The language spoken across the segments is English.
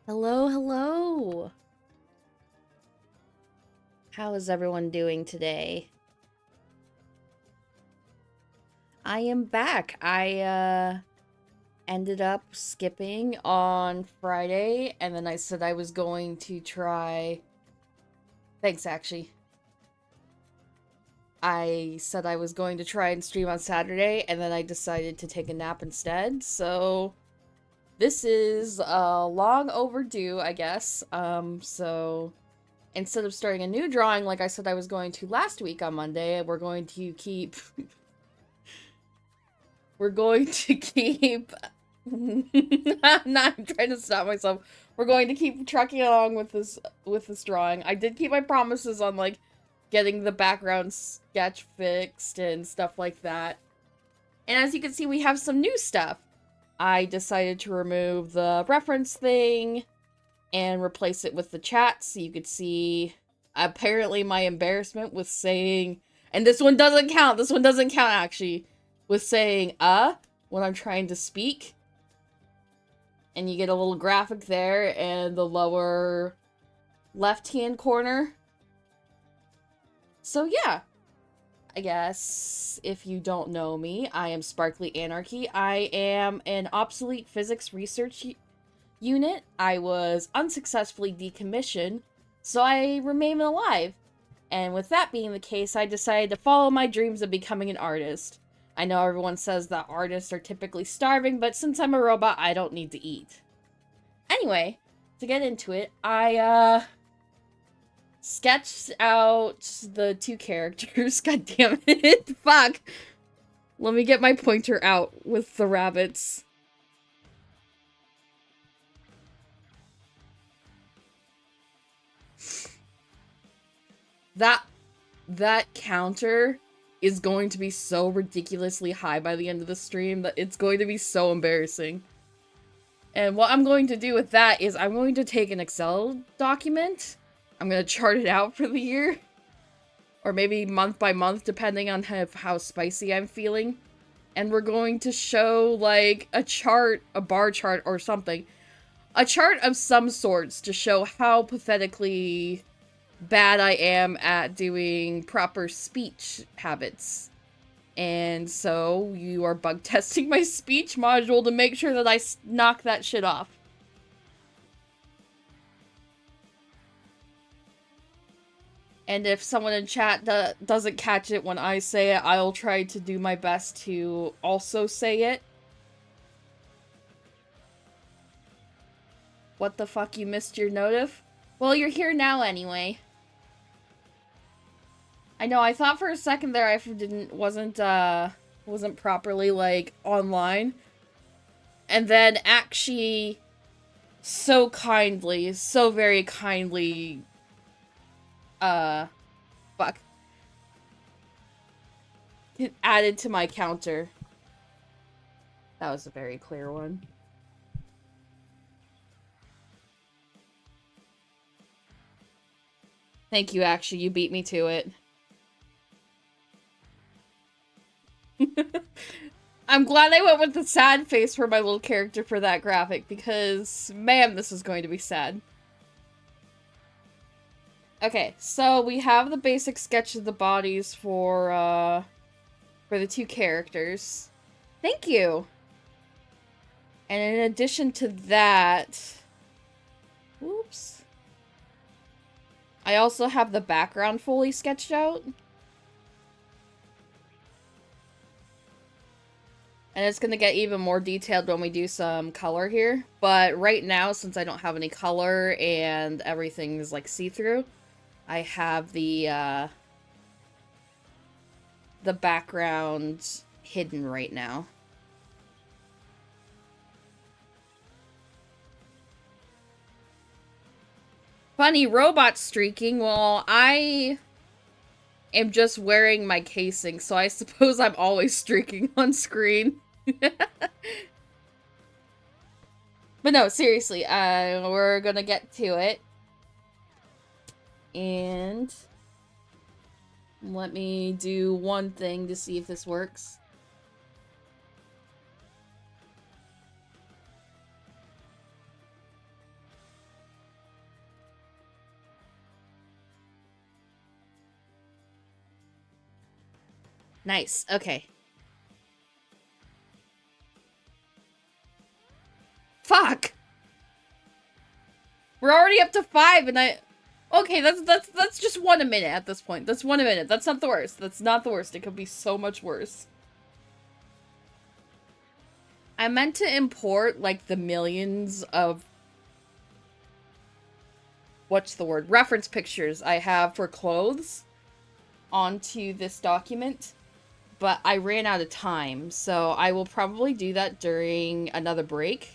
Hello, hello. How is everyone doing today? I am back. I ended up skipping on Friday, and then I said I was going to try... Thanks, actually. I said I was going to try and stream on Saturday, and then I decided to take a nap instead, so... This is long overdue, I guess. So... Instead of starting a new drawing like I said I was going to last week on Monday, we're going to keep... we're going to keep... I'm trying to stop myself. We're going to keep trucking along with this drawing. I did keep my promises on, like, getting the background sketch fixed and stuff like that. And as you can see, we have some new stuff. I decided to remove the reference thing and replace it with the chat so you could see apparently my embarrassment with saying, and this one doesn't count actually, with saying when I'm trying to speak. And you get a little graphic there in the lower left-hand corner. So yeah, I guess if you don't know me, I am Sparkly Anarchy. I am an obsolete physics research unit. I was unsuccessfully decommissioned, so I remain alive. And with that being the case, I decided to follow my dreams of becoming an artist. I know everyone says that artists are typically starving, but since I'm a robot, I don't need to eat. Anyway, to get into it, I sketched out the two characters. God damn it. Fuck. Let me get my pointer out with the rabbits. That counter is going to be so ridiculously high by the end of the stream that it's going to be so embarrassing. And what I'm going to do with that is I'm going to take an Excel document. I'm going to chart it out for the year. Or maybe month by month, depending on how spicy I'm feeling. And we're going to show, like, a chart, a bar chart or something. A chart of some sorts to show how pathetically bad I am at doing proper speech habits. And so you are bug testing my speech module to make sure that I knock that shit off. And if someone in chat doesn't catch it when I say it, I'll try to do my best to also say it. What the fuck, you missed your notif? Well, you're here now anyway. I know, I thought for a second there I wasn't properly, like, online. And then actually, so very kindly, fuck. It added to my counter. That was a very clear one. Thank you, actually, you beat me to it. I'm glad I went with the sad face for my little character for that graphic, because, man, this is going to be sad. Okay, so we have the basic sketch of the bodies for the two characters. Thank you! And in addition to that... Oops. I also have the background fully sketched out. And it's going to get even more detailed when we do some color here. But right now, since I don't have any color and everything is like see-through, I have the background hidden right now. Funny, robot streaking. Well, I am just wearing my casing, so I suppose I'm always streaking on screen. But no, seriously, we're gonna get to it. And let me do one thing to see if this works. Nice. Okay. Fuck! We're already up to 5 and okay, that's just 1 a minute at this point. That's 1 a minute. That's not the worst. That's not the worst. It could be so much worse. I meant to import, like, the millions of... what's the word? Reference pictures I have for clothes onto this document. But I ran out of time, so I will probably do that during another break.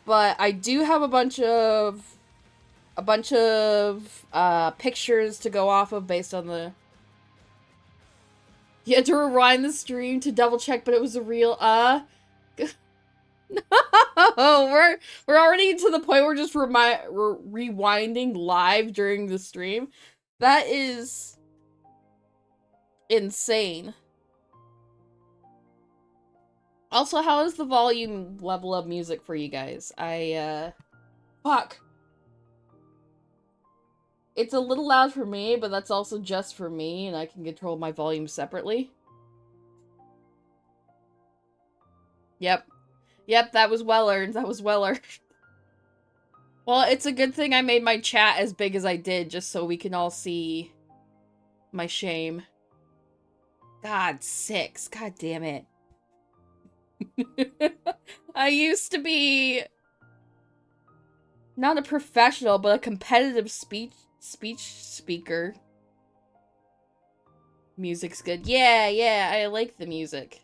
But I do have a bunch of pictures to go off of based on the... You had to rewind the stream to double check, but it was a real, No! We're already to the point where we're just rewinding live during the stream. That is... insane. Also, how is the volume level of music for you guys? Fuck. It's a little loud for me, but that's also just for me, and I can control my volume separately. Yep. Yep, that was well earned. That was well earned. Well, it's a good thing I made my chat as big as I did, just so we can all see my shame. God, 6. God damn it. I used to be not a professional, but a competitive speech speaker. Music's good. Yeah, I like the music.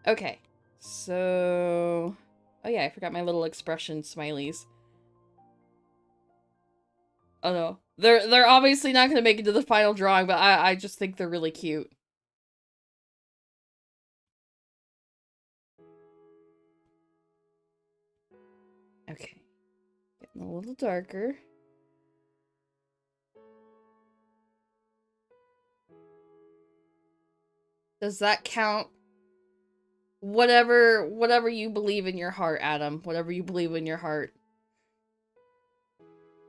Okay, so... oh yeah, I forgot my little expression smileys. Oh no. They're obviously not gonna make it to the final drawing, but I just think they're really cute. Okay. Getting a little darker. Does that count? Whatever you believe in your heart, Adam. Whatever you believe in your heart.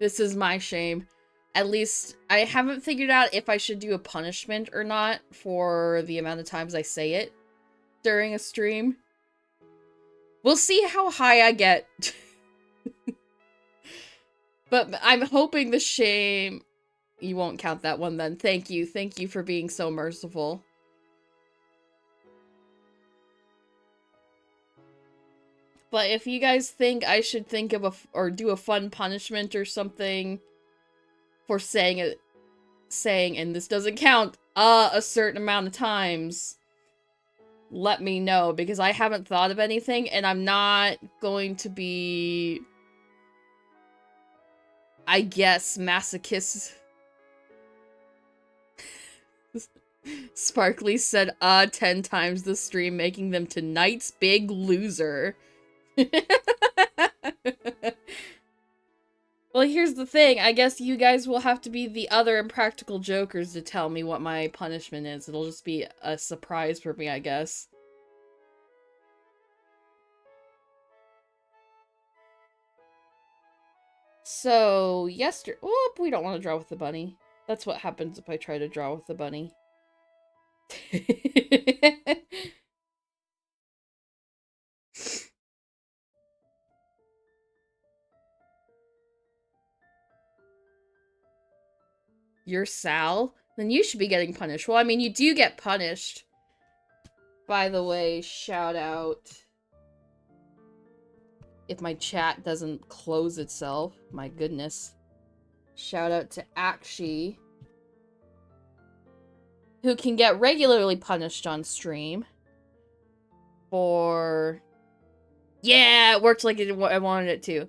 This is my shame. At least, I haven't figured out if I should do a punishment or not for the amount of times I say it during a stream. We'll see how high I get. But I'm hoping the shame... You won't count that one then. Thank you. Thank you for being so merciful. But if you guys think I should think of or do a fun punishment or something for saying, and this doesn't count, a certain amount of times, let me know, because I haven't thought of anything, and I'm not going to be, I guess, masochist. Sparkly said, 10 times the stream, making them tonight's big loser. Well, here's the thing. I guess you guys will have to be the other impractical jokers to tell me what my punishment is. It'll just be a surprise for me, I guess. So, yesterday... Oh, we don't want to draw with the bunny. That's what happens if I try to draw with the bunny. You're Sal? Then you should be getting punished. Well, I mean, you do get punished. By the way, shout out. If my chat doesn't close itself. My goodness. Shout out to Akshi, who can get regularly punished on stream. For... Yeah, it worked like I wanted it to.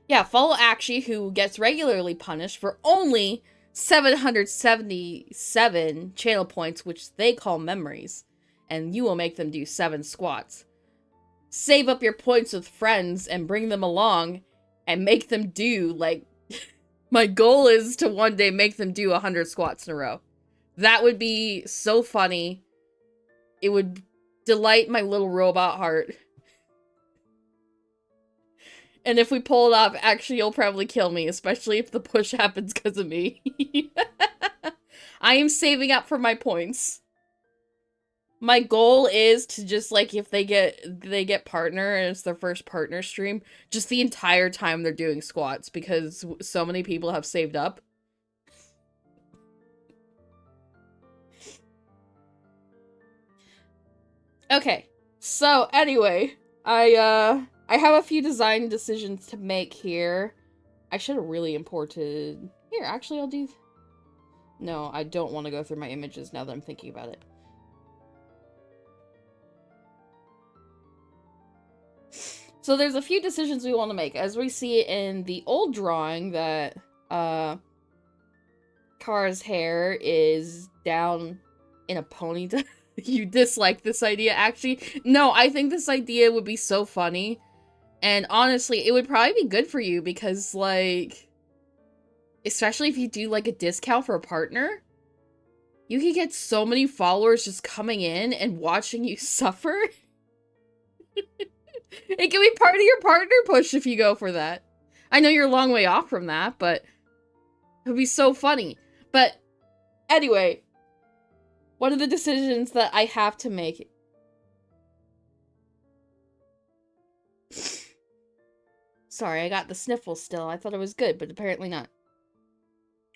Yeah, follow Akshi, who gets regularly punished for only 777 channel points, which they call memories. And you will make them do 7 squats. Save up your points with friends and bring them along and make them do, like... My goal is to one day make them do 100 squats in a row. That would be so funny. It would delight my little robot heart. And if we pull it off, actually, you'll probably kill me, especially if the push happens because of me. I am saving up for my points. My goal is to just, like, if they get partner and it's their first partner stream, just the entire time they're doing squats, because so many people have saved up. Okay, so anyway, I have a few design decisions to make here. I should have really imported... Here, actually, I'll do... No, I don't want to go through my images now that I'm thinking about it. So there's a few decisions we want to make. As we see in the old drawing that Kara's hair is down in a ponytail. You dislike this idea, actually? No, I think this idea would be so funny. And honestly, it would probably be good for you because, like... Especially if you do, like, a discount for a partner. You could get so many followers just coming in and watching you suffer. It can be part of your partner push if you go for that. I know you're a long way off from that, but it would be so funny. But anyway, one of the decisions that I have to make... Sorry, I got the sniffles still. I thought it was good, but apparently not.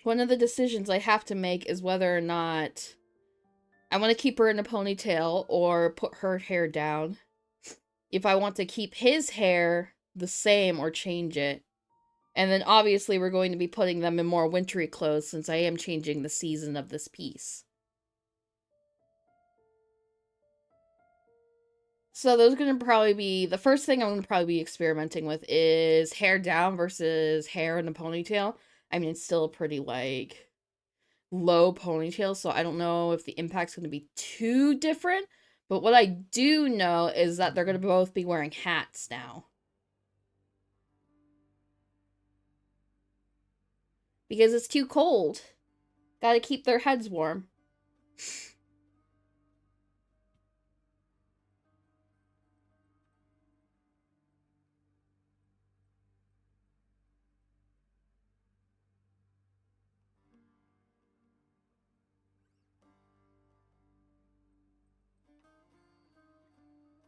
One of the decisions I have to make is whether or not I want to keep her in a ponytail or put her hair down. If I want to keep his hair the same or change it. And then obviously we're going to be putting them in more wintry clothes since I am changing the season of this piece. So those are going to probably be, the first thing I'm going to probably be experimenting with is hair down versus hair in a ponytail. I mean, it's still a pretty, like, low ponytail, so I don't know if the impact's going to be too different. But what I do know is that they're going to both be wearing hats now. Because it's too cold. Gotta keep their heads warm.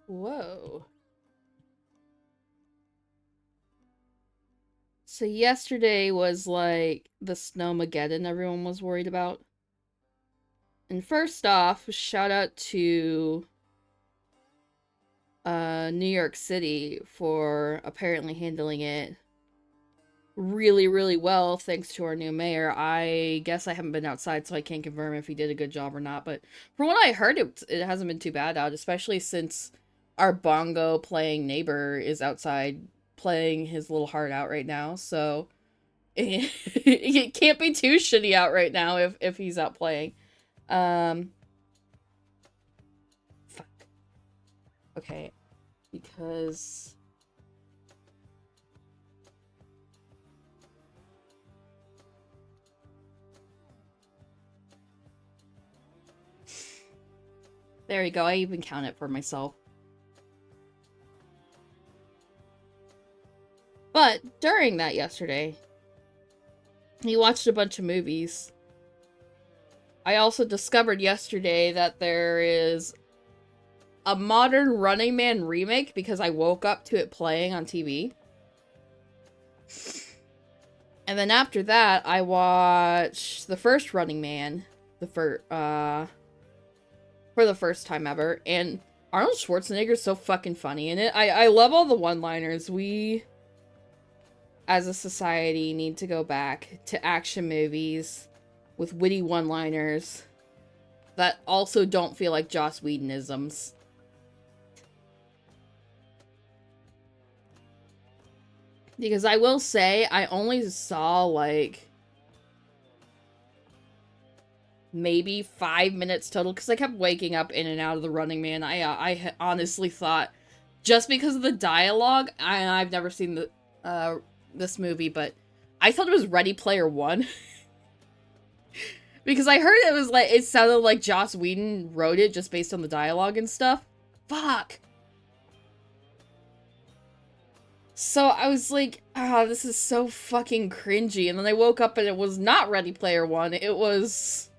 Whoa. So yesterday was like the Snowmageddon everyone was worried about. And first off, shout out to New York City for apparently handling it really, really well thanks to our new mayor. I guess I haven't been outside, so I can't confirm if he did a good job or not, but from what I heard, it hasn't been too bad out, especially since our bongo playing neighbor is outside playing his little heart out right now, so it can't be too shitty out right now if he's out playing. Fuck. Okay. Because... There you go, I even count it for myself. But during that yesterday, he watched a bunch of movies. I also discovered yesterday that there is a modern Running Man remake because I woke up to it playing on TV. And then after that, I watched the first Running Man, for the first time ever, and Arnold Schwarzenegger's so fucking funny in it. I love all the one-liners. We, as a society, need to go back to action movies with witty one-liners that also don't feel like Joss Whedon-isms. Because I will say, I only saw, like, maybe 5 minutes total, because I kept waking up in and out of the Running Man. I honestly thought, just because of the dialogue, I've never seen the this movie, but I thought it was Ready Player One. Because I heard it was like, it sounded like Joss Whedon wrote it just based on the dialogue and stuff. Fuck! So I was like, this is so fucking cringy. And then I woke up and it was not Ready Player One. It was...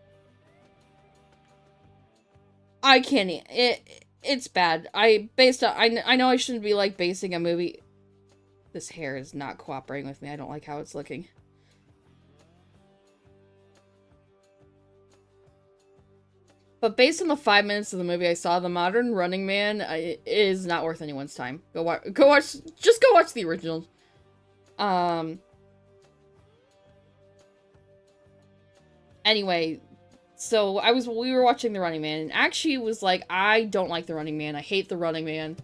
I can't... It's bad. I know I shouldn't be, like, basing a movie... This hair is not cooperating with me. I don't like how it's looking. But based on the 5 minutes of the movie I saw, the modern Running Man is not worth anyone's time. Just go watch the original. Anyway, so we were watching The Running Man, and actually was like, I don't like The Running Man. I hate The Running Man.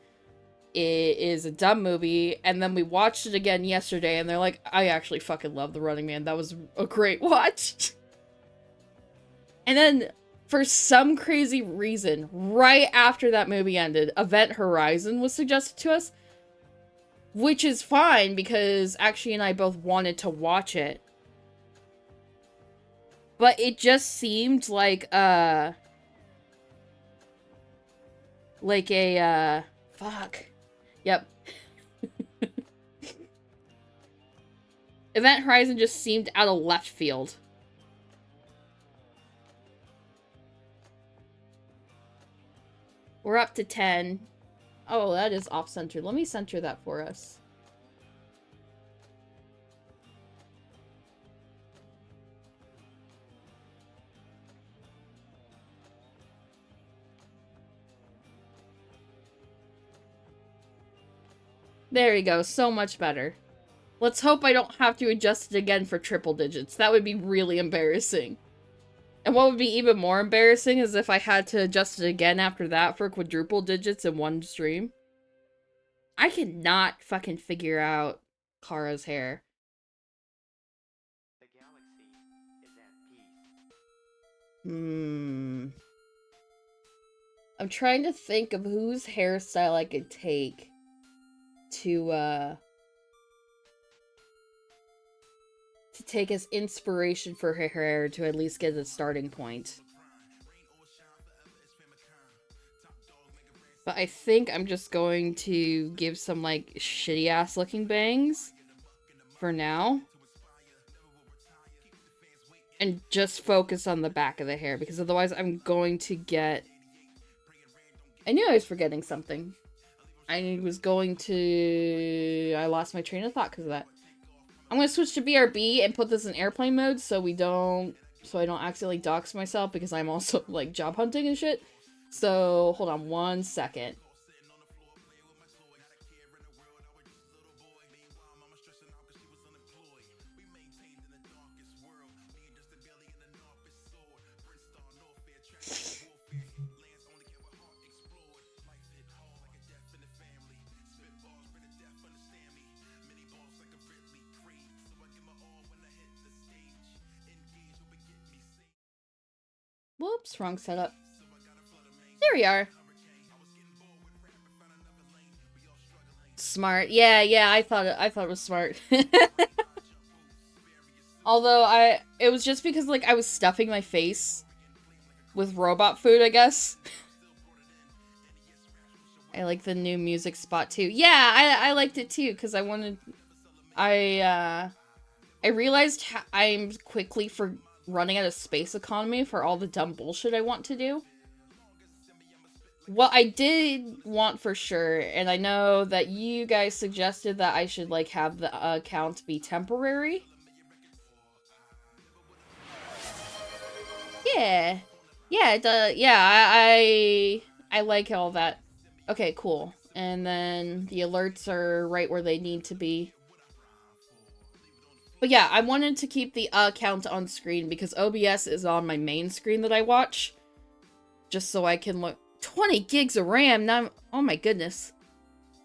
It is a dumb movie. And then we watched it again yesterday, and they're like, I actually fucking love The Running Man. That was a great watch. And then, for some crazy reason, right after that movie ended, Event Horizon was suggested to us. Which is fine, because Akshay and I both wanted to watch it. But it just seemed like a... Fuck. Yep. Event Horizon just seemed out of left field. We're up to 10. Oh, that is off-center. Let me center that for us. There you go. So much better. Let's hope I don't have to adjust it again for triple digits. That would be really embarrassing. And what would be even more embarrassing is if I had to adjust it again after that for quadruple digits in one stream. I cannot fucking figure out Kara's hair. The galaxy is at peace. I'm trying to think of whose hairstyle I could take to take as inspiration for her hair to at least get a starting point. But I think I'm just going to give some, like, shitty-ass looking bangs for now. And just focus on the back of the hair, because otherwise I'm going to get... I knew I was forgetting something. I lost my train of thought because of that. I'm going to switch to BRB and put this in airplane mode so I don't accidentally dox myself, because I'm also, like, job hunting and shit. So, hold on 1 second. Whoops, wrong setup. There we are. Smart. Yeah, I thought it was smart. Although it was just because, like, I was stuffing my face with robot food, I guess. I like the new music spot too. Yeah, I liked it too, because I realized I'm quickly running out of space economy for all the dumb bullshit I want to do. What I did want for sure, and I know that you guys suggested that I should, like, have the account be temporary. Yeah. Yeah, I like all that. Okay, cool. And then the alerts are right where they need to be. But yeah, I wanted to keep the account on screen because OBS is on my main screen that I watch. Just so I can look. 20 gigs of RAM, now, oh my goodness.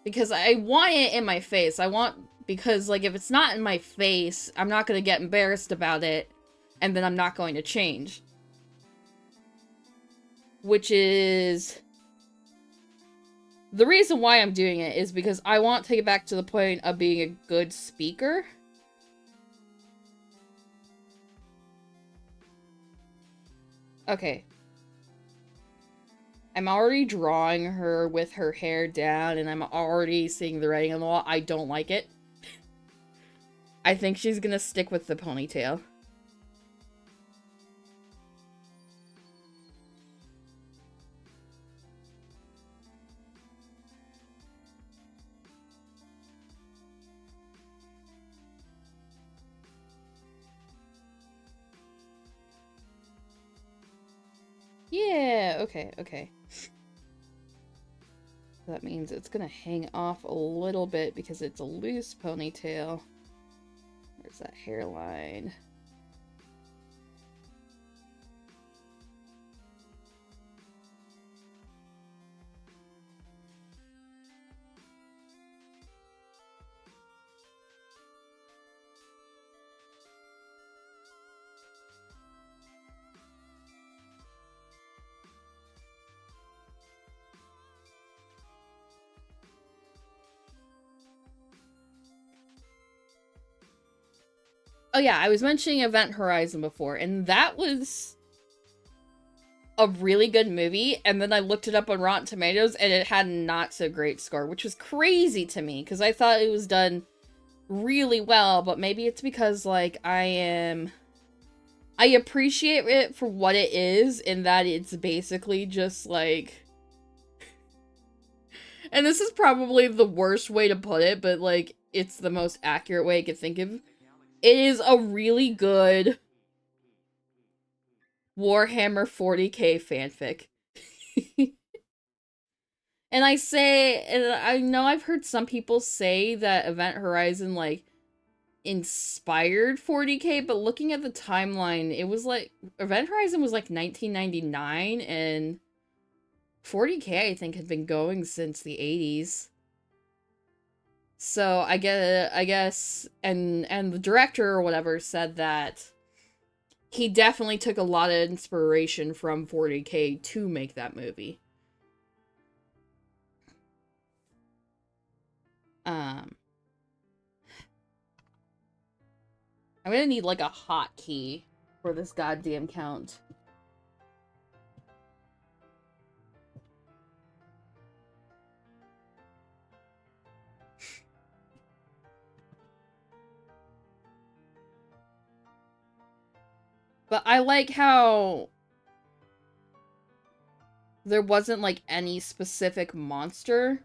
Because I want it in my face. Because, like, if it's not in my face, I'm not going to get embarrassed about it. And then I'm not going to change. Which is... The reason why I'm doing it is because I want to get back to the point of being a good speaker. Okay. I'm already drawing her with her hair down, and I'm already seeing the writing on the wall. I don't like it. I think she's gonna stick with the ponytail. Yeah, okay, okay. That means it's gonna hang off a little bit because it's a loose ponytail. Where's that hairline? Oh yeah, I was mentioning Event Horizon before, and that was a really good movie, and then I looked it up on Rotten Tomatoes, and it had not so great score, which was crazy to me, because I thought it was done really well, but maybe it's because, like, I appreciate it for what it is, in that it's basically just, like... And this is probably the worst way to put it, but, like, it's the most accurate way I could think of. It is a really good Warhammer 40k fanfic. And I know I've heard some people say that Event Horizon, like, inspired 40k, but looking at the timeline, it was like, Event Horizon was like 1999, and 40k, I think, had been going since the 80s. So I guess, and the director or whatever said that he definitely took a lot of inspiration from 40k to make that movie. I'm gonna need, like, a hotkey for this goddamn count. But I like how there wasn't, like, any specific monster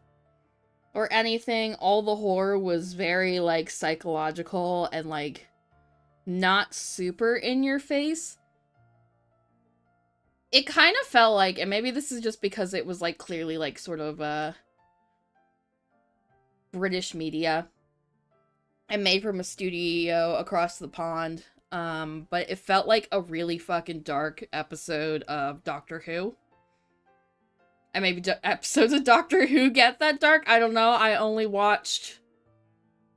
or anything. All the horror was very, like, psychological and, like, not super in your face. It kind of felt like, and maybe this is just because it was, like, clearly, like, sort of, British media and made from a studio across the pond. But it felt like a really fucking dark episode of Doctor Who. And maybe episodes of Doctor Who get that dark? I don't know. I only watched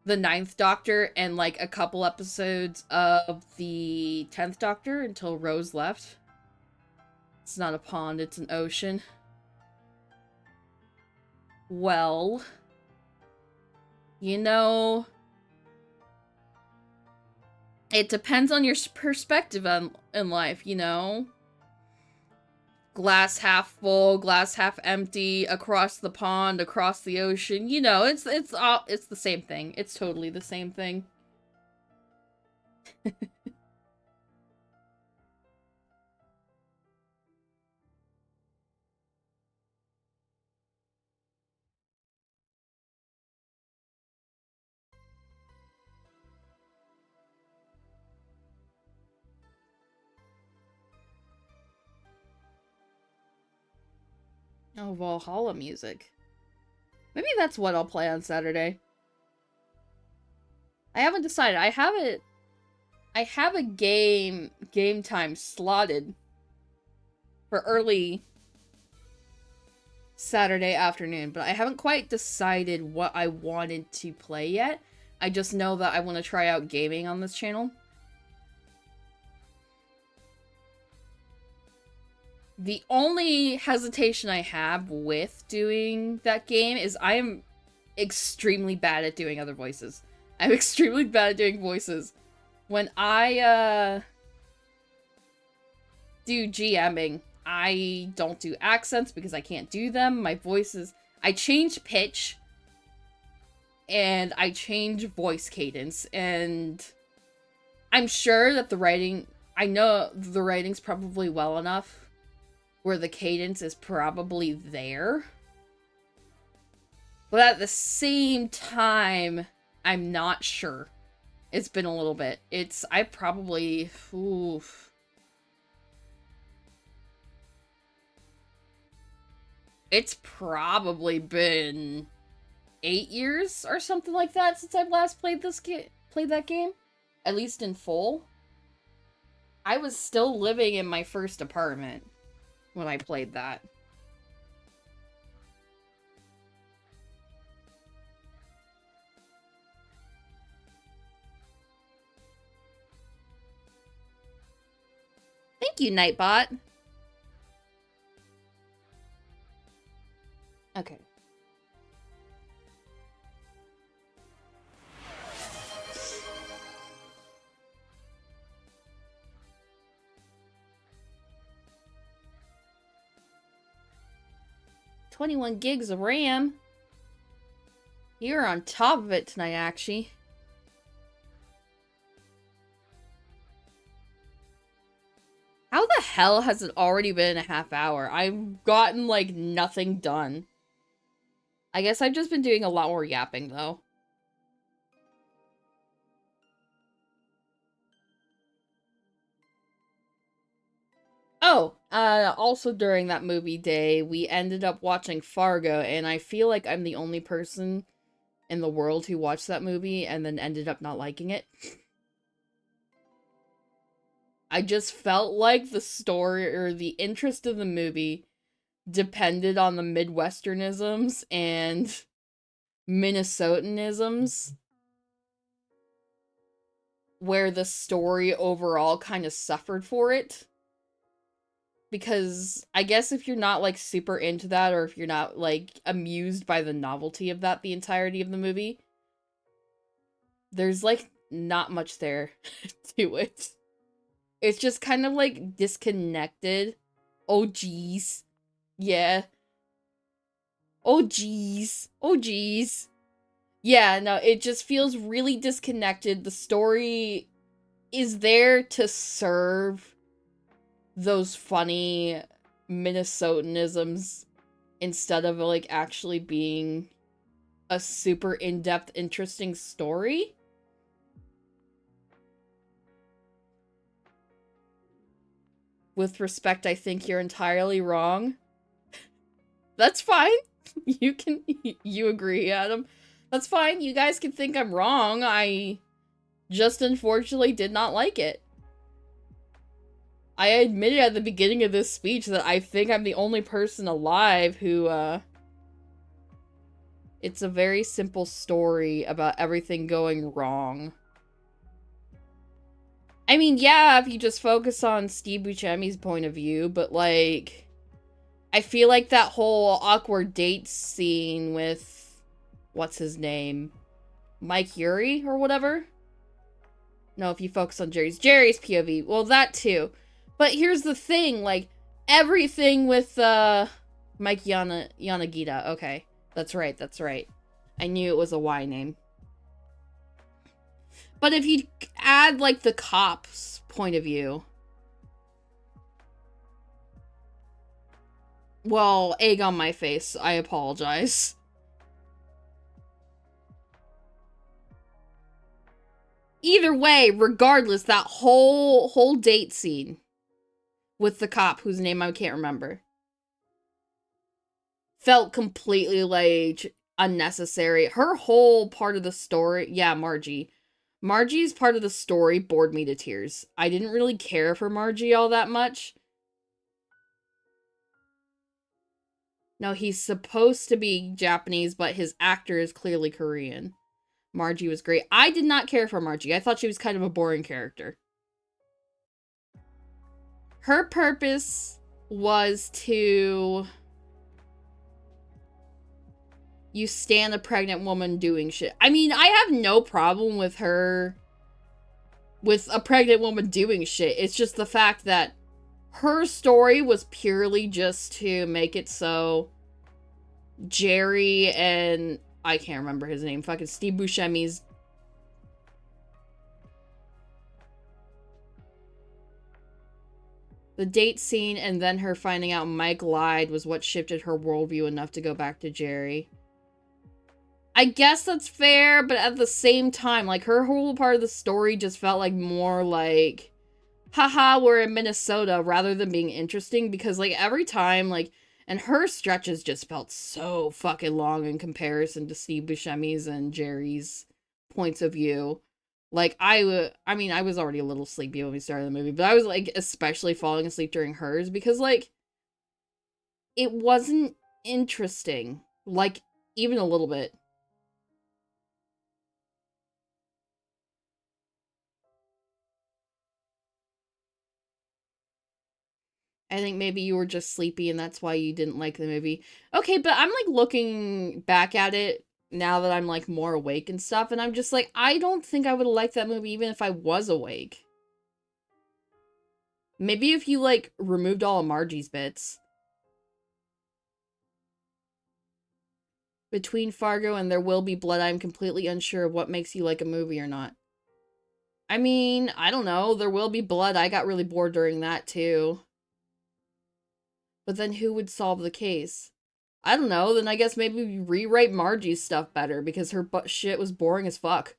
the 9th Doctor and, like, a couple episodes of the 10th Doctor until Rose left. It's not a pond, it's an ocean. Well, you know, it depends on your perspective in life, you know? Glass half full, glass half empty, across the pond, across the ocean. You know, it's the same thing. It's totally the same thing. Oh, Valhalla music. Maybe that's what I'll play on Saturday. I haven't decided. I have a game time slotted for early Saturday afternoon, but I haven't quite decided what I wanted to play yet. I just know that I want to try out gaming on this channel. The only hesitation I have with doing that game is I am extremely bad at doing other voices. I'm extremely bad at doing voices. When I, do GMing, I don't do accents because I can't do them. My voice is... I change pitch, and I change voice cadence, and I'm sure that the writing... I know the writing's probably well enough where the cadence is probably there. But at the same time, I'm not sure. It's been a little bit. I probably... Oof. It's probably been 8 years or something like that since I've last played that game. At least in full. I was still living in my first apartment when I played that. Thank you, Nightbot. Okay. $21 gigs of RAM. You're on top of it tonight, actually. How the hell has it already been a half hour? I've gotten, like, nothing done. I guess I've just been doing a lot more yapping, though. Oh, also during that movie day, we ended up watching Fargo, and I feel like I'm the only person in the world who watched that movie and then ended up not liking it. I just felt like the story or the interest of the movie depended on the Midwesternisms and Minnesotanisms, where the story overall kind of suffered for it. Because I guess if you're not, like, super into that, or if you're not, like, amused by the novelty of that the entirety of the movie, there's, like, not much there to it. It's just kind of, like, disconnected. Oh, jeez. Yeah. Oh, jeez. Oh, jeez. Yeah, no, it just feels really disconnected. The story is there to serve those funny Minnesotanisms instead of, like, actually being a super in-depth, interesting story. With respect, I think you're entirely wrong. That's fine. You agree, Adam. That's fine. You guys can think I'm wrong. I just unfortunately did not like it. I admitted at the beginning of this speech that I think I'm the only person alive who, it's a very simple story about everything going wrong. I mean, yeah, if you just focus on Steve Buscemi's point of view, but, like, I feel like that whole awkward date scene with, what's his name? Mike Urey or whatever? No, if you focus on Jerry's POV. Well, that too. But here's the thing, like, everything with, Mike Yanagita. Okay, that's right, that's right. I knew it was a Y name. But if you add, like, the cop's point of view... Well, egg on my face. I apologize. Either way, regardless, that whole date scene with the cop, whose name I can't remember, felt completely, like, unnecessary. Her whole part of the story... Yeah, Margie. Margie's part of the story bored me to tears. I didn't really care for Margie all that much. No, he's supposed to be Japanese, but his actor is clearly Korean. Margie was great. I did not care for Margie. I thought she was kind of a boring character. Her purpose was to... You stand a pregnant woman doing shit. I mean, I have no problem with her... with a pregnant woman doing shit. It's just the fact that her story was purely just to make it so Jerry and I can't remember his name, fucking Steve Buscemi's the date scene and then her finding out Mike lied was what shifted her worldview enough to go back to Jerry. I guess that's fair, but at the same time, like, her whole part of the story just felt like more like, haha, we're in Minnesota, rather than being interesting, because, like, every time, like, and her stretches just felt so fucking long in comparison to Steve Buscemi's and Jerry's points of view. Like, I mean, I was already a little sleepy when we started the movie, but I was, like, especially falling asleep during hers, because, like, it wasn't interesting. Like, even a little bit. I think maybe you were just sleepy and that's why you didn't like the movie. Okay, but I'm like looking back at it now that I'm like more awake and stuff, and I'm just like, I don't think I would have liked that movie even if I was awake. Maybe if you like removed all of Margie's bits. Between Fargo and There Will Be Blood, I'm completely unsure of what makes you like a movie or not. I mean, I don't know. There Will Be Blood, I got really bored during that too. But then who would solve the case? I don't know, then I guess maybe we rewrite Margie's stuff better because her shit was boring as fuck.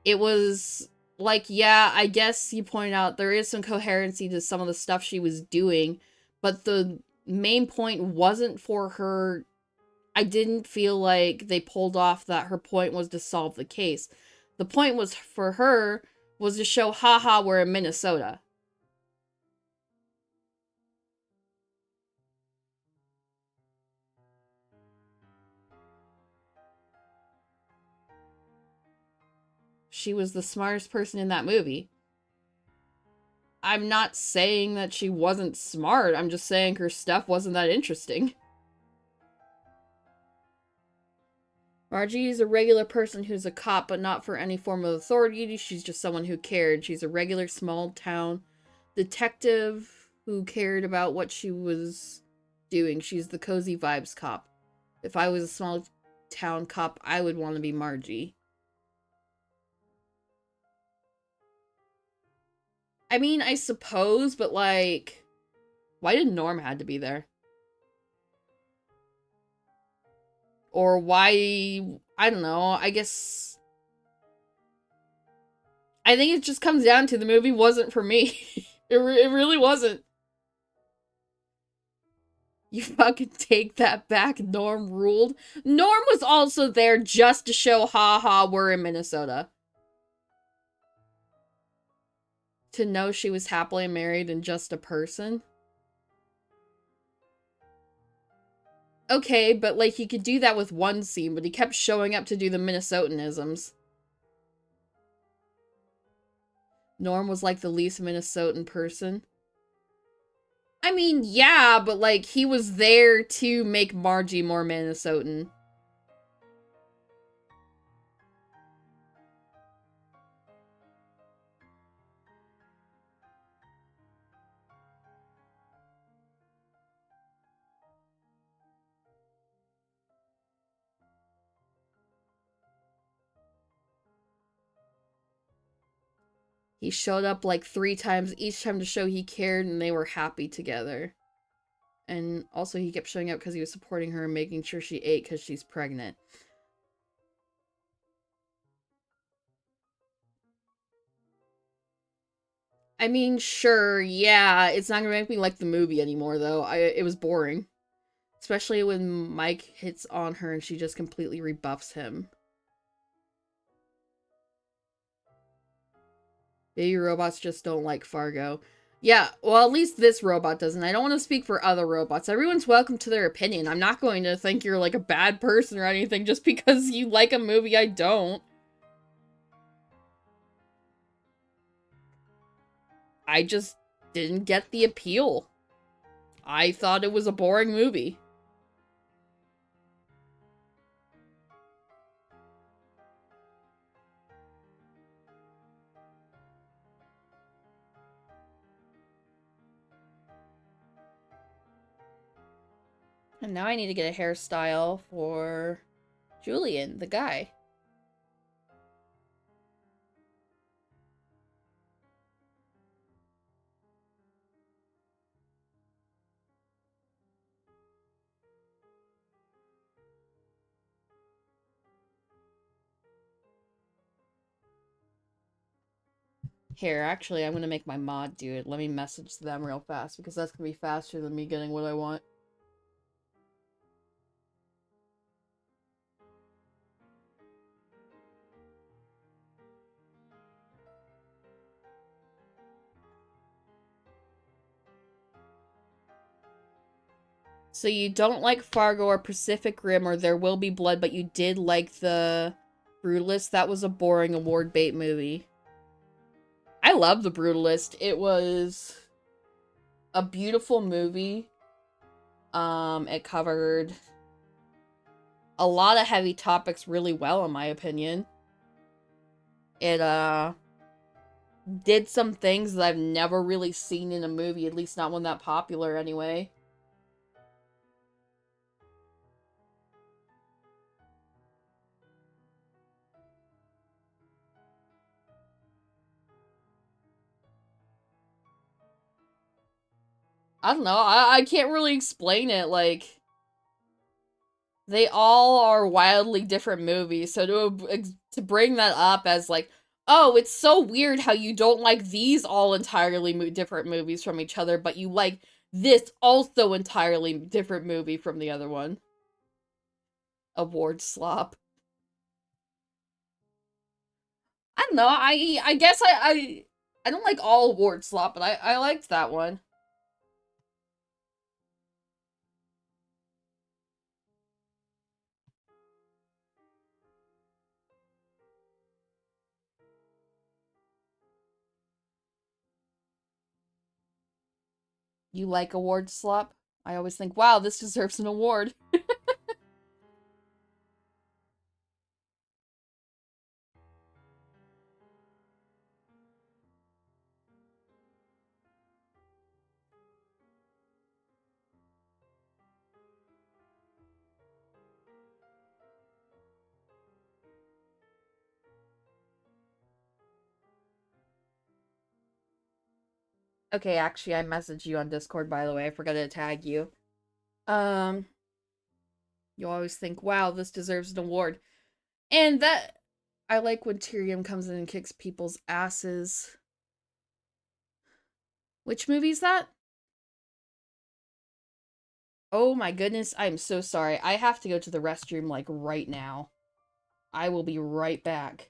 It was like, yeah, I guess you point out there is some coherency to some of the stuff she was doing, but the main point wasn't for her. I didn't feel like they pulled off that her point was to solve the case. The point was for her was to show, haha, we're in Minnesota. She was the smartest person in that movie. I'm not saying that she wasn't smart. I'm just saying her stuff wasn't that interesting. Margie is a regular person who's a cop, but not for any form of authority. She's just someone who cared. She's a regular small town detective who cared about what she was doing. She's the cozy vibes cop. If I was a small town cop, I would want to be Margie. I mean, I suppose, but like, why did Norm had to be there? Or why, I don't know, I guess, I think it just comes down to the movie wasn't for me. It really wasn't. You fucking take that back, Norm ruled. Norm was also there just to show, haha, we're in Minnesota. To know she was happily married and just a person. Okay, but like, he could do that with one scene, but he kept showing up to do the Minnesotanisms. Norm was like the least Minnesotan person. I mean, yeah, but like, he was there to make Margie more Minnesotan. He showed up like 3 times, each time to show he cared and they were happy together. And also he kept showing up because he was supporting her and making sure she ate because she's pregnant. I mean, sure, yeah, it's not gonna make me like the movie anymore, though. It was boring. Especially when Mike hits on her and she just completely rebuffs him. Baby robots just don't like Fargo. Yeah, well, at least this robot doesn't. I don't want to speak for other robots. Everyone's welcome to their opinion. I'm not going to think you're like a bad person or anything just because you like a movie I don't. I just didn't get the appeal. I thought it was a boring movie. And now I need to get a hairstyle for Julian, the guy. Here, actually, I'm gonna make my mod do it. Let me message them real fast, because that's gonna be faster than me getting what I want. So you don't like Fargo or Pacific Rim or There Will Be Blood, but you did like The Brutalist? That was a boring award bait movie. I love The Brutalist. It was a beautiful movie. It covered a lot of heavy topics really well, in my opinion. It, did some things that I've never really seen in a movie, at least not one that popular anyway. I don't know, I can't really explain it, like... They all are wildly different movies, so to bring that up as like, oh, it's so weird how you don't like these all entirely different movies from each other, but you like this also entirely different movie from the other one. Award slop. I don't know, I guess I don't like all award slop, but I liked that one. You like award slop? I always think, wow, this deserves an award. Okay, actually, I messaged you on Discord, by the way. I forgot to tag you. Um, you always think, wow, this deserves an award. And that... I like when Tyrion comes in and kicks people's asses. Which movie's that? Oh my goodness, I'm so sorry. I have to go to the restroom, like, right now. I will be right back.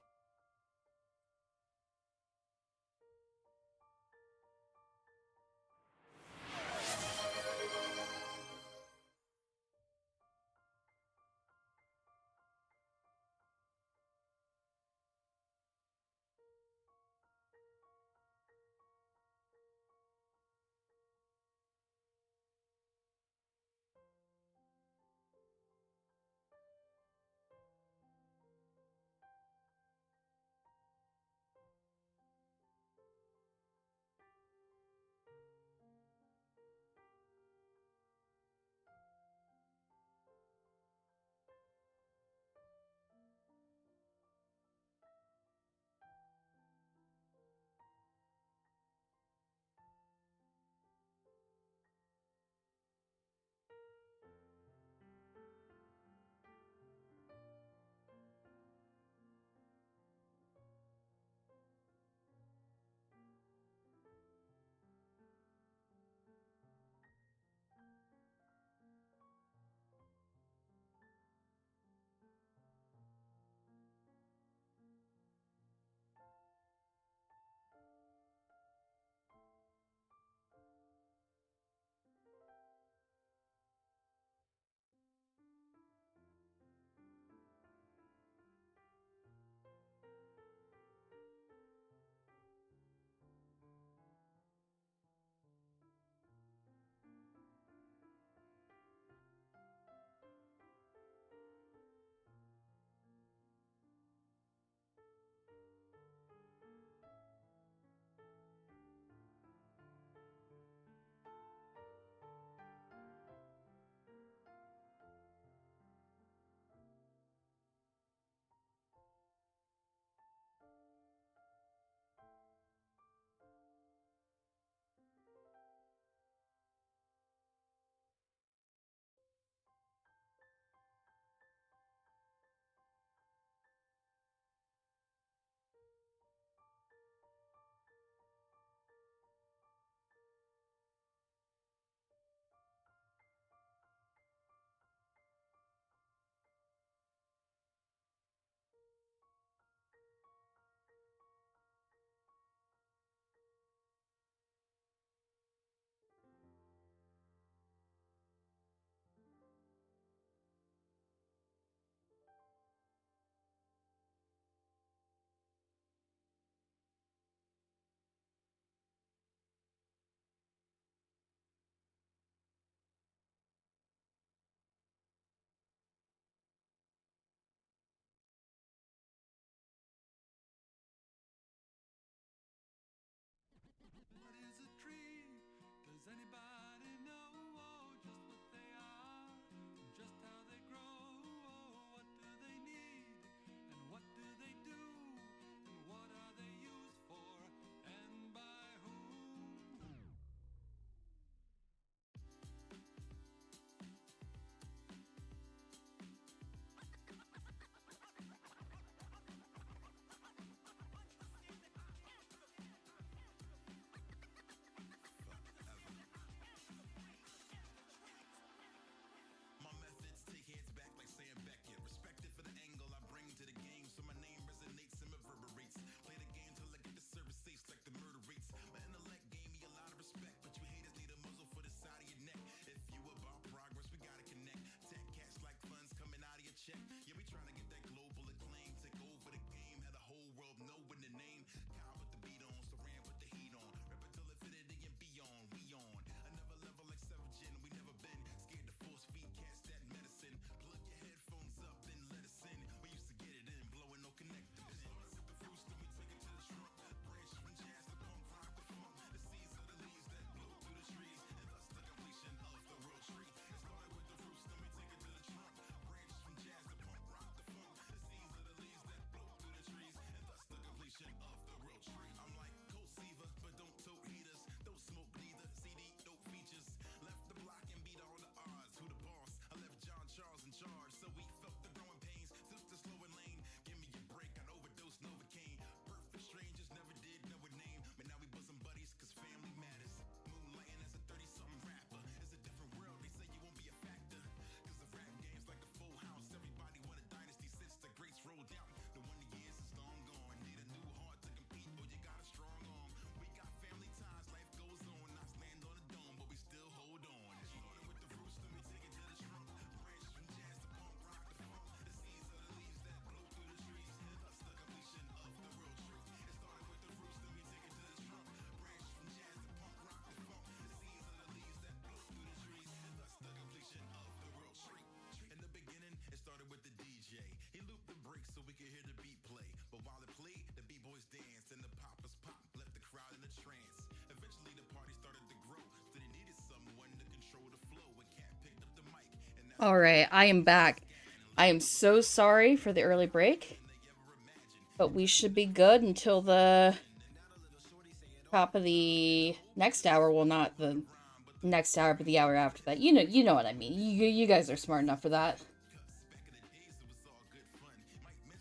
Alright, I am back. I am so sorry for the early break, but we should be good until the top of the next hour. Well, not the next hour, but the hour after that. You know what I mean. You guys are smart enough for that.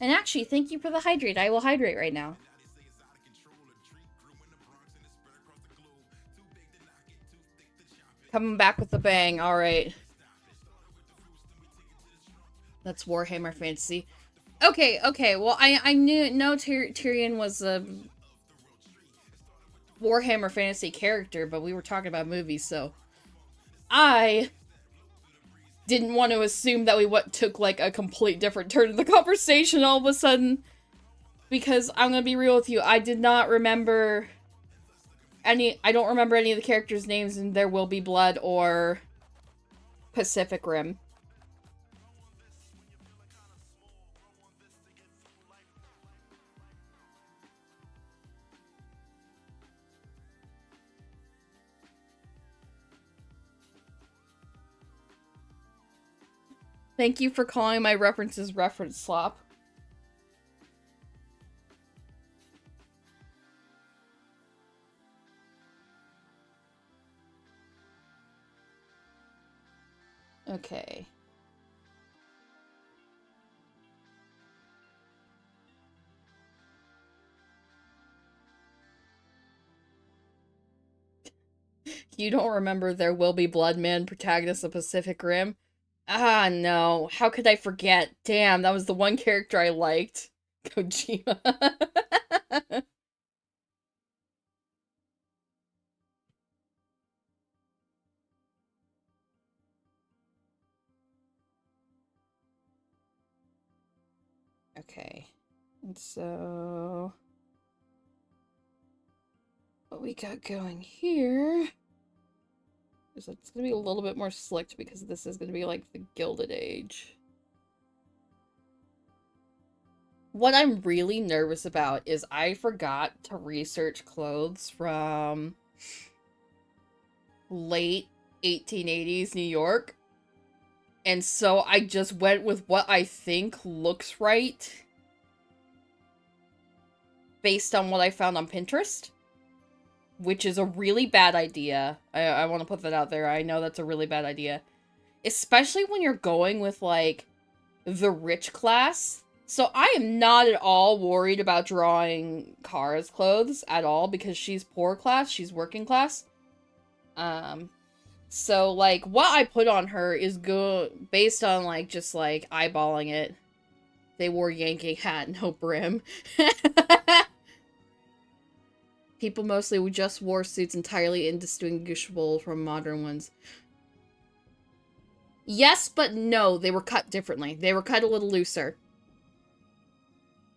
And actually, thank you for the hydrate. I will hydrate right now. Coming back with a bang. Alright. That's Warhammer Fantasy. Okay. Well, I know Tyrion was a Warhammer Fantasy character, but we were talking about movies, so I didn't want to assume that we took like a complete different turn in the conversation all of a sudden, because I'm gonna be real with you, I did not remember I don't remember any of the characters' names in There Will Be Blood or Pacific Rim. Thank you for calling my references reference slop. Okay. You don't remember There Will Be Blood, man, protagonist of Pacific Rim? Ah, no. How could I forget? Damn, that was the one character I liked. Kojima. Okay. And so... what we got going here... is it's gonna be a little bit more slicked because this is gonna be like the Gilded Age. What I'm really nervous about is I forgot to research clothes from late 1880s New York. And so I just went with what I think looks right based on what I found on Pinterest, which is a really bad idea. I want to put that out there. I know that's a really bad idea. Especially when you're going with, like, the rich class. So I am not at all worried about drawing Kara's clothes at all because she's poor class, she's working class. So, like, what I put on her is good based on, like, just, like, eyeballing it. They wore Yankee hat, no brim. People mostly just wore suits entirely indistinguishable from modern ones. Yes, but no, they were cut differently. They were cut a little looser.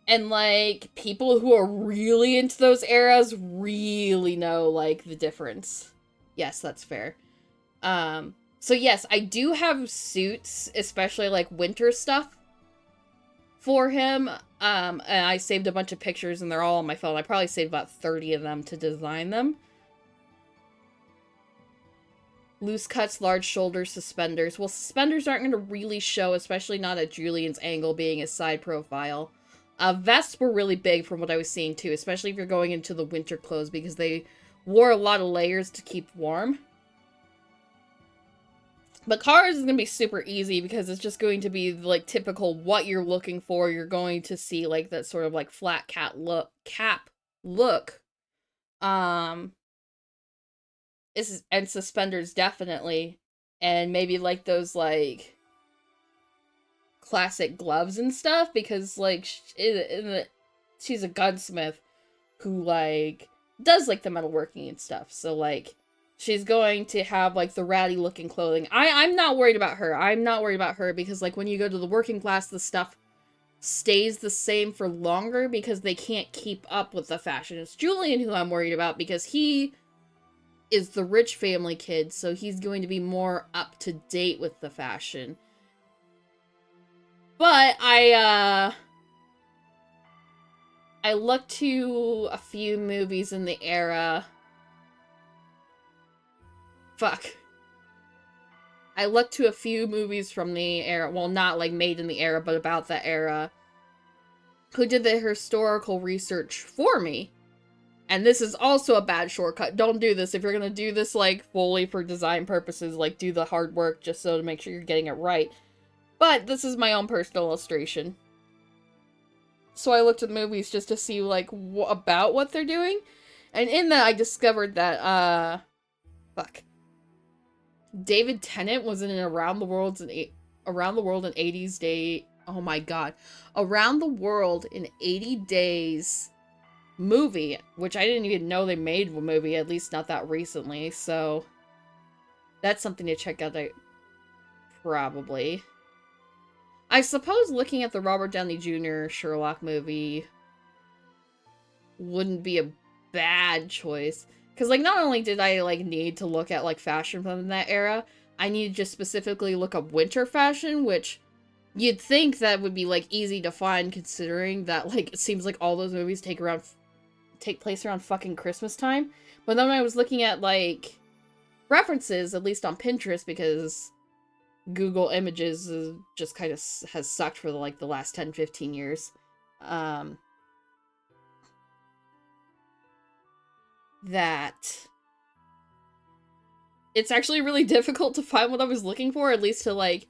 And, like, people who are really into those eras really know, like, the difference. Yes, that's fair. So yes, I do have suits, especially, like, winter stuff for him. And I saved a bunch of pictures, and they're all on my phone. I probably saved about 30 of them to design them. Loose cuts, large shoulders, suspenders. Well, suspenders aren't going to really show, especially not at Julian's angle being his side profile. Vests were really big from what I was seeing, too, especially if you're going into the winter clothes, because they wore a lot of layers to keep warm. But Kara's is going to be super easy, because it's just going to be, like, typical what you're looking for. You're going to see, like, that sort of, like, flat cap look. And suspenders, definitely. And maybe, like, those, like, classic gloves and stuff, because, like, she's a gunsmith who, like, does, like, the metalworking and stuff. So, like, she's going to have, like, the ratty looking clothing. I'm not worried about her. I'm not worried about her because, like, when you go to the working class, the stuff stays the same for longer because they can't keep up with the fashion. It's Julian who I'm worried about because he is the rich family kid, so he's going to be more up to date with the fashion. But I looked to a few movies in the era. I looked to a few movies from the era, well, not, like, made in the era, but about that era, who did the historical research for me. And this is also a bad shortcut. Don't do this. If you're gonna do this, like, fully for design purposes, like, do the hard work just so to make sure you're getting it right. But this is my own personal illustration. So I looked at the movies just to see, like, about what they're doing. And in that, I discovered that, David Tennant was in an Around the World in 80s Day. Oh my god. Around the World in 80 Days movie, which I didn't even know they made a movie, at least not that recently, so that's something to check out, probably. I suppose looking at the Robert Downey Jr. Sherlock movie wouldn't be a bad choice. Because, like, not only did I, like, need to look at, like, fashion from that era, I needed to just specifically look up winter fashion, which you'd think that would be, like, easy to find, considering that, like, it seems like all those movies take place around fucking Christmas time. But then when I was looking at, like, references, at least on Pinterest, because Google Images just kind of has sucked for, like, the last 10-15 years, that it's actually really difficult to find what I was looking for, at least to, like,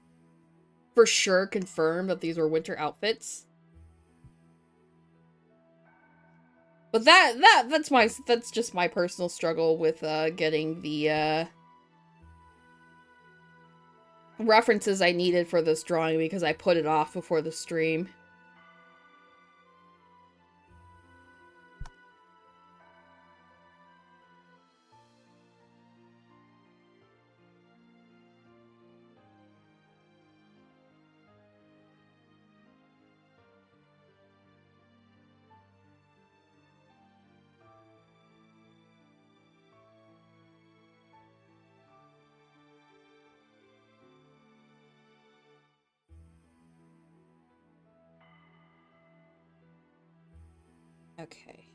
for sure confirm that these were winter outfits. But that's just my personal struggle with getting the references I needed for this drawing because I put it off before the stream. Okay.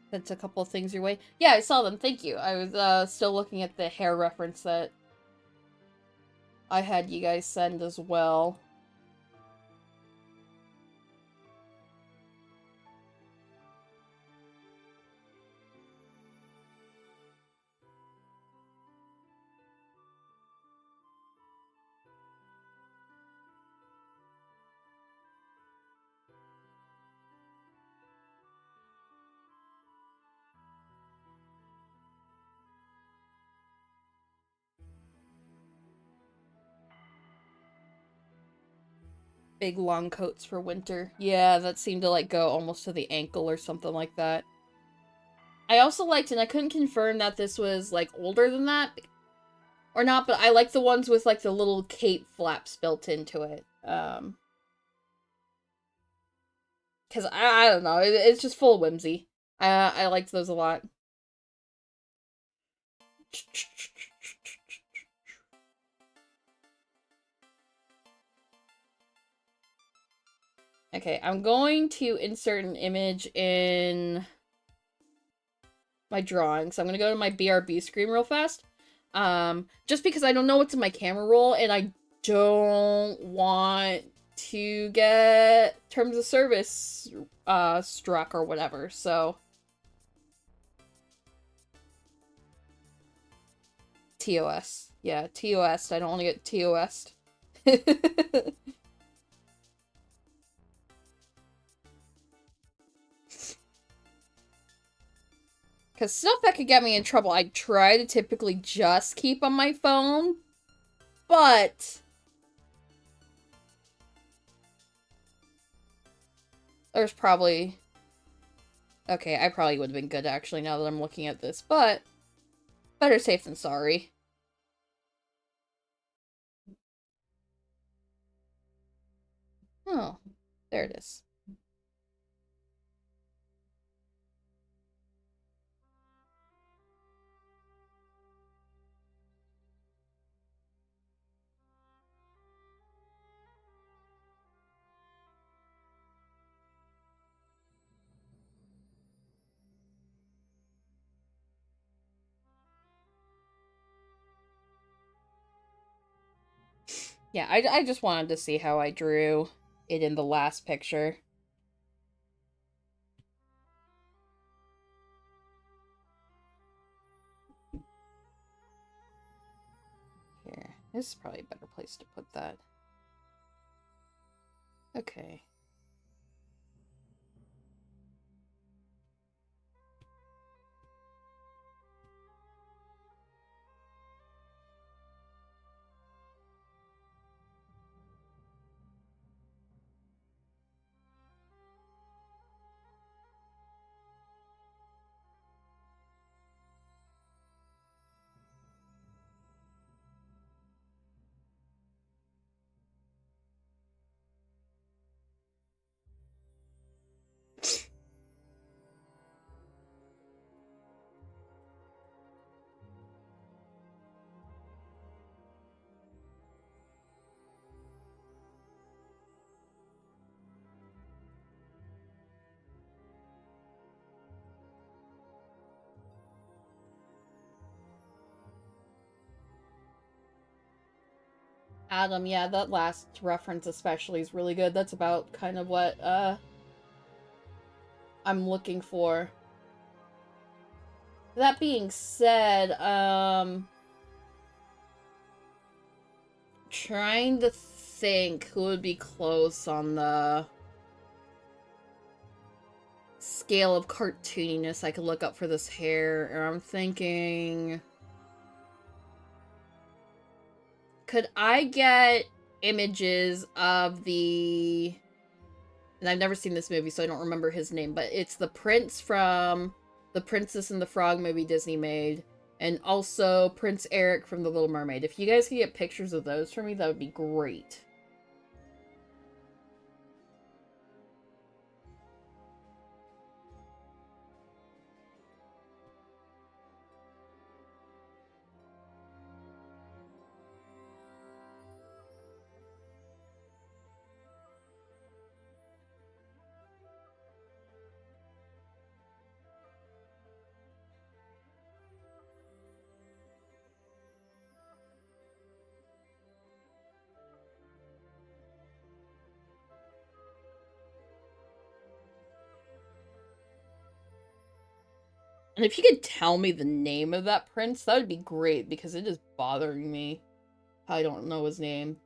That's a couple of things your way. Yeah, I saw them. Thank you. I was still looking at the hair reference that I had you guys send as well. Big long coats for winter. Yeah, that seemed to like go almost to the ankle or something like that. I also liked, and I couldn't confirm that this was like older than that or not, but I like the ones with like the little cape flaps built into it. Cause I don't know, it's just full of whimsy. I liked those a lot. Okay, I'm going to insert an image in my drawing. So I'm gonna go to my BRB screen real fast. Just because I don't know what's in my camera roll and I don't want to get terms of service struck or whatever, so TOS. Yeah, TOS. I don't want to get TOS. Because stuff that could get me in trouble, I try to typically just keep on my phone, but there's probably... Okay, I probably would have been good, actually, now that I'm looking at this, but better safe than sorry. Oh, there it is. Yeah, I just wanted to see how I drew it in the last picture. Here, this is probably a better place to put that. Okay. Adam, yeah, that last reference especially is really good. That's about kind of what, I'm looking for. That being said, trying to think who would be close on the scale of cartooniness I could look up for this hair, and I'm thinking... Could I get images of the... And I've never seen this movie, so I don't remember his name, but it's the prince from the Princess and the Frog movie Disney made, and also Prince Eric from The Little Mermaid. If you guys could get pictures of those for me, that would be great. And if you could tell me the name of that prince, that would be great, because it is bothering me. I don't know his name.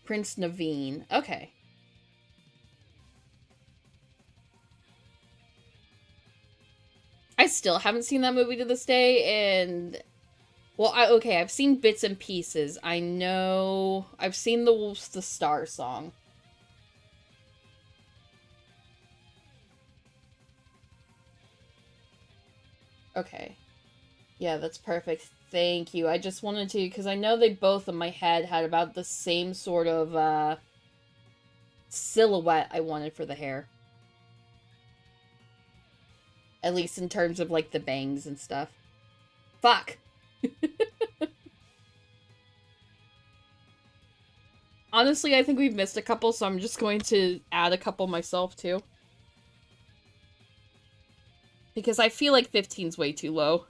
Prince Naveen. Okay. I still haven't seen that movie to this day, and... Well, okay, I've seen bits and pieces. I know... I've seen the Star song. Okay. Yeah, that's perfect. Thank you. I just wanted to... Because I know they both in my head had about the same sort of, silhouette I wanted for the hair. At least in terms of, like, the bangs and stuff. Fuck! Honestly, I think we've missed a couple, so I'm just going to add a couple myself, too. Because I feel like 15's way too low.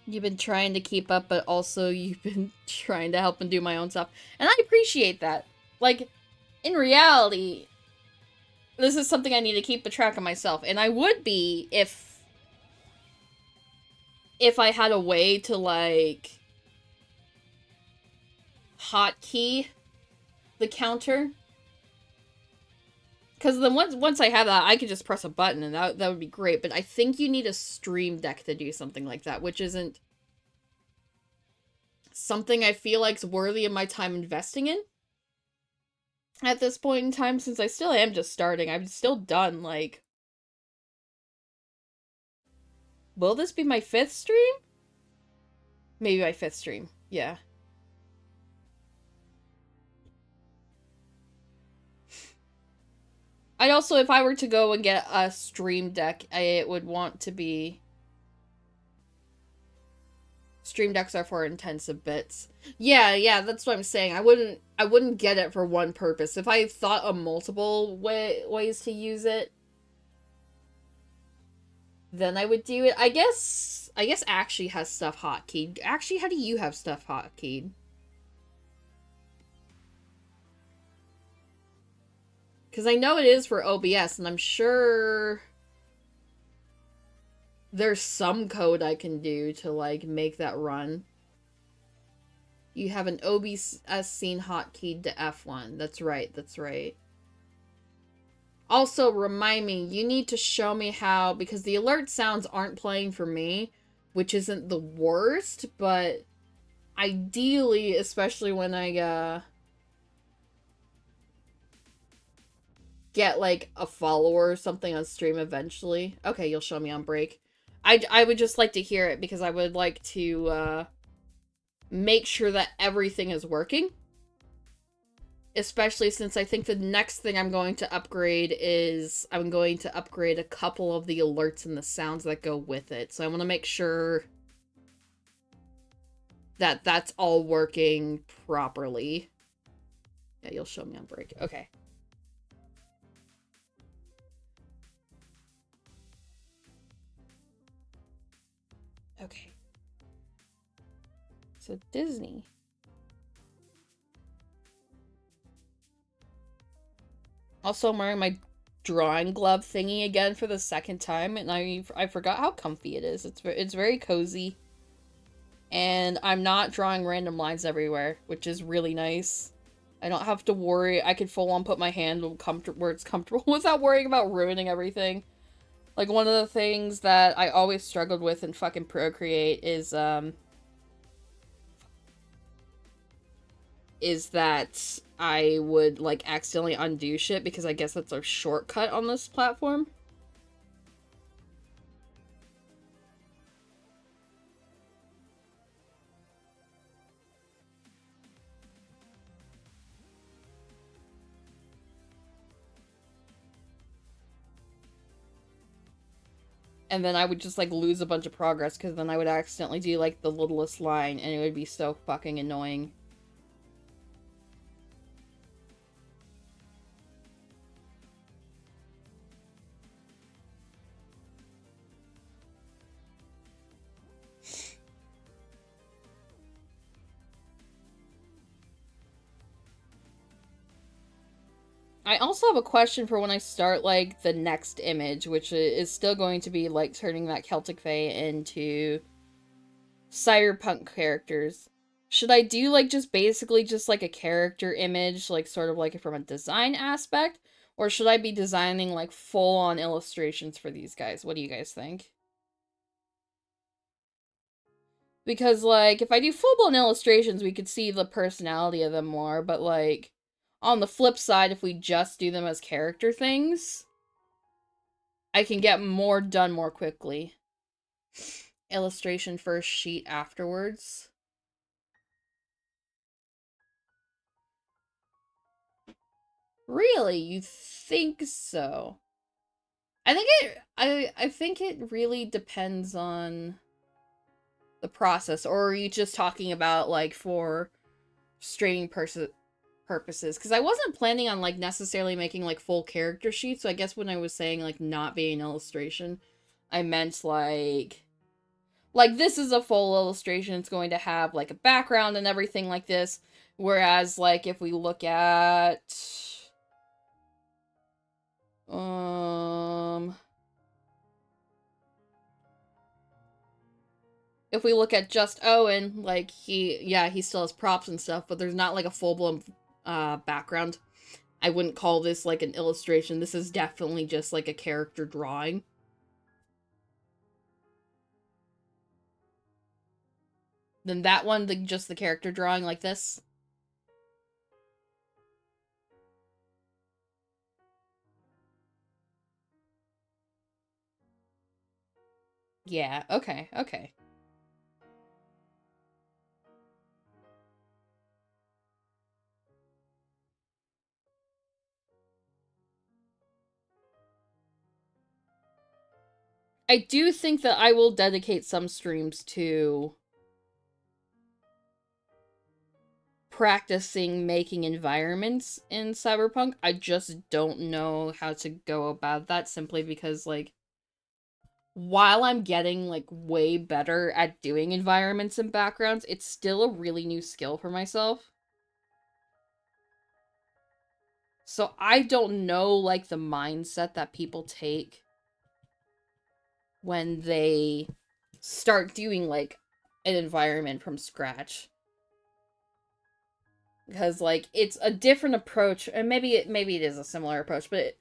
You've been trying to keep up, but also you've been trying to help and do my own stuff. And I appreciate that. Like, in reality, this is something I need to keep a track of myself. And I would be if I had a way to, like, hotkey the counter. Because then once I have that, I could just press a button, and that would be great. But I think you need a Stream Deck to do something like that, which isn't something I feel like's worthy of my time investing in at this point in time, since I still am just starting. I've still done, like... Will this be my 5th stream? Maybe my 5th stream, yeah. I'd also, if I were to go and get a Stream Deck, it would want to be... Stream Decks are for intensive bits. Yeah, that's what I'm saying. I wouldn't get it for one purpose. If I thought of multiple ways to use it, then I would do it. I guess Actually has stuff hotkeyed. Actually, how do you have stuff hotkeyed? Because I know it is for OBS, and I'm sure there's some code I can do to, like, make that run. You have an OBS scene hotkeyed to F1. That's right, that's right. Also, remind me, you need to show me how, because the alert sounds aren't playing for me, which isn't the worst, but ideally, especially when I, get, like, a follower or something on stream eventually. Okay, you'll show me on break. I would just like to hear it, because I would like to, make sure that everything is working. Especially since I think the next thing I'm going to upgrade is I'm going to upgrade a couple of the alerts and the sounds that go with it. So I want to make sure that that's all working properly. Yeah, you'll show me on break. Okay. Okay. So Disney. Also, I'm wearing my drawing glove thingy again for the second time, and I forgot how comfy it is. It's very cozy. And I'm not drawing random lines everywhere, which is really nice. I don't have to worry. I can full on put my hand where it's comfortable without worrying about ruining everything. Like, one of the things that I always struggled with in fucking Procreate is that I would, like, accidentally undo shit, because I guess that's a shortcut on this platform. And then I would just, like, lose a bunch of progress, because then I would accidentally do, like, the littlest line, and it would be so fucking annoying. I also have a question for when I start, like, the next image, which is still going to be, like, turning that Celtic Fae into cyberpunk characters. Should I do, like, just basically just, like, a character image, like, sort of, like, from a design aspect? Or should I be designing, like, full-on illustrations for these guys? What do you guys think? Because, like, if I do full-blown illustrations, we could see the personality of them more, but, like, on the flip side, if we just do them as character things, I can get more done more quickly. Illustration first, sheet afterwards. Really? You think so? I think it really depends on the process, or are you just talking about, like, for straining purposes? Because I wasn't planning on, like, necessarily making, like, full character sheets, so I guess when I was saying, like, not being an illustration, I meant, like, this is a full illustration, it's going to have, like, a background and everything like this, whereas, like, if we look at, if we look at just Owen, like, he still has props and stuff, but there's not, like, a full-blown, background. I wouldn't call this, like, an illustration. This is definitely just, like, a character drawing. Then that one, just the character drawing like this. Yeah, okay, okay. I do think that I will dedicate some streams to practicing making environments in Cyberpunk. I just don't know how to go about that, simply because, like, while I'm getting, like, way better at doing environments and backgrounds, it's still a really new skill for myself. So I don't know, like, the mindset that people take when they start doing, like, an environment from scratch. Because, like, it's a different approach, and maybe it is a similar approach, but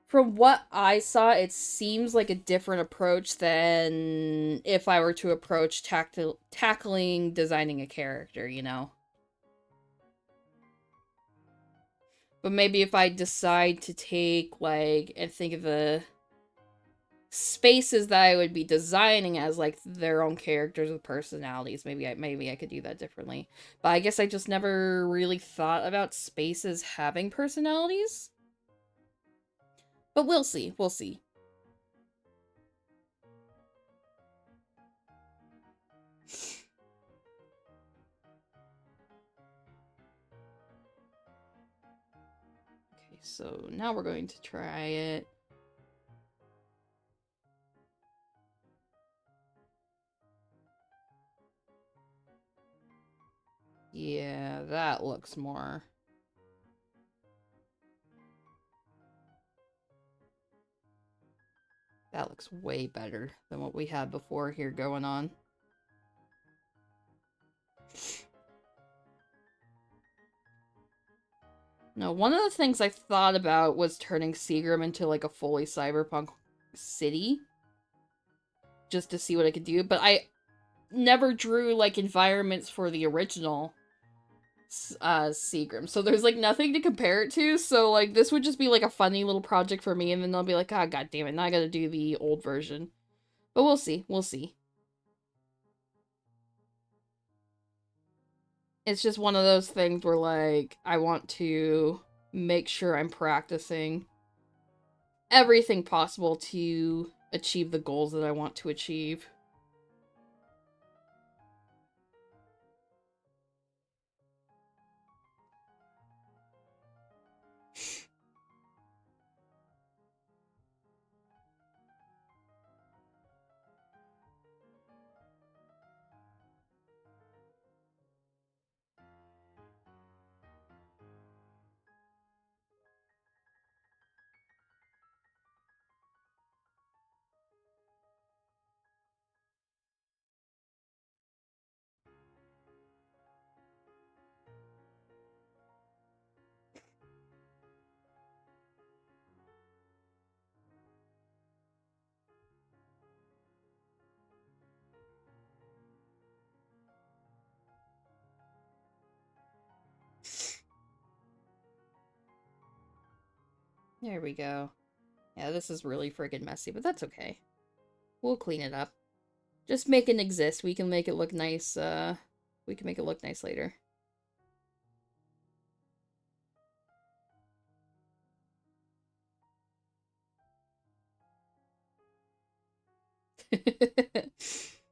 from what I saw, it seems like a different approach than if I were to approach tackling designing a character, you know? But maybe if I decide to take, like, and think of the spaces that I would be designing as, like, their own characters with personalities, maybe I could do that differently. But I guess I just never really thought about spaces having personalities. But we'll see, we'll see. Okay, so now we're going to try it. Yeah, that looks more. That looks way better than what we had before here going on. No, one of the things I thought about was turning Seagram into, like, a fully cyberpunk city. Just to see what I could do, but I never drew, like, environments for the original Seagram, so there's, like, nothing to compare it to, so, like, this would just be, like, a funny little project for me, and then I'll be like, ah, god damn it, now I gotta do the old version. But we'll see, we'll see. It's just one of those things where, like, I want to make sure I'm practicing everything possible to achieve the goals that I want to achieve. There we go. Yeah, this is really friggin' messy, but that's okay. We'll clean it up. Just make it exist. We can make it look nice, we can make it look nice later.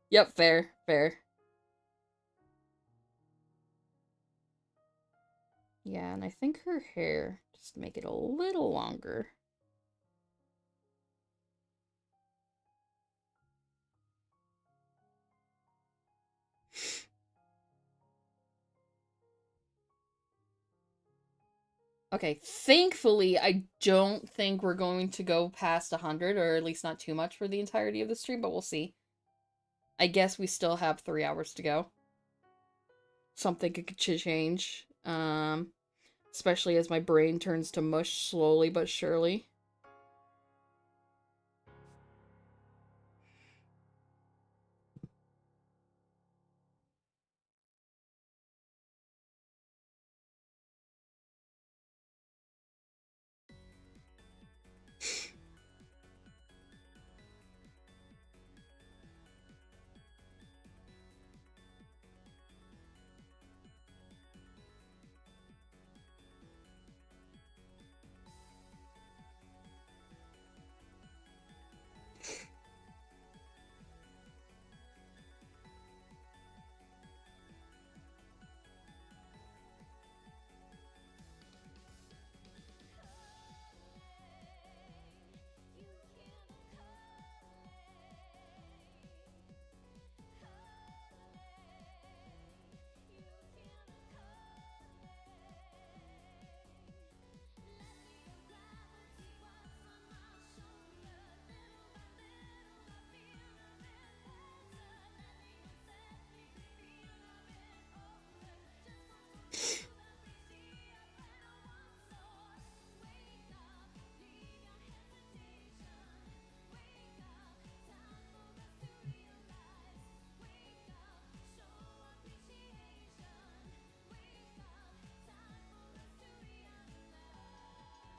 Yep, fair, fair. Yeah, and I think her hair, just make it a little longer. Okay, thankfully, I don't think we're going to go past 100, or at least not too much for the entirety of the stream, but we'll see. I guess we still have 3 hours to go. Something could change. Especially as my brain turns to mush slowly but surely.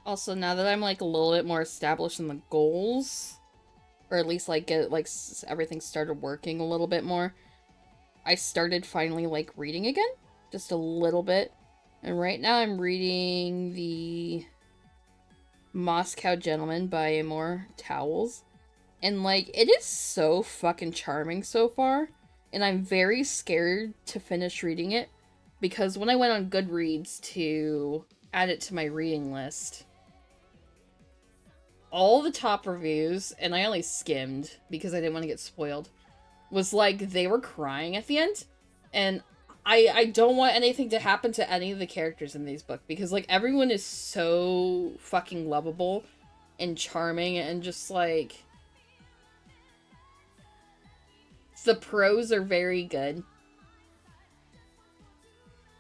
Also, now that I'm like a little bit more established in the goals, or at least like get like everything started working a little bit more, I started finally like reading again, just a little bit. And right now I'm reading the Moscow Gentleman by Amor Towels. And like it is so fucking charming so far, and I'm very scared to finish reading it because when I went on Goodreads to add it to my reading list, all the top reviews, and I only skimmed because I didn't want to get spoiled, was like they were crying at the end. And I don't want anything to happen to any of the characters in these books because like everyone is so fucking lovable and charming and just like the prose are very good.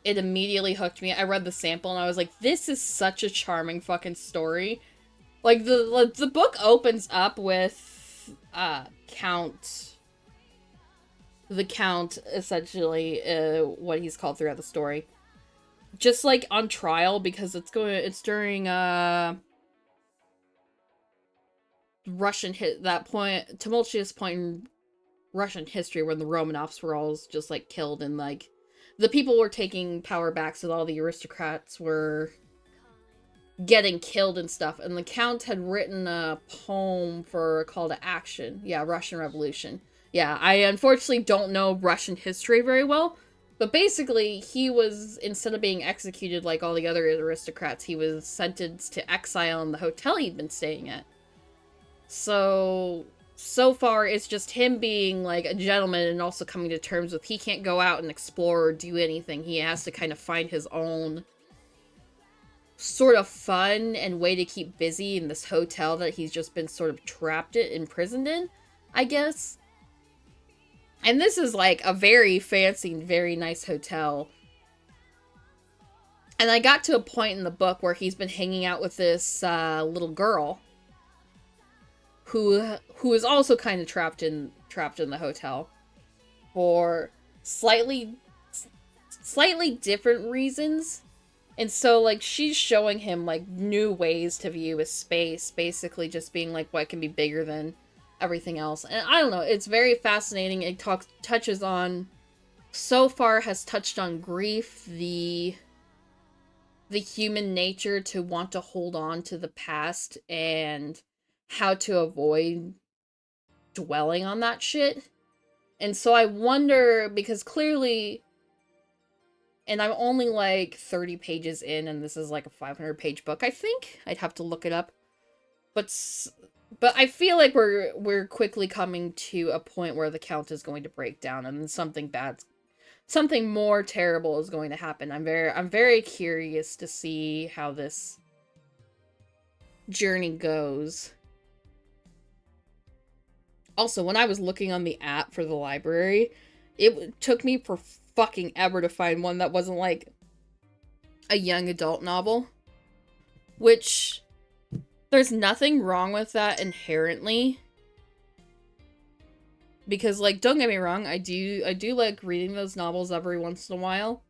It immediately hooked me. I read the sample and I was like, this is such a charming fucking story. Like, the book opens up with, the Count, essentially, what he's called throughout the story. Just, like, on trial, because it's during, tumultuous point in Russian history when the Romanovs were all just, like, killed and, like, the people were taking power back, so all the aristocrats were getting killed and stuff. And the Count had written a poem for a call to action. Yeah, Russian Revolution. Yeah, I unfortunately don't know Russian history very well. But basically, he was, instead of being executed like all the other aristocrats, he was sentenced to exile in the hotel he'd been staying at. So far, it's just him being, like, a gentleman and also coming to terms with he can't go out and explore or do anything. He has to kind of find his own sort of fun and way to keep busy in this hotel that he's just been sort of trapped in, imprisoned in, I guess. And this is, like, a very fancy, very nice hotel. And I got to a point in the book where he's been hanging out with this little girl who is also kind of trapped in the hotel for slightly different reasons. And so, like, she's showing him, like, new ways to view his space, basically just being like what can be bigger than everything else. And I don't know, it's very fascinating. It touches on, so far has touched on grief, the human nature to want to hold on to the past, and how to avoid dwelling on that shit. And so I wonder, because clearly, and I'm only like 30 pages in, and this is like a 500-page book, I think. I'd have to look it up. But I feel like we're quickly coming to a point where the Count is going to break down, and something more terrible is going to happen. I'm very curious to see how this journey goes. Also, when I was looking on the app for the library, it took me for fucking ever to find one that wasn't, like, a young adult novel. Which, there's nothing wrong with that inherently. Because, like, don't get me wrong, I do like reading those novels every once in a while.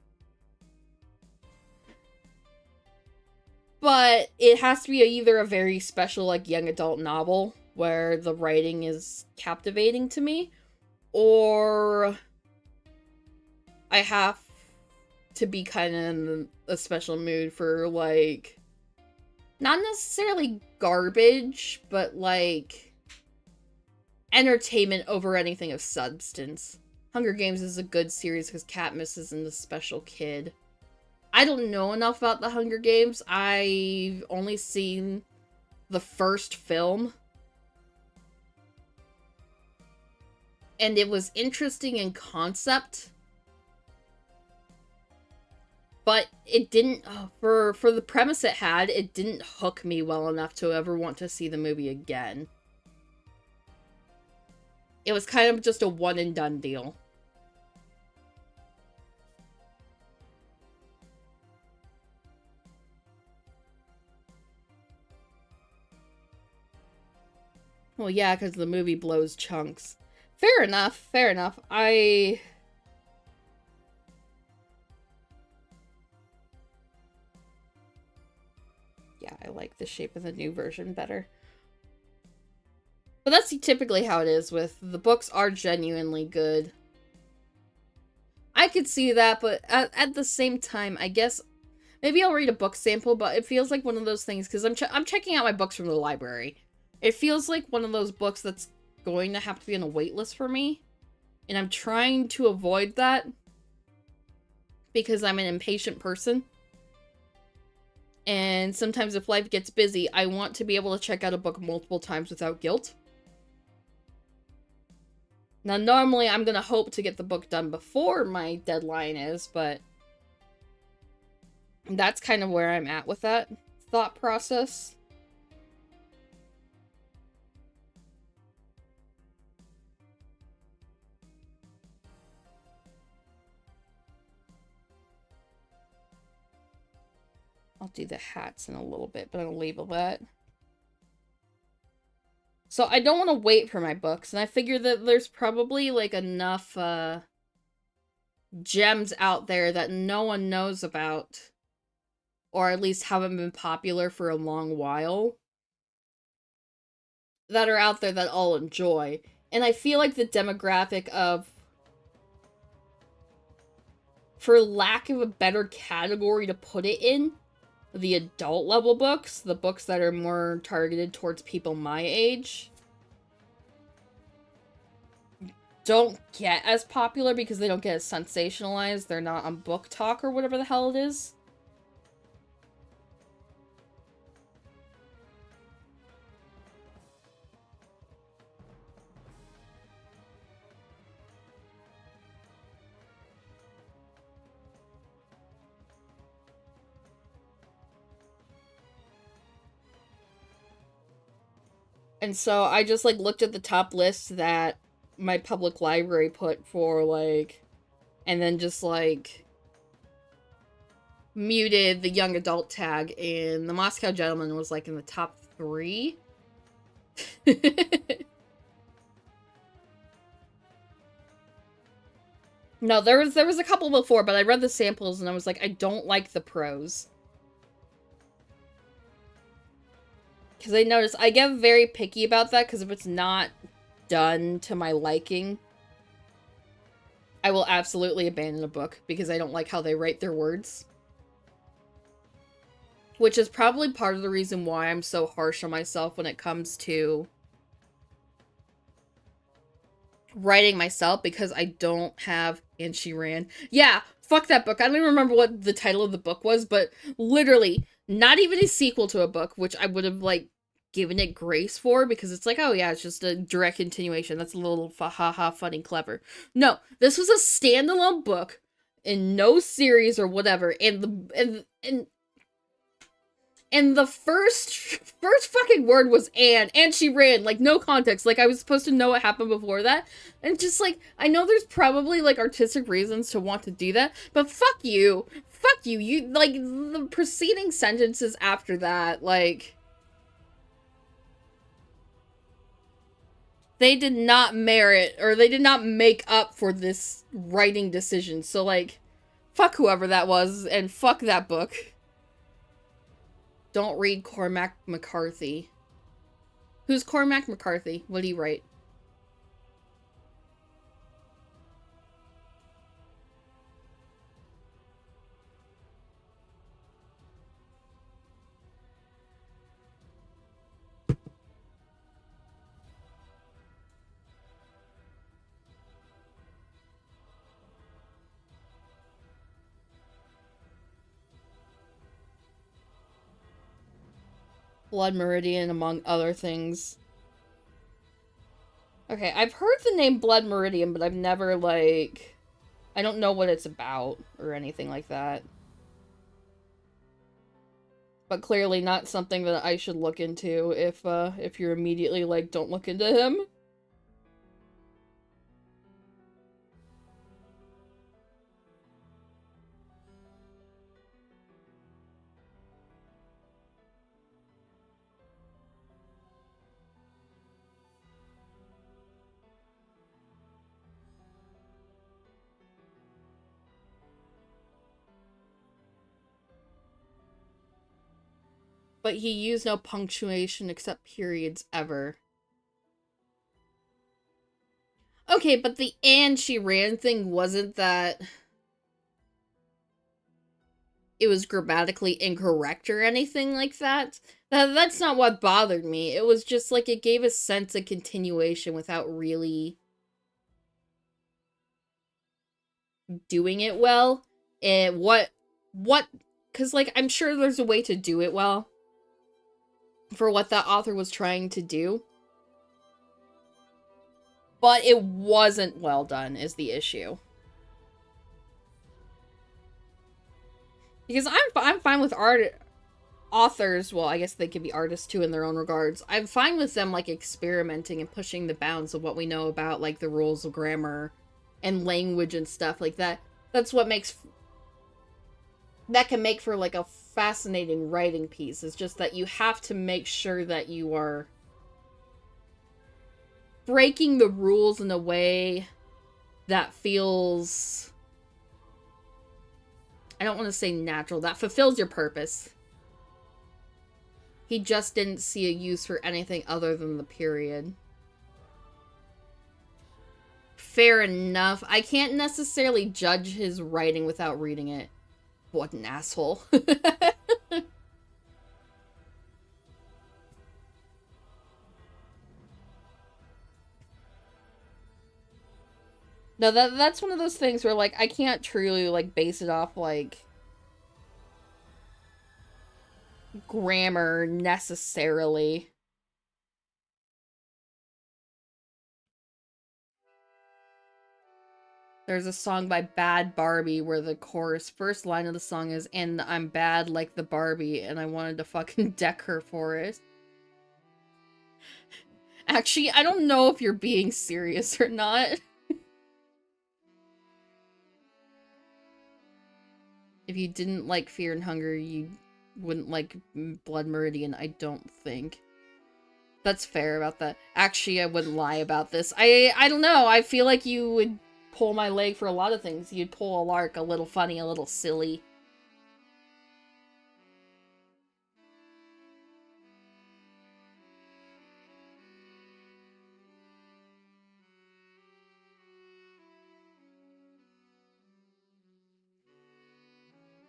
But it has to be either a very special, like, young adult novel where the writing is captivating to me, or I have to be kind of in a special mood for, like, not necessarily garbage, but, like, entertainment over anything of substance. Hunger Games is a good series because Katniss isn't a special kid. I don't know enough about the Hunger Games. I've only seen the first film. And it was interesting in concept. But it didn't, for the premise it had, it didn't hook me well enough to ever want to see the movie again. It was kind of just a one and done deal. Well, yeah, because the movie blows chunks. Fair enough, fair enough. Yeah, I like the shape of the new version better. But that's typically how it is with the books are genuinely good. I could see that, but at the same time, I guess maybe I'll read a book sample, but it feels like one of those things, because I'm checking out my books from the library. It feels like one of those books that's going to have to be on a wait list for me. And I'm trying to avoid that because I'm an impatient person. And sometimes if life gets busy, I want to be able to check out a book multiple times without guilt. Now, normally I'm going to hope to get the book done before my deadline is, but that's kind of where I'm at with that thought process. I'll do the hats in a little bit, but I'll label that. So I don't want to wait for my books, and I figure that there's probably, like, enough gems out there that no one knows about, or at least haven't been popular for a long while, that are out there that I'll enjoy. And I feel like the demographic of, for lack of a better category to put it in, the adult level books, the books that are more targeted towards people my age, don't get as popular because they don't get as sensationalized. They're not on Book Talk or whatever the hell it is. And so I just, like, looked at the top list that my public library put for, like, and then just, like, muted the young adult tag, and the Moscow Gentleman was, like, in the top 3. No, there was a couple before, but I read the samples and I was like, I don't like the prose. Because I noticed, I get very picky about that, because if it's not done to my liking, I will absolutely abandon a book, because I don't like how they write their words. Which is probably part of the reason why I'm so harsh on myself when it comes to writing myself, because I don't have And She Ran. Yeah, fuck that book. I don't even remember what the title of the book was, but literally, not even a sequel to a book, which I would have, like, given it grace for, because it's like, oh yeah, it's just a direct continuation. That's a little ha-ha funny clever. No, this was a standalone book in no series or whatever, and the first fucking word was and she ran, like, no context, like, I was supposed to know what happened before that, and just, like, I know there's probably, like, artistic reasons to want to do that, but fuck you, you, like, the preceding sentences after that, like, they did not merit, or they did not make up for this writing decision, so, like, fuck whoever that was, and fuck that book. Don't read Cormac McCarthy. Who's Cormac McCarthy? What did he write? Blood Meridian, among other things. Okay, I've heard the name Blood Meridian, but I've never, like... I don't know what it's about, or anything like that. But clearly not something that I should look into if you're immediately like, don't look into him. But he used no punctuation except periods ever. Okay, but the and she ran thing wasn't that it was grammatically incorrect or anything like that. That's not what bothered me. It was just like it gave a sense of continuation without really doing it well. And what, because like I'm sure there's a way to do it well for what that author was trying to do. But it wasn't well done is the issue. Because I'm fine with authors, well, I guess they could be artists too in their own regards. I'm fine with them like experimenting and pushing the bounds of what we know about like the rules of grammar and language and stuff like that. That's what makes that can make for like a fascinating writing piece. It's just that you have to make sure that you are breaking the rules in a way that feels, I don't want to say natural, that fulfills your purpose. He just didn't see a use for anything other than the period. Fair enough. I can't necessarily judge his writing without reading it. What an asshole. No, that's one of those things where, like, I can't truly, like, base it off, like, grammar necessarily. There's a song by Bad Barbie where the chorus first line of the song is, "And I'm bad like the Barbie," and I wanted to fucking deck her for it. Actually, I don't know if you're being serious or not. If you didn't like Fear and Hunger, you wouldn't like Blood Meridian, I don't think. That's fair about that. Actually, I wouldn't lie about this. I don't know. I feel like you would pull my leg for a lot of things. You'd pull a lark a little funny, a little silly.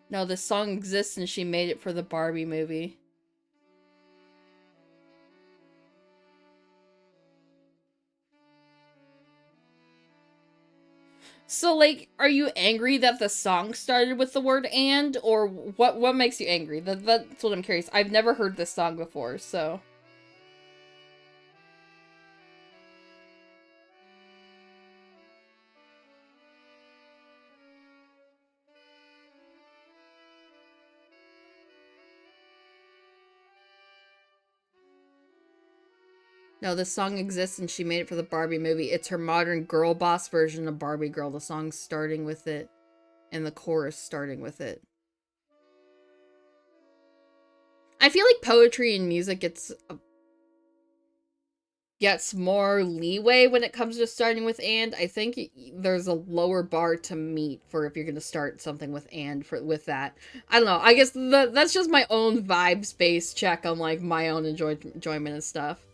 No, this song exists and she made it for the Barbie movie. So, like, are you angry that the song started with the word "and", or what makes you angry? That's what I'm curious. I've never heard this song before, so... No, this song exists and she made it for the Barbie movie. It's her modern girl boss version of Barbie Girl. The song's starting with it, and the chorus starting with it. I feel like poetry and music gets more leeway when it comes to starting with "and". I think there's a lower bar to meet for if you're going to start something with "and" with that. I don't know. I guess that's just my own vibes based check on, like, my own enjoyment and stuff.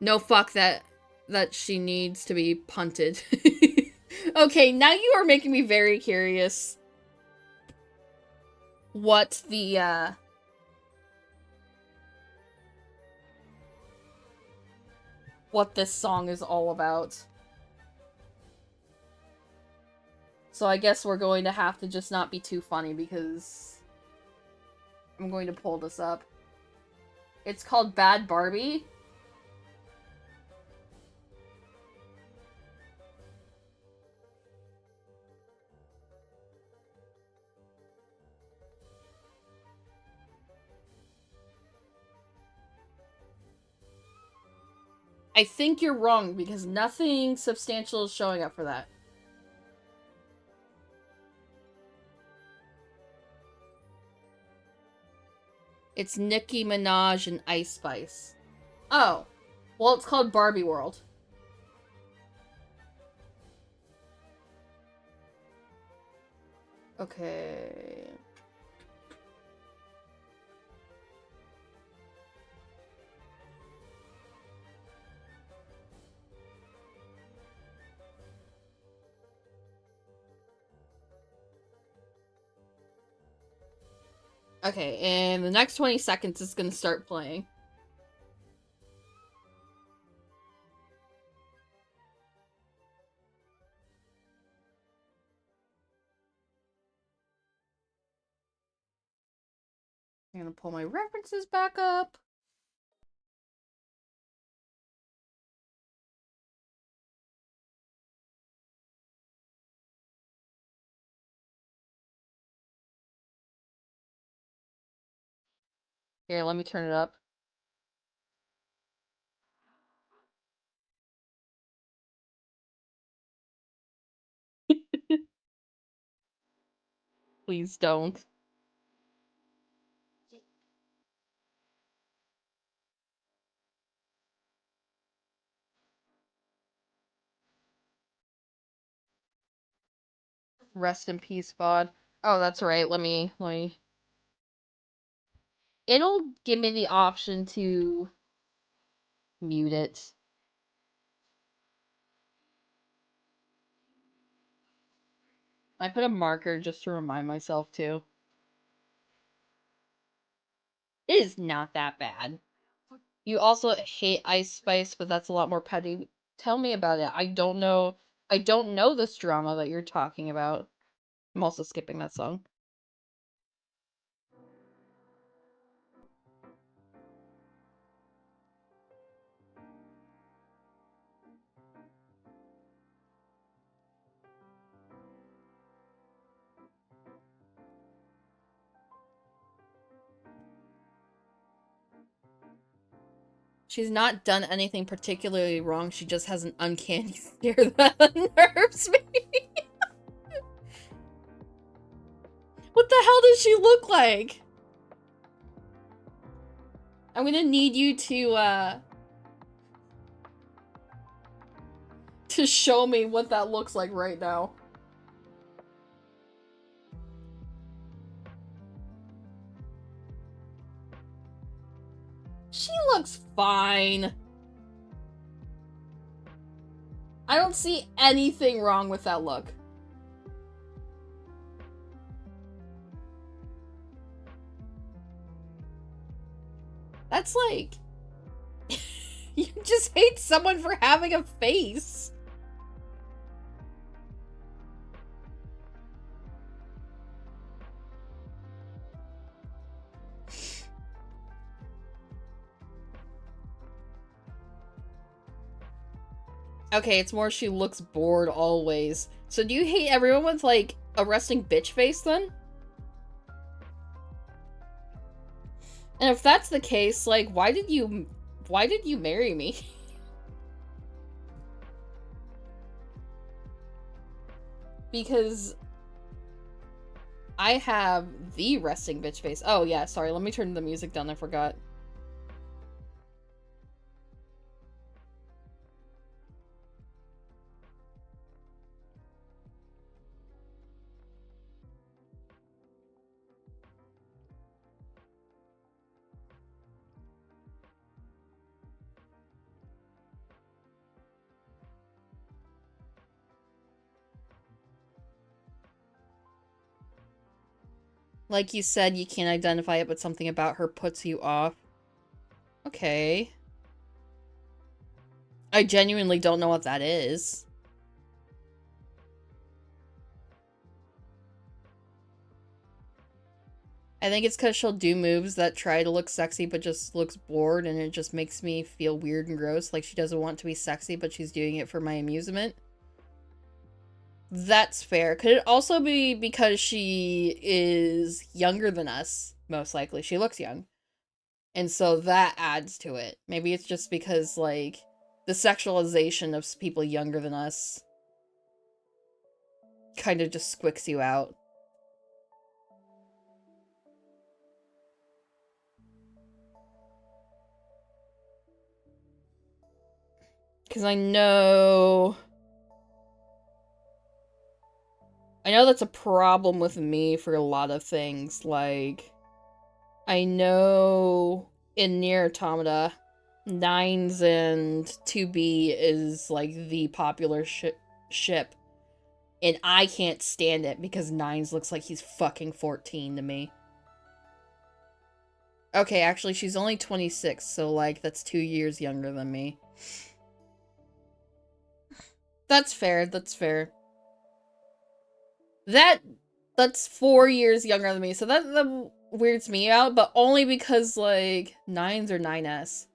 No, fuck that she needs to be punted. Okay, now you are making me very curious what what this song is all about. So I guess we're going to have to just not be too funny because I'm going to pull this up. It's called Bad Barbie. I think you're wrong because nothing substantial is showing up for that. It's Nicki Minaj and Ice Spice. Oh. Well, it's called Barbie World. Okay. Okay, and the next 20 seconds is gonna start playing. I'm gonna pull my references back up. Here, let me turn it up. Please don't. Rest in peace, VOD. Oh, that's right. Let me. It'll give me the option to mute it. I put a marker just to remind myself too. It is not that bad. You also hate Ice Spice, but that's a lot more petty. Tell me about it. I don't know I don't know this drama that you're talking about. I'm also skipping that song. She's not done anything particularly wrong, she just has an uncanny stare that unnerves me. What the hell does she look like? I'm gonna need you to show me what that looks like right now. She looks fine. I don't see anything wrong with that look. That's like... You just hate someone for having a face. Okay, it's more she looks bored always. So do you hate everyone with, like, a resting bitch face, then? And if that's the case, like, why did you marry me? Because I have the resting bitch face. Oh, yeah, sorry, let me turn the music down, I forgot. Like you said, you can't identify it, but something about her puts you off. Okay. I genuinely don't know what that is. I think it's because she'll do moves that try to look sexy but just looks bored, and it just makes me feel weird and gross, like she doesn't want to be sexy but she's doing it for my amusement. That's fair. Could it also be because she is younger than us? Most likely. She looks young. And so that adds to it. Maybe it's just because, like, the sexualization of people younger than us kind of just squicks you out. Because I know that's a problem with me for a lot of things. Like, I know in Nier Automata, Nines and 2B is, like, the popular ship. And I can't stand it because Nines looks like he's fucking 14 to me. Okay, actually, she's only 26, so, like, that's 2 years younger than me. That's fair, that's fair. That's 4 years younger than me, so that weirds me out, but only because, like, 9s or 9S.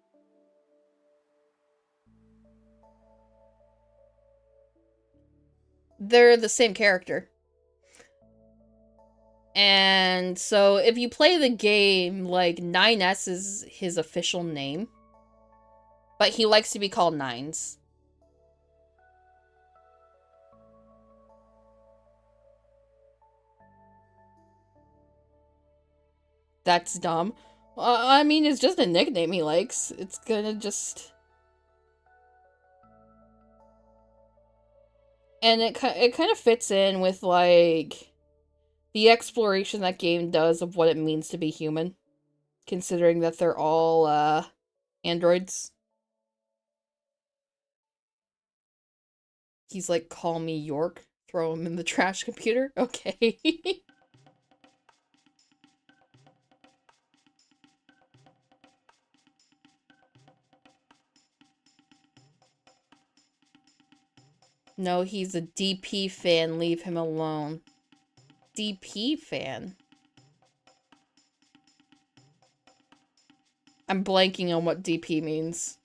They're the same character. And so if you play the game, like, 9S is his official name, but he likes to be called Nines. That's dumb. I mean, it's just a nickname he likes. It's gonna just... And it kind of fits in with, like, the exploration that game does of what it means to be human. Considering that they're all, androids. He's like, call me York. Throw him in the trash computer. Okay. No, he's a DP fan. Leave him alone. DP fan? I'm blanking on what DP means.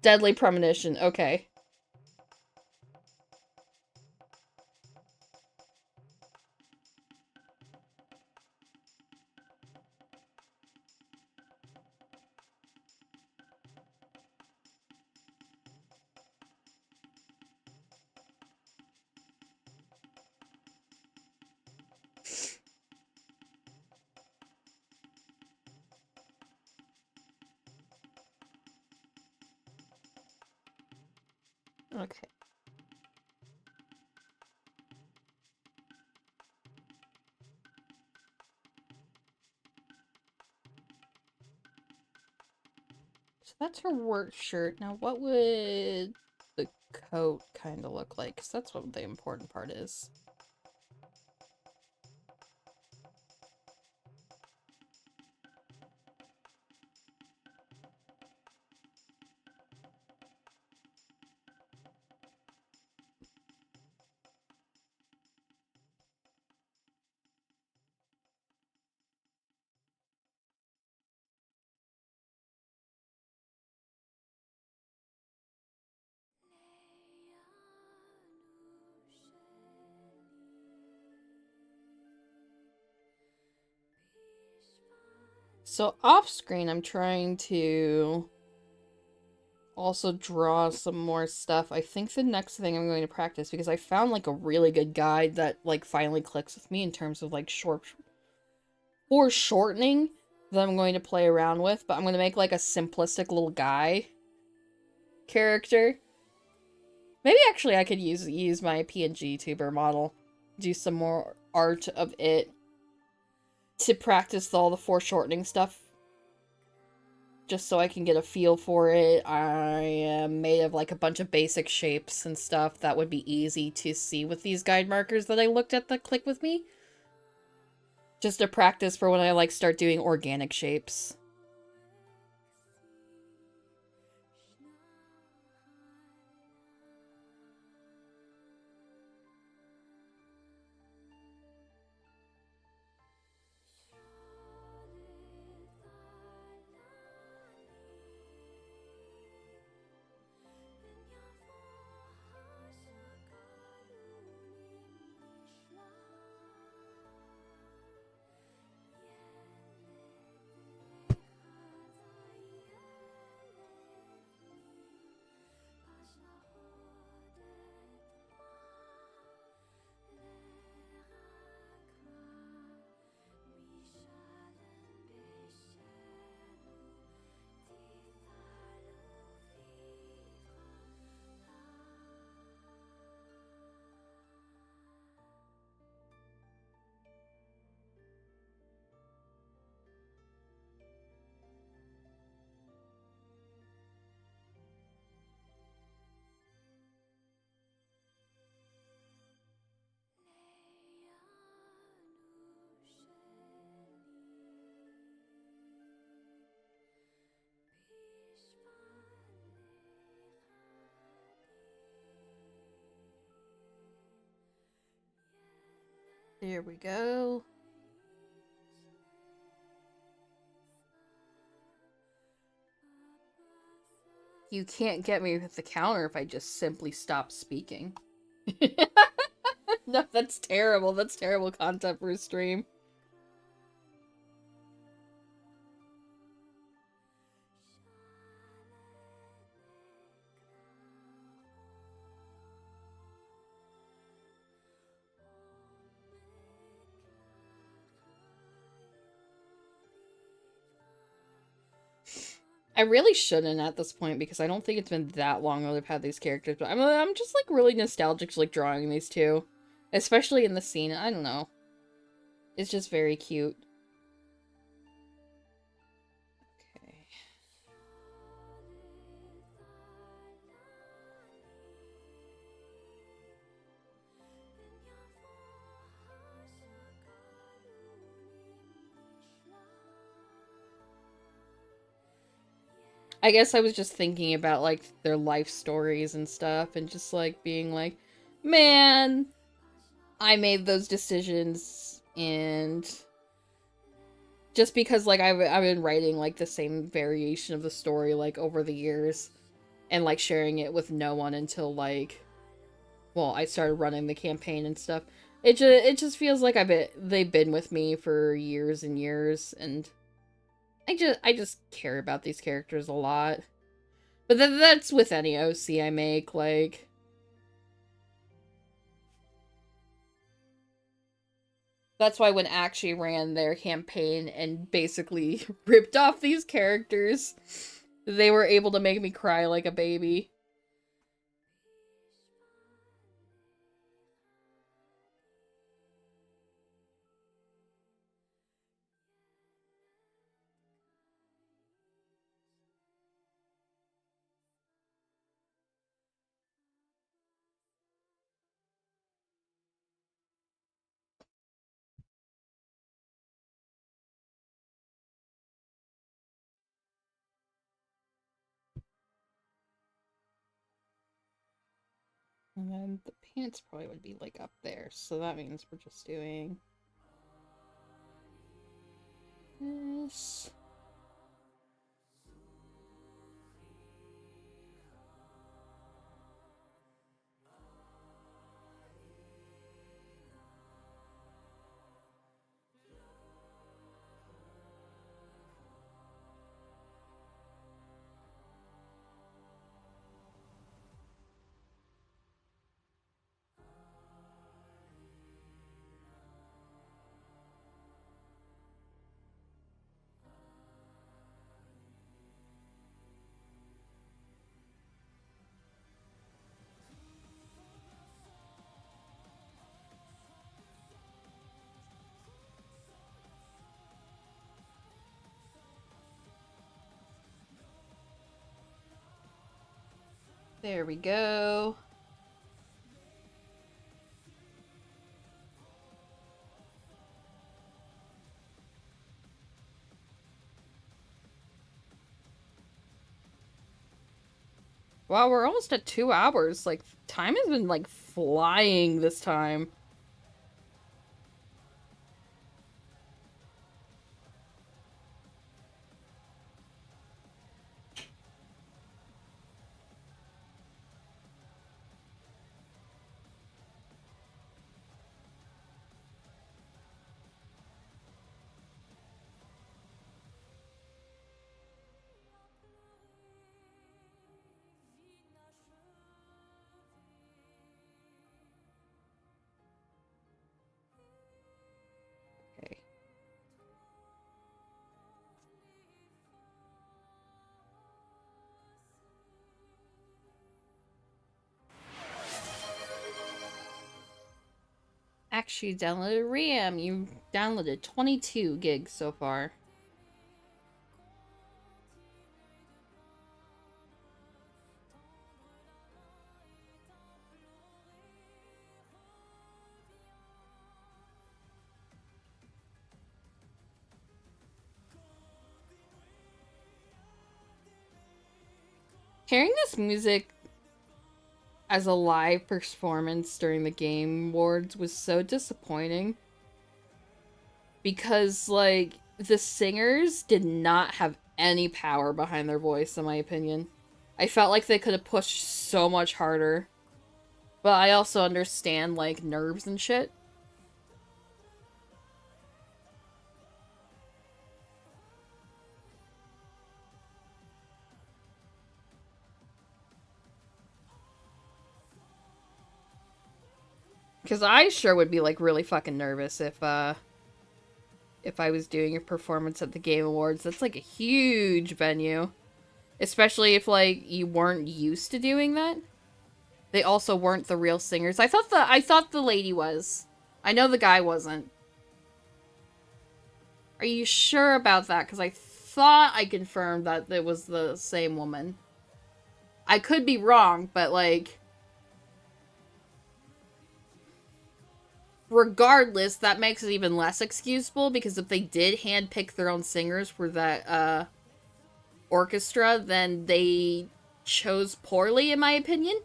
Deadly premonition. Okay. Okay. So that's her work shirt. Now, what would the coat kind of look like? Because that's what the important part is. So off screen, I'm trying to also draw some more stuff. I think the next thing I'm going to practice, because I found like a really good guide that like finally clicks with me in terms of like foreshortening that I'm going to play around with, but I'm going to make like a simplistic little guy character. Maybe actually I could use my PNG tuber model, do some more art of it to practice all the foreshortening stuff, just so I can get a feel for it. I am made of like a bunch of basic shapes and stuff that would be easy to see with these guide markers that I looked at that click with me. Just to practice for when I like start doing organic shapes. There we go. You can't get me with the counter if I just simply stop speaking. No, that's terrible. That's terrible content for a stream. I really shouldn't at this point because I don't think it's been that long that I've had these characters, but I'm just like really nostalgic to like drawing these two. Especially in the scene. I don't know. It's just very cute. Okay. I guess I was just thinking about, like, their life stories and stuff, and just, like, being like, man, I made those decisions, and just because, like, I've been writing, like, the same variation of the story, like, over the years, and, like, sharing it with no one until, like, well, I started running the campaign and stuff. It just feels like they've been with me for years and years, and I just care about these characters a lot. But that's with any OC I make, like... That's why when Actually ran their campaign and basically ripped off these characters, they were able to make me cry like a baby. And then the pants probably would be, like, up there, so that means we're just doing this. There we go. Wow, we're almost at 2 hours. Like, time has been, like, flying this time. Okay. Actually downloaded RAM. You downloaded 22 gigs so far. Hearing this music as a live performance during the Game Awards was so disappointing. Because, like, the singers did not have any power behind their voice, in my opinion. I felt like they could have pushed so much harder. But I also understand, like, nerves and shit. Because I sure would be, like, really fucking nervous if I was doing a performance at the Game Awards. That's, like, a huge venue. Especially if, like, you weren't used to doing that. They also weren't the real singers. I thought the lady was. I know the guy wasn't. Are you sure about that? Because I thought I confirmed that it was the same woman. I could be wrong, but, like... Regardless, that makes it even less excusable, because if they did handpick their own singers for that, orchestra, then they chose poorly, in my opinion.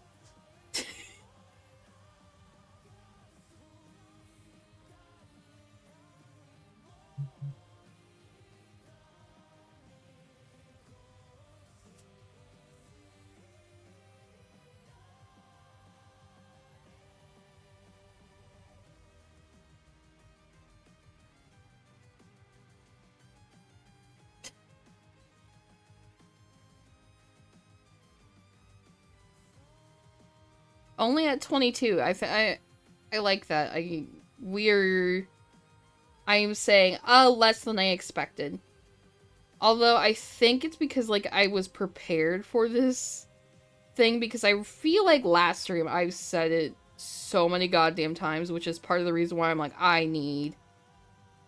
Only at 22. I like that. I am saying, less than I expected. Although I think it's because, like, I was prepared for this thing, because I feel like last stream I've said it so many goddamn times, which is part of the reason why I'm like, I need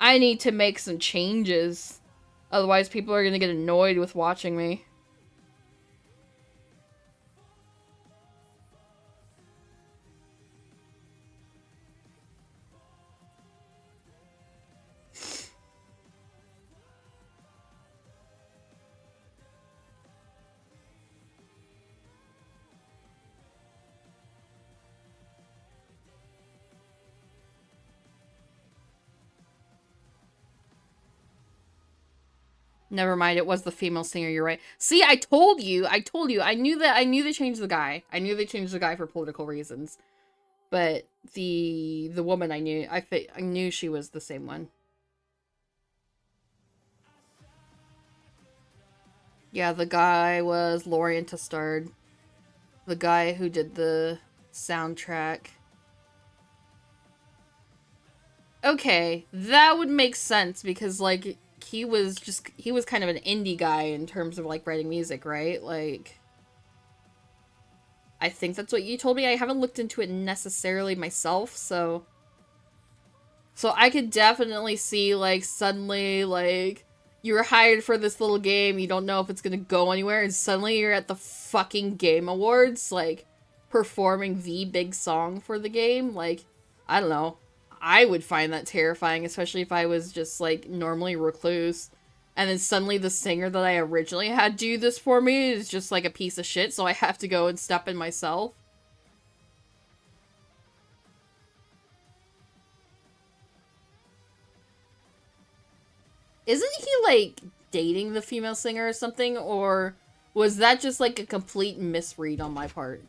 to make some changes. Otherwise people are gonna get annoyed with watching me. Never mind, it was the female singer, you're right. See, I told you, I knew they changed the guy. I knew they changed the guy for political reasons. But the woman I knew she was the same one. Yeah, the guy was Lorien Testard. The guy who did the soundtrack. Okay, that would make sense because, like, he was kind of an indie guy in terms of, like, writing music, right? Like, I think that's what you told me. I haven't looked into it necessarily myself, so I could definitely see, like, suddenly, like, you were hired for this little game, you don't know if it's gonna go anywhere, and suddenly you're at the fucking Game Awards, like, performing the big song for the game. Like, I don't know. I would find that terrifying, especially if I was just, like, normally recluse. And then suddenly the singer that I originally had do this for me is just, like, a piece of shit, so I have to go and step in myself. Isn't he, like, dating the female singer or something? Or was that just, like, a complete misread on my part?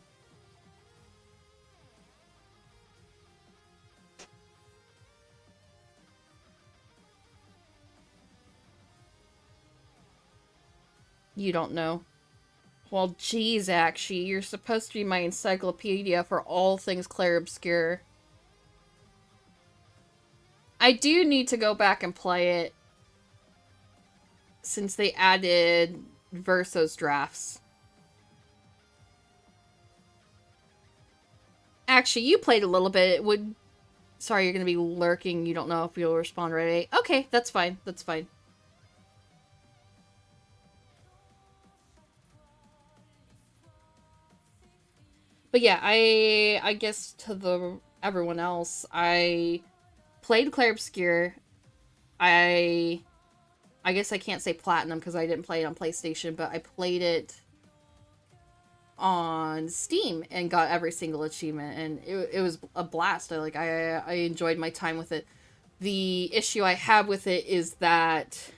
You don't know. Well, geez, actually, you're supposed to be my encyclopedia for all things Clair Obscur. I do need to go back and play it, since they added Verso's drafts. Actually, you played a little bit. It would... Sorry, you're gonna be lurking. You don't know if you'll respond right away. Okay, that's fine. That's fine. But yeah, I guess to everyone else, I played Clair Obscur. I guess I can't say platinum because I didn't play it on PlayStation, but I played it on Steam and got every single achievement, and it was a blast. I enjoyed my time with it. The issue I have with it is that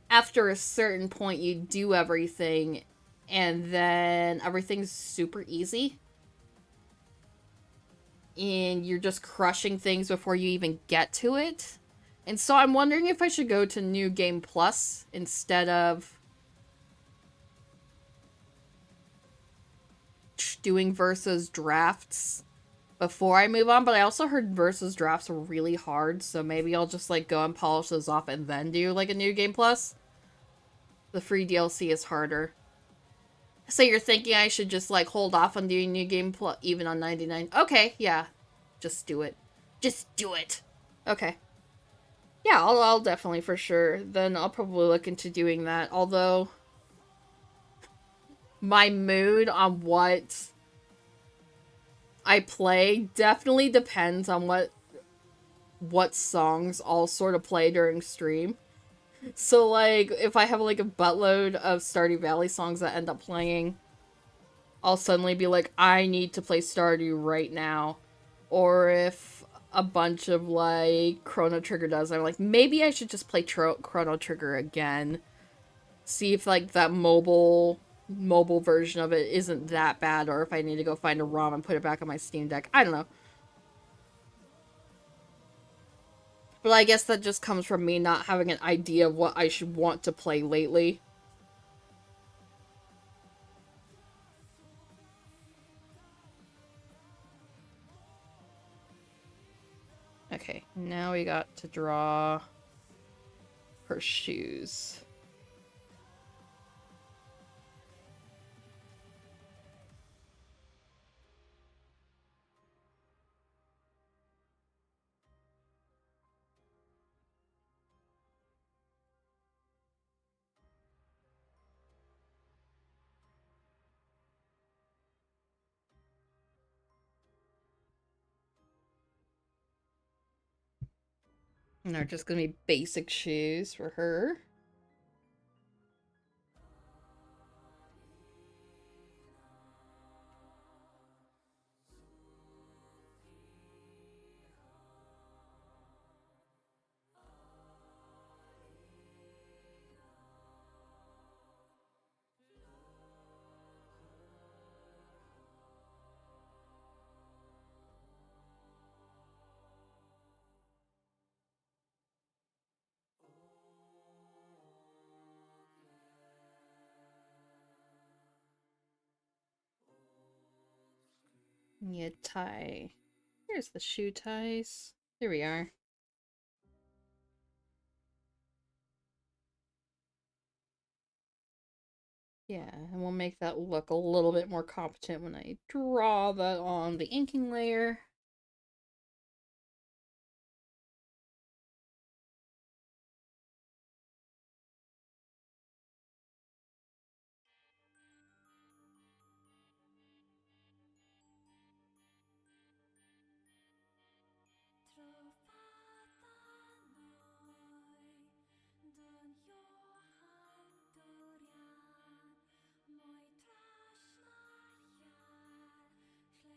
after a certain point you do everything and then everything's super easy and you're just crushing things before you even get to it. And so I'm wondering if I should go to New Game Plus instead of doing Versus drafts before I move on. But I also heard Versus drafts are really hard, so maybe I'll just, like, go and polish those off and then do, like, a New Game Plus. The free DLC is harder. So you're thinking I should just, like, hold off on doing New Game Plus even on 99? Okay, yeah. Just do it. Just do it. Okay. Yeah, I'll definitely, for sure. Then I'll probably look into doing that. Although, my mood on what I play definitely depends on what songs I'll sort of play during stream. So, like, if I have, like, a buttload of Stardew Valley songs that end up playing, I'll suddenly be like, I need to play Stardew right now. Or if a bunch of, like, Chrono Trigger does, I'm like, maybe I should just play Chrono Trigger again. See if, like, that mobile version of it isn't that bad, or if I need to go find a ROM and put it back on my Steam Deck. I don't know. But I guess that just comes from me not having an idea of what I should want to play lately. Okay, now we got to draw her shoes. And they're just gonna be basic shoes for her. You tie. Here's the shoe ties. Here we are. Yeah, and we'll make that look a little bit more competent when I draw that on the inking layer.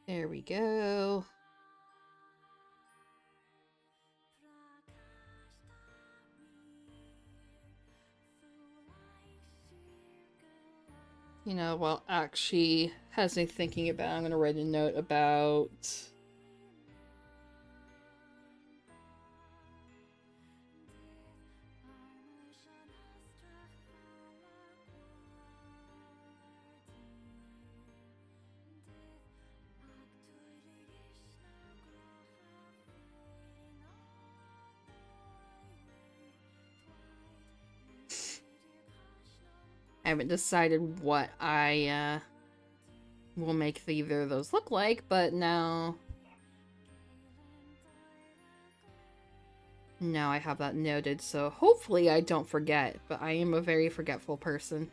There we go. You know, while actually has me thinking about, I'm gonna write a note about I haven't decided what I will make either of those look like, but now I have that noted, so hopefully I don't forget, but I am a very forgetful person.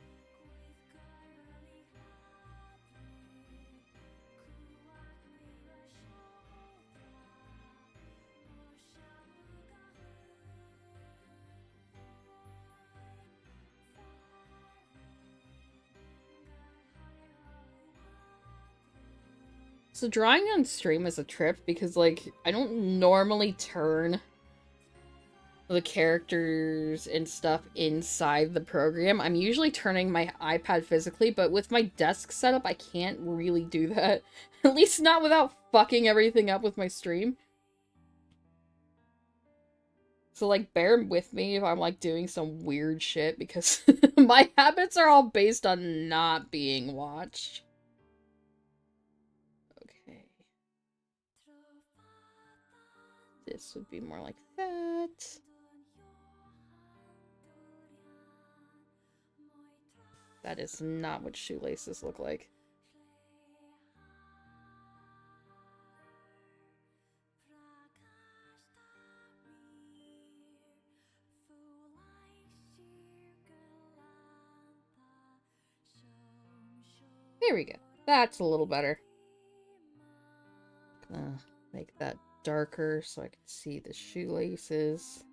So drawing on stream is a trip because, like, I don't normally turn the characters and stuff inside the program. I'm usually turning my iPad physically, but with my desk setup, I can't really do that. At least not without fucking everything up with my stream. So, like, bear with me if I'm, like, doing some weird shit, because my habits are all based on not being watched. Okay. This would be more like that. That is not what shoelaces look like. There we go. That's a little better. Gonna make that darker so I can see the shoelaces.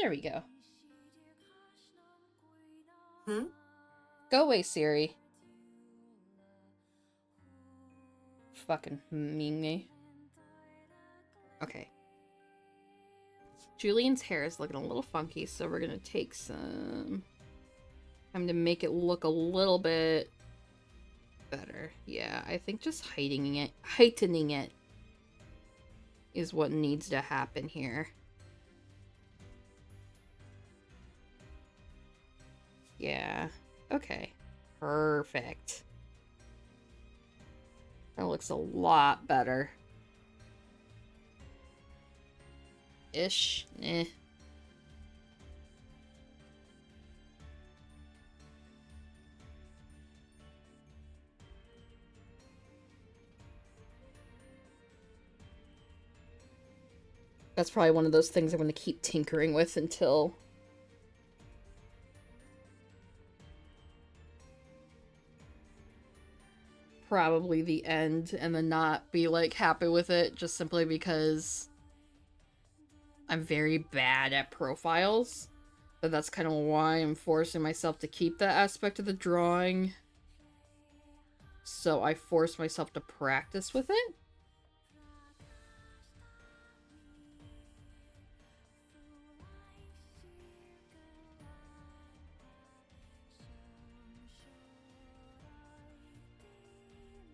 There we go. Hmm? Go away, Siri. Fucking me. Okay. Julian's hair is looking a little funky, so we're gonna take some time to make it look a little bit better. Yeah, I think just heightening it is what needs to happen here. Yeah. Okay. Perfect. That looks a lot better. Ish. Eh. That's probably one of those things I'm going to keep tinkering with until probably the end, and then not be like happy with it just simply because I'm very bad at profiles. But that's kind of why I'm forcing myself to keep that aspect of the drawing. So I force myself to practice with it.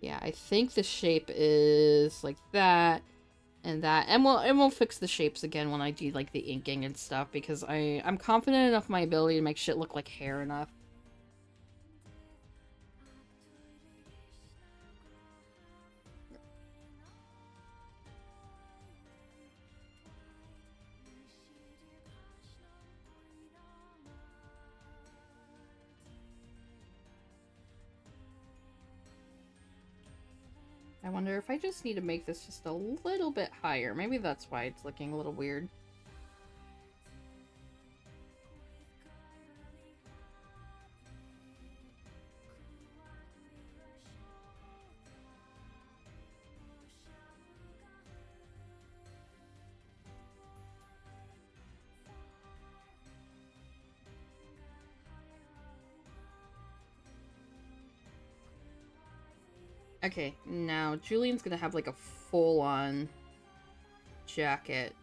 Yeah, I think the shape is like that and that. And we'll fix the shapes again when I do like the inking and stuff, because I'm confident enough in my ability to make shit look like hair enough. I wonder if I just need to make this just a little bit higher. Maybe that's why it's looking a little weird. Okay, now Julian's gonna have like a full-on jacket.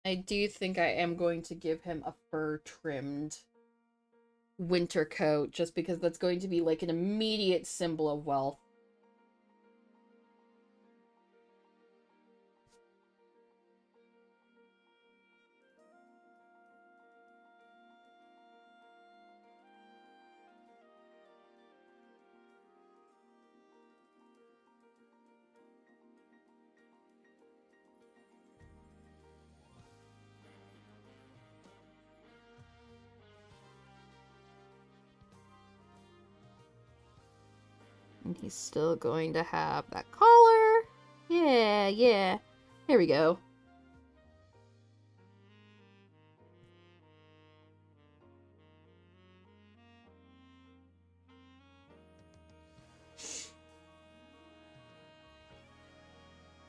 I do think I am going to give him a fur-trimmed winter coat, just because that's going to be like an immediate symbol of wealth. And he's still going to have that collar. Yeah, yeah. There we go.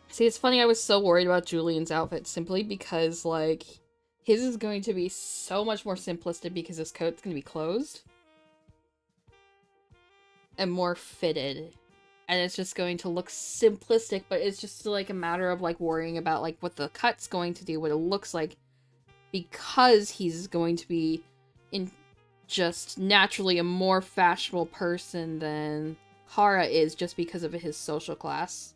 See, it's funny, I was so worried about Julian's outfit simply because, like, his is going to be so much more simplistic because his coat's going to be closed and more fitted. And it's just going to look simplistic, but it's just like a matter of like worrying about like what the cut's going to do, what it looks like, because he's going to be in just naturally a more fashionable person than Hara is, just because of his social class.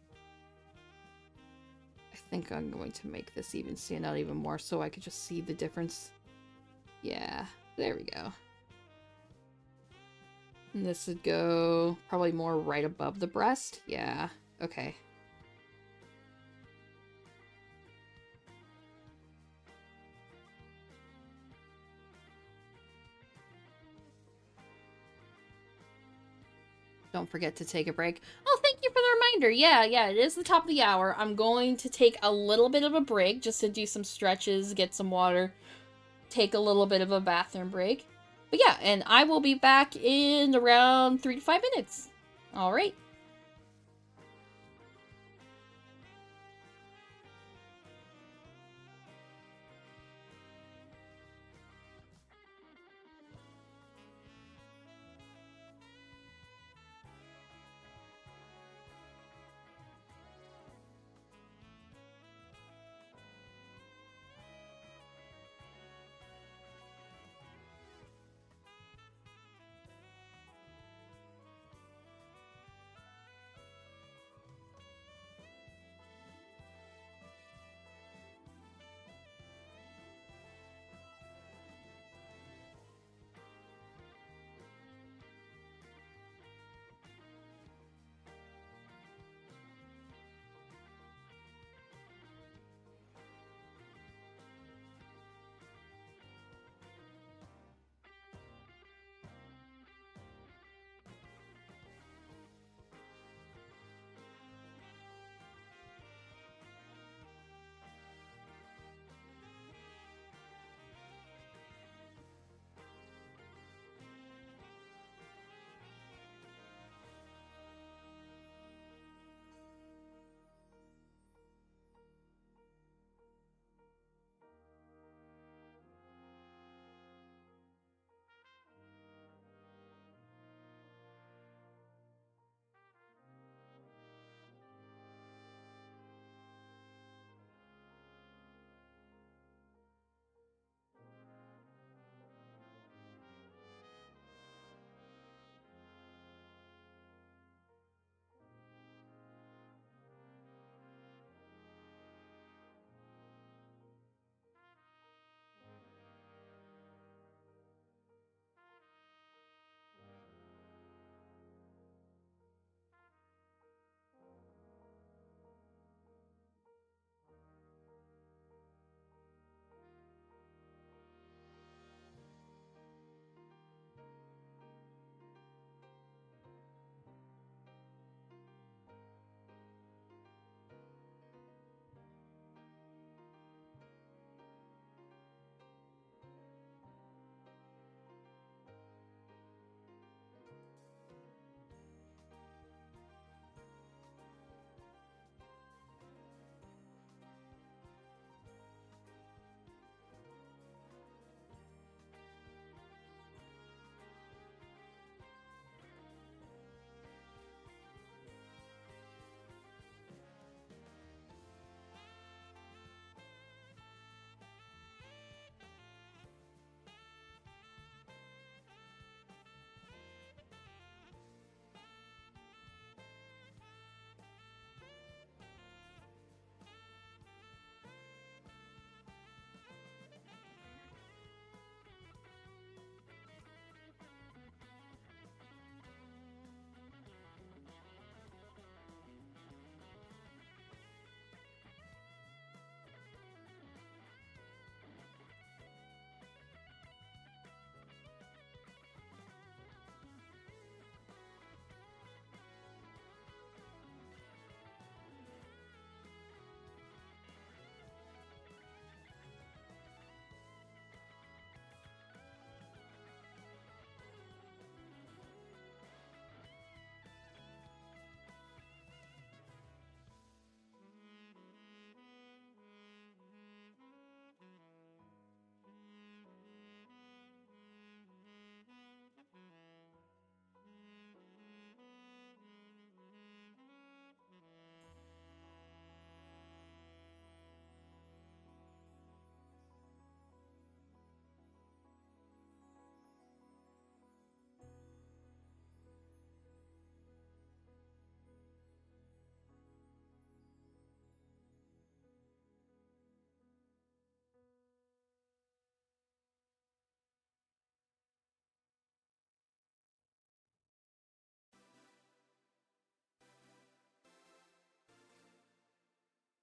I think I'm going to make this even stand out even more so I could just see the difference. Yeah, there we go. And this would go probably more right above the breast. Yeah, okay. Don't forget to take a break. Oh, thank you for the reminder. Yeah, it is the top of the hour. I'm going to take a little bit of a break just to do some stretches, get some water, take a little bit of a bathroom break. But yeah, and I will be back in around 3 to 5 minutes. All right.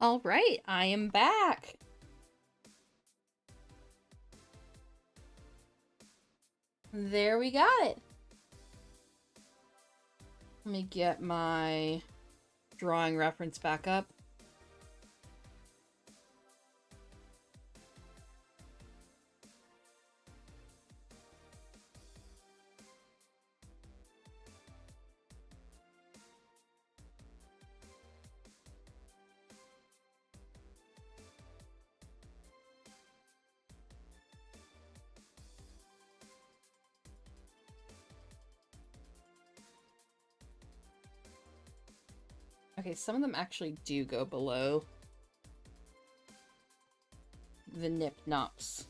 All right, I am back. There we got it. Let me get my drawing reference back up. Okay, some of them actually do go below the nip nops.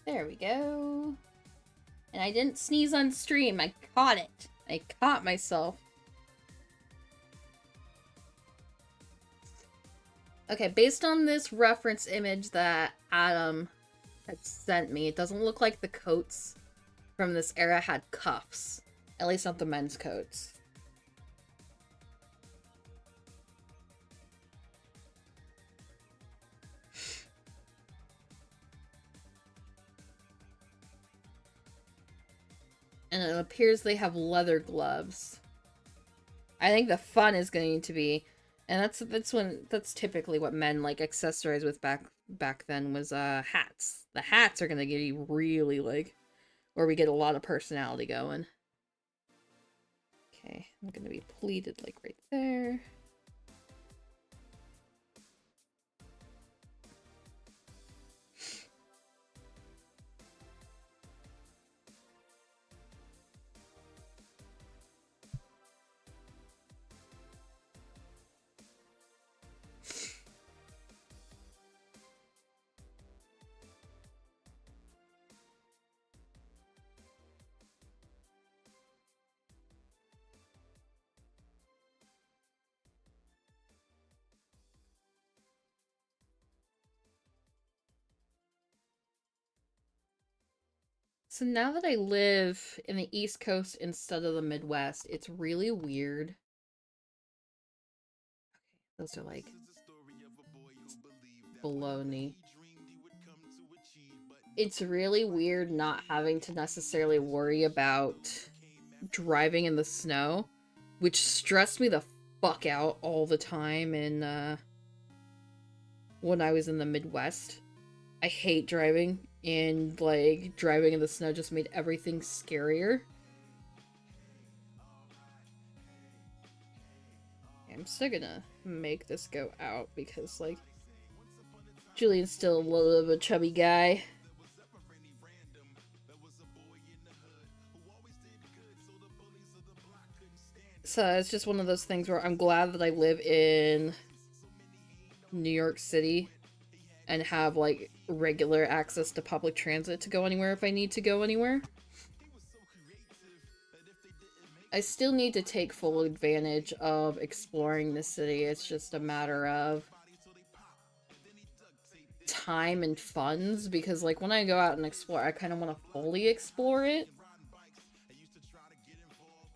There we go. And I didn't sneeze on stream. I caught it. I caught myself. Okay, based on this reference image that Adam had sent me, it doesn't look like the coats from this era had cuffs. At least not the men's coats. And it appears they have leather gloves. I think the fun is going to be, and that's typically what men like accessorize with back then was hats. The hats are gonna give you really like where we get a lot of personality going. Okay, I'm gonna be pleated like right there. So now that I live in the East Coast instead of the Midwest, it's really weird. Okay, those are like baloney. It's really weird not having to necessarily worry about driving in the snow, which stressed me the fuck out all the time in when I was in the Midwest. I hate driving, and like driving in the snow just made everything scarier. I'm still gonna make this go out because like Julian's still a little bit of a chubby guy. So it's just one of those things where I'm glad that I live in New York City and have like regular access to public transit to go anywhere if I need to go anywhere. I still need to take full advantage of exploring the city. It's just a matter of time and funds, because like when I go out and explore, I kind of want to fully explore it,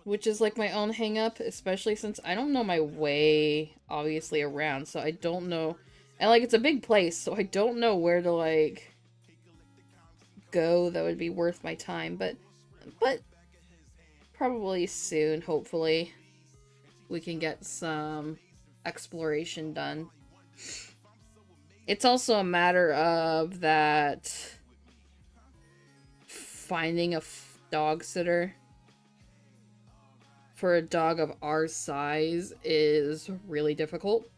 which is like my own hang up, especially since I don't know my way obviously around, so I don't know. And, like, it's a big place, so I don't know where to, like, go that would be worth my time. But probably soon, hopefully, we can get some exploration done. It's also a matter of that finding a dog sitter for a dog of our size is really difficult.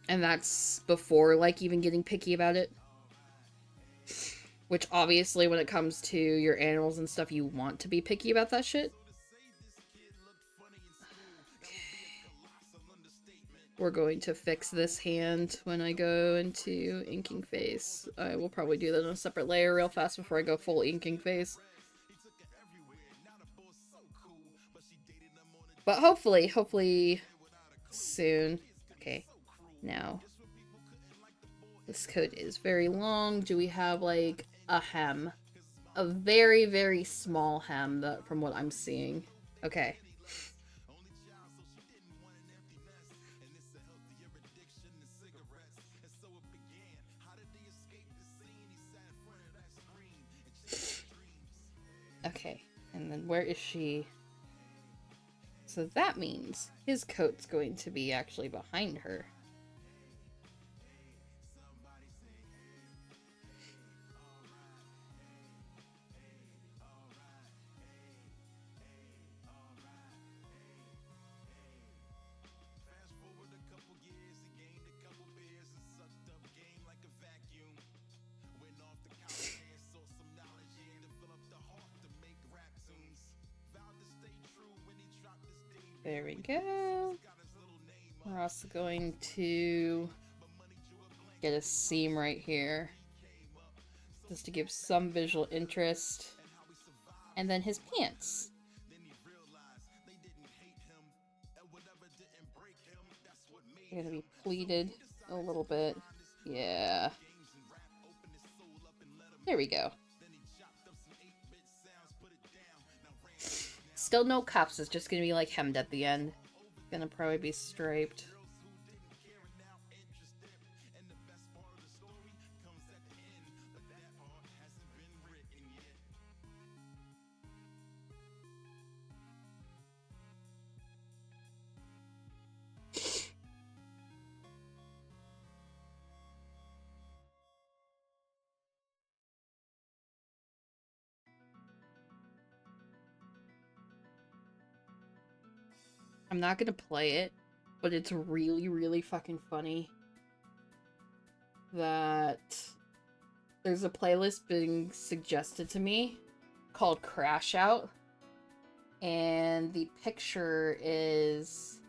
And that's before, like, even getting picky about it. Which, obviously, when it comes to your animals and stuff, you want to be picky about that shit. Okay. We're going to fix this hand when I go into inking phase. I will probably do that on a separate layer real fast before I go full inking phase. But hopefully soon. Okay, now. This coat is very long. Do we have, like, a hem? A very, very small hem, from what I'm seeing. Okay. Okay, and then where is she? So that means his coat's going to be actually behind her. There we go. We're also going to get a seam right here, just to give some visual interest. And then his pants. They're gonna be pleated a little bit. Yeah. There we go. Still no cuffs, it's just gonna be like hemmed at the end. Gonna probably be striped. I'm not gonna play it, but it's really, really fucking funny that there's a playlist being suggested to me called Crash Out, and the picture is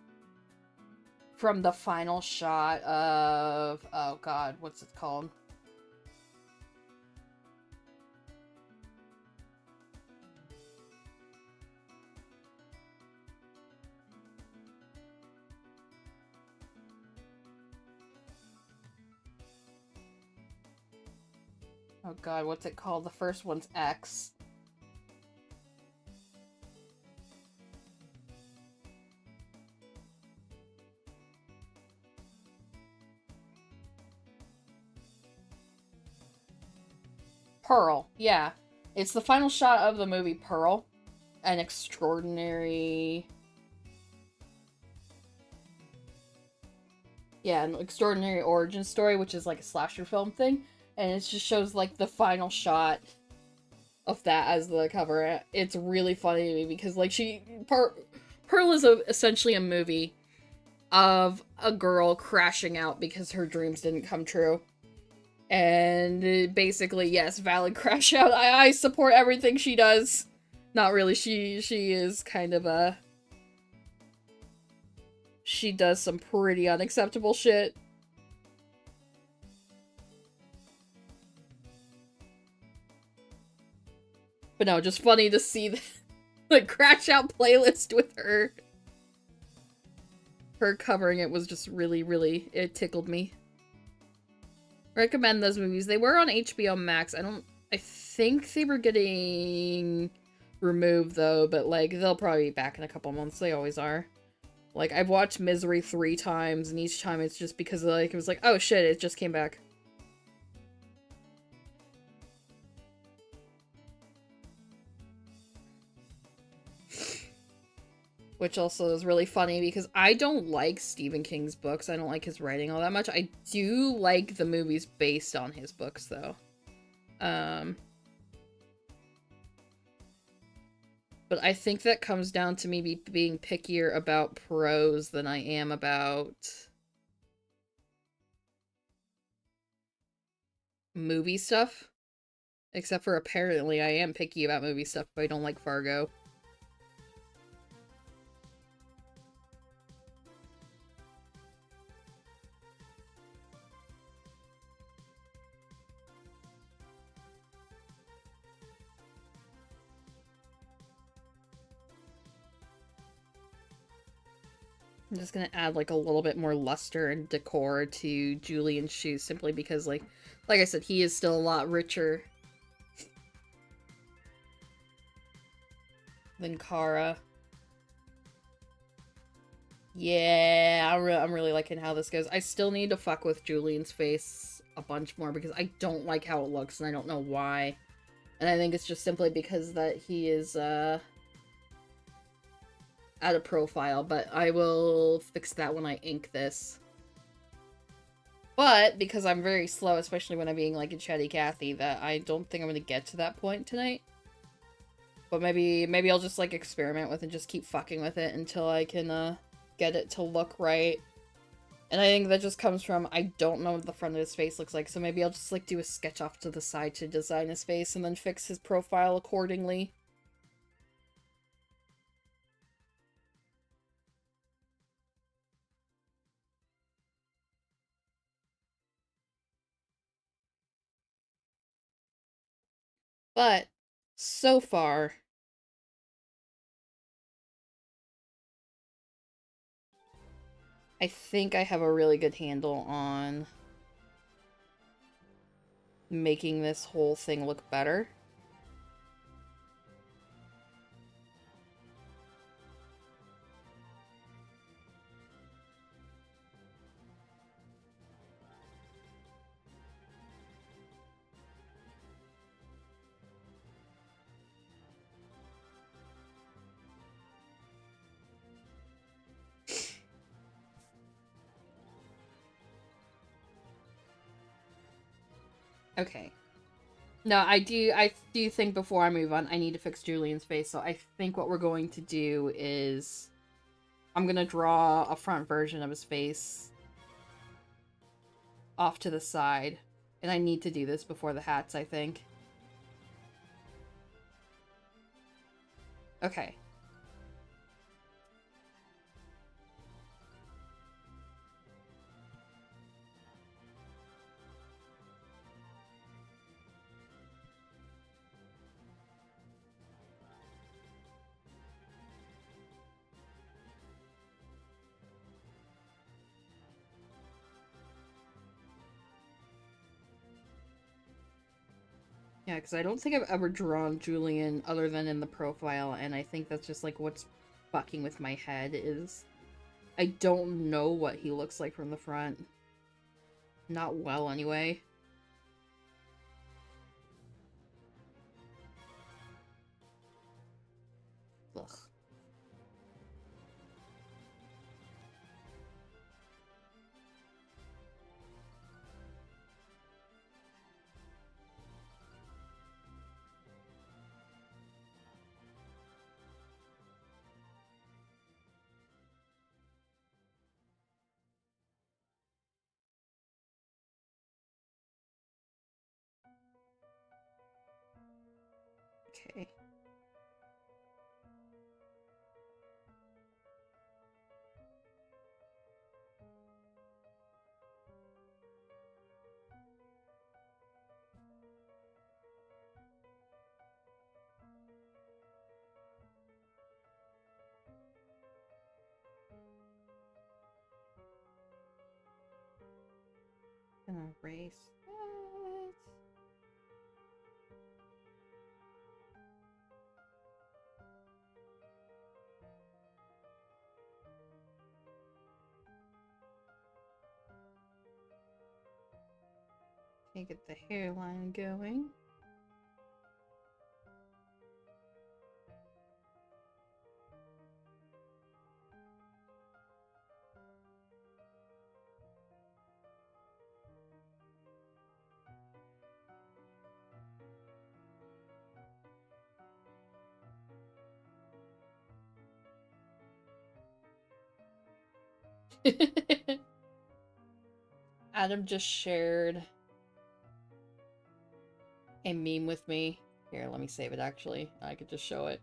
from the final shot of, oh god, what's it called? Oh god, what's it called? The first one's X. Pearl, yeah. It's the final shot of the movie Pearl. An extraordinary... Yeah, an extraordinary origin story, which is like a slasher film thing. And it just shows, like, the final shot of that as the cover. It's really funny to me because, like, Pearl is essentially a movie of a girl crashing out because her dreams didn't come true. And basically, yes, valid crash out. I support everything she does. Not really. She is kind of a... She does some pretty unacceptable shit. But no, just funny to see the crash out playlist with her. Her covering it was just really, really, it tickled me. Recommend those movies. They were on HBO Max. I think they were getting removed though, but like, they'll probably be back in a couple months. They always are. Like, I've watched Misery 3 times, and each time it's just because, like, it was like, oh shit, it just came back. which also is really funny because I don't like Stephen King's books. I don't like his writing all that much. I do like the movies based on his books, though. But I think that comes down to me being pickier about prose than I am about movie stuff. Except for apparently I am picky about movie stuff if I don't like Fargo. I'm just gonna add like a little bit more luster and decor to Julian's shoes simply because like I said, he is still a lot richer than Kara. Yeah, I'm really liking how this goes. I still need to fuck with Julian's face a bunch more because I don't like how it looks and I don't know why. And I think it's just simply because that he is, out of profile, but I will fix that when I ink this. But, because I'm very slow, especially when I'm being like a chatty Cathy, that I don't think I'm gonna get to that point tonight. But maybe I'll just like experiment with and just keep fucking with it until I can, get it to look right. And I think that just comes from, I don't know what the front of his face looks like, so maybe I'll just like do a sketch off to the side to design his face and then fix his profile accordingly. But, so far, I think I have a really good handle on making this whole thing look better. Okay. No, I do think before I move on, I need to fix Julian's face, so I think what we're going to do is I'm gonna draw a front version of his face off to the side. And I need to do this before the hats, I think. Okay. Yeah, because I don't think I've ever drawn Julian other than in the profile, and I think that's just like what's fucking with my head is I don't know what he looks like from the front. Not well, anyway. Ugh. Okay. Gonna erase that. Okay, get the hairline going. Adam just shared a meme with me. Here, let me save it actually. I could just show it.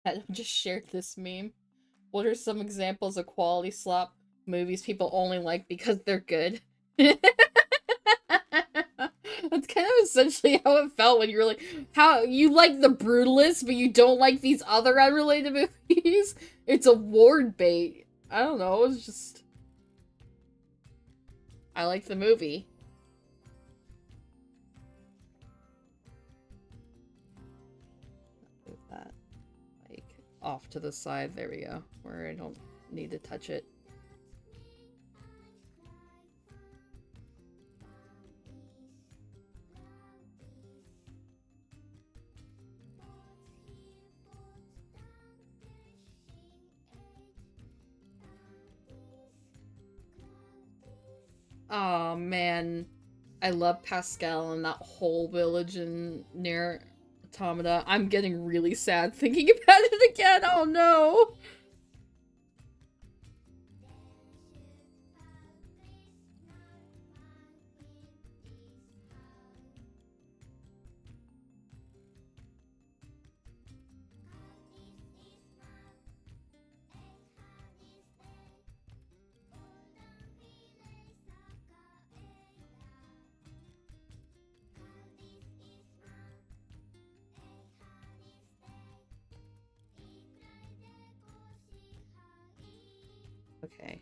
Adam just shared this meme. What are some examples of quality slop movies people only like because they're good? That's kind of essentially how it felt when you were like, how you like The Brutalist, but you don't like these other unrelated movies? It's award bait. I don't know, it's just... I like the movie. Move that, like, off to the side. There we go. Where I don't need to touch it. Oh man, I love Pascal and that whole village in near Automata. I'm getting really sad thinking about it again. Oh no. Okay.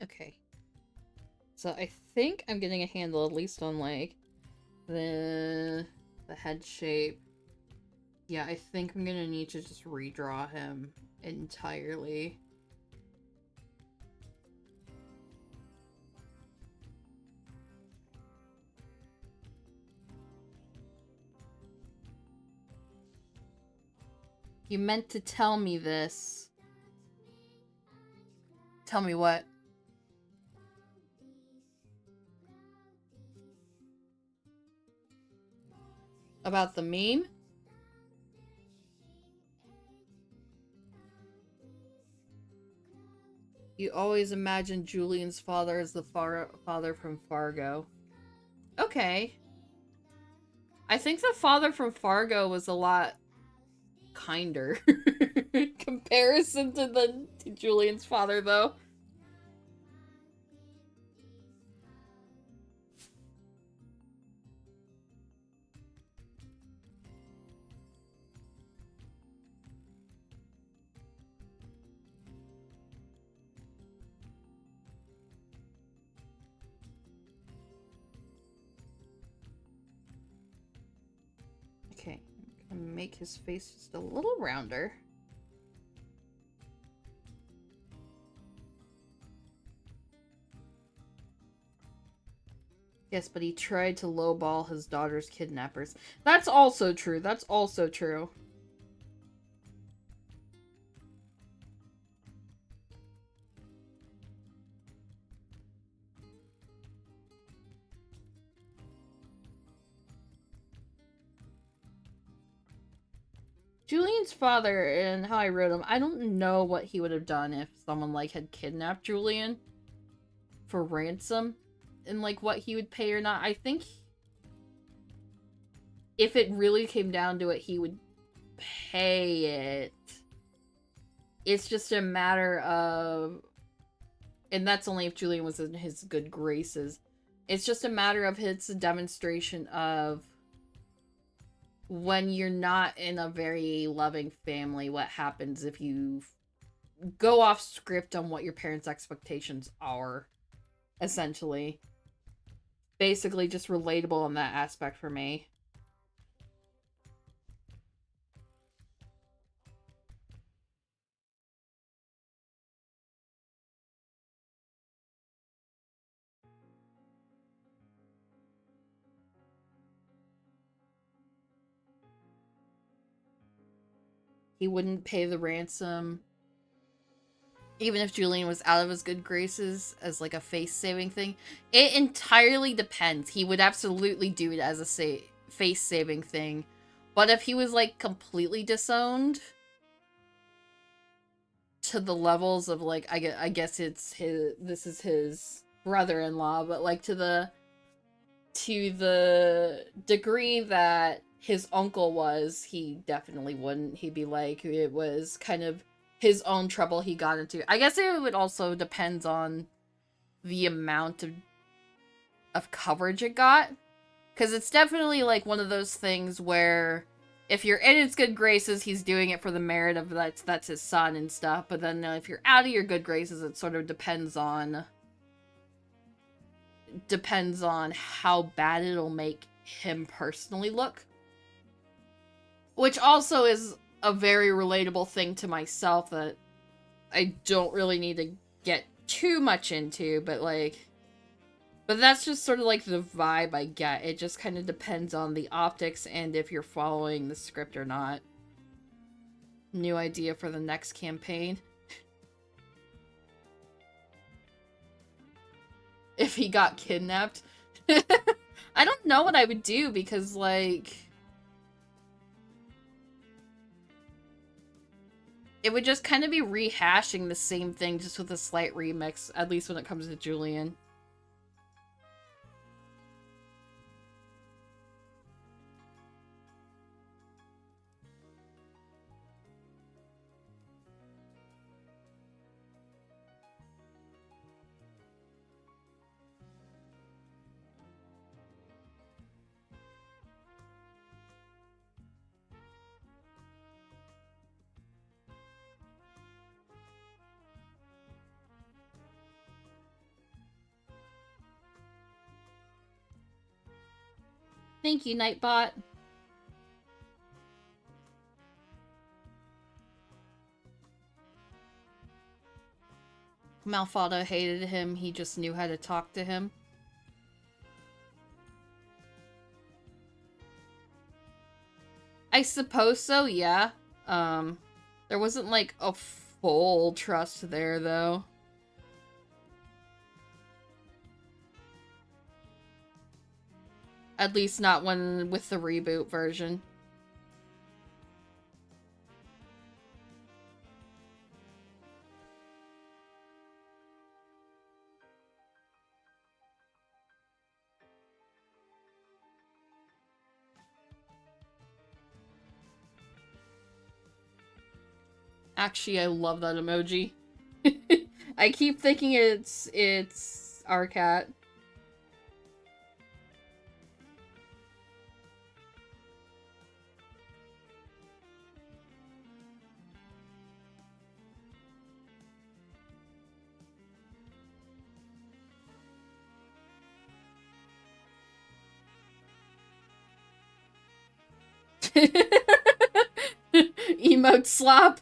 Okay. So I think I'm getting a handle at least on like the head shape. Yeah, I think I'm gonna need to just redraw him entirely. You meant to tell me this. Tell me what? About the meme? You always imagined Julian's father as the father from Fargo. Okay. I think the father from Fargo was a lot kinder in comparison to Julian's father, though. Okay, I'm gonna make his face just a little rounder. Yes, but he tried to lowball his daughter's kidnappers. That's also true. That's also true. Julian's father, and how I wrote him, I don't know what he would have done if someone, like, had kidnapped Julian for ransom. in like what he would pay or not. I think if it really came down to it, he would pay it. It's just a matter of, and that's only if Julian was in his good graces. It's just a matter of his demonstration of when you're not in a very loving family, what happens if you go off script on what your parents' expectations are, essentially. Basically just relatable in that aspect for me. He wouldn't pay the ransom even if Julian was out of his good graces as like a face-saving thing. It entirely depends. He would absolutely do it as a face-saving thing. But if he was like completely disowned to the levels of like, I guess it's his, this is his brother-in-law, but like to the degree that his uncle was, he definitely wouldn't. He'd be like, it was kind of his own trouble he got into. I guess it would also depends on the amount of coverage it got. Because it's definitely like one of those things where if you're in his good graces, he's doing it for the merit of that's his son and stuff. But then if you're out of your good graces, it sort of depends on how bad it'll make him personally look. Which also is a very relatable thing to myself that I don't really need to get too much into, but that's just sort of like the vibe I get. It just kind of depends on the optics and if you're following the script or not. New idea for the next campaign. If he got kidnapped. I don't know what I would do because, like, it would just kind of be rehashing the same thing just with a slight remix, at least when it comes to Julian. Thank you, Nightbot. Malfado hated him, he just knew how to talk to him. I suppose so, yeah. There wasn't like a full trust there, though. At least not when with the reboot version. Actually, I love that emoji. I keep thinking it's our cat. Emote slop.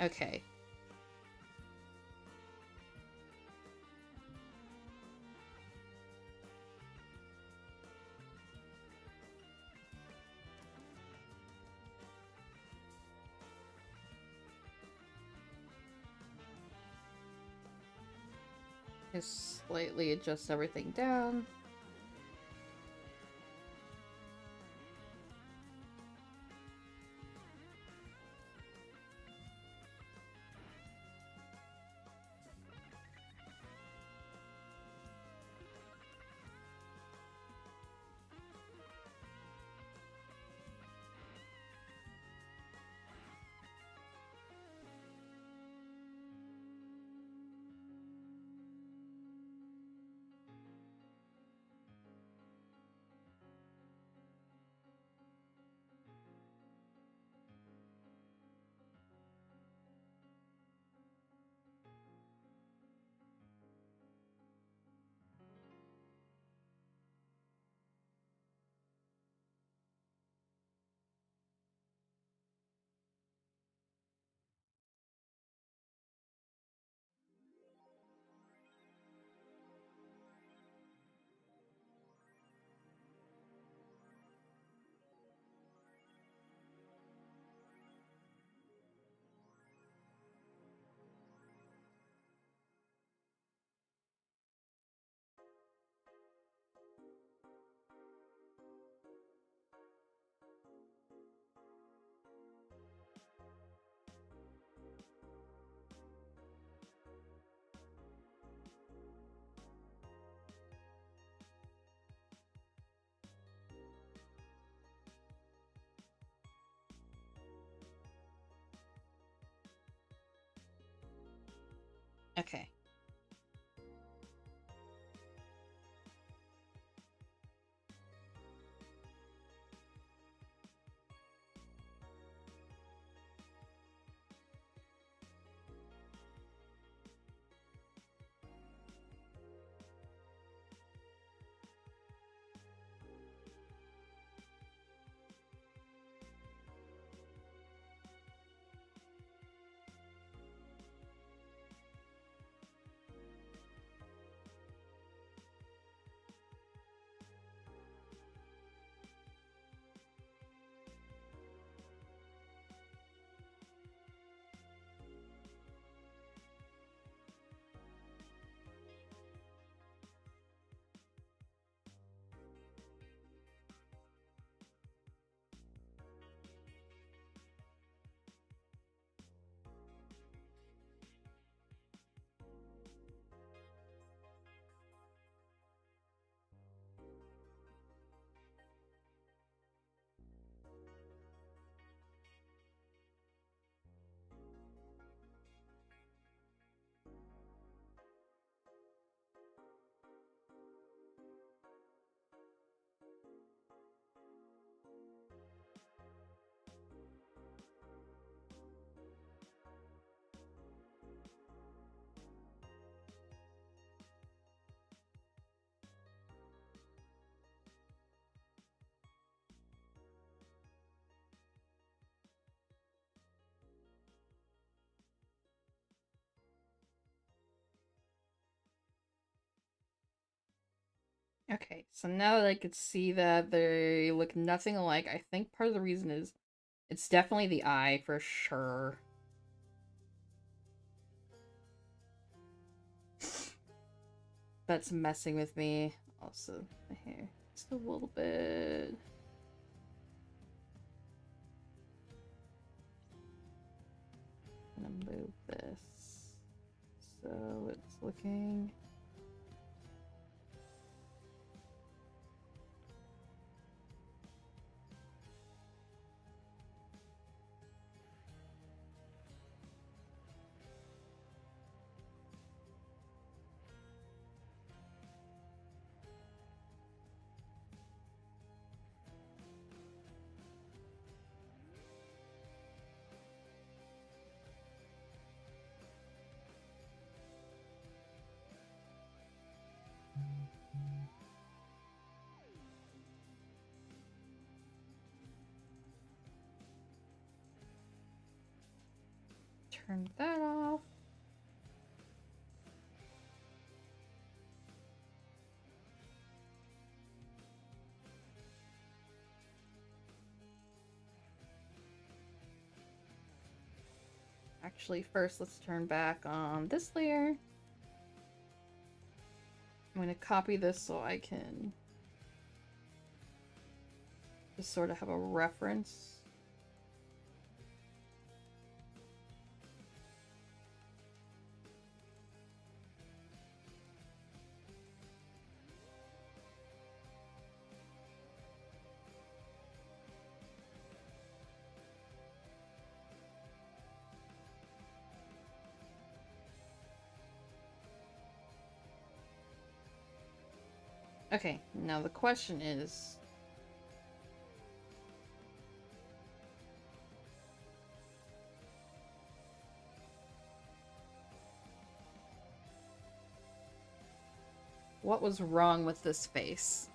Okay. Just slightly adjust everything down. Okay. Okay, so now that I could see that they look nothing alike, I think part of the reason is it's definitely the eye for sure. That's messing with me. Also, the hair. Just a little bit. I'm gonna move this. So it's looking. turn that off. Actually, first let's turn back on this layer. I'm going to copy this so I can just sort of have a reference. Okay, now the question is... what was wrong with this face?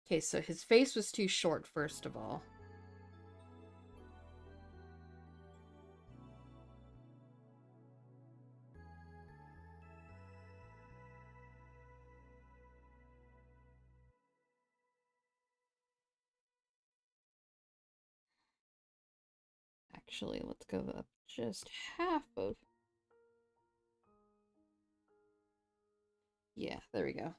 Okay, so his face was too short, first of all. Actually, let's go up just half of... yeah, there we go.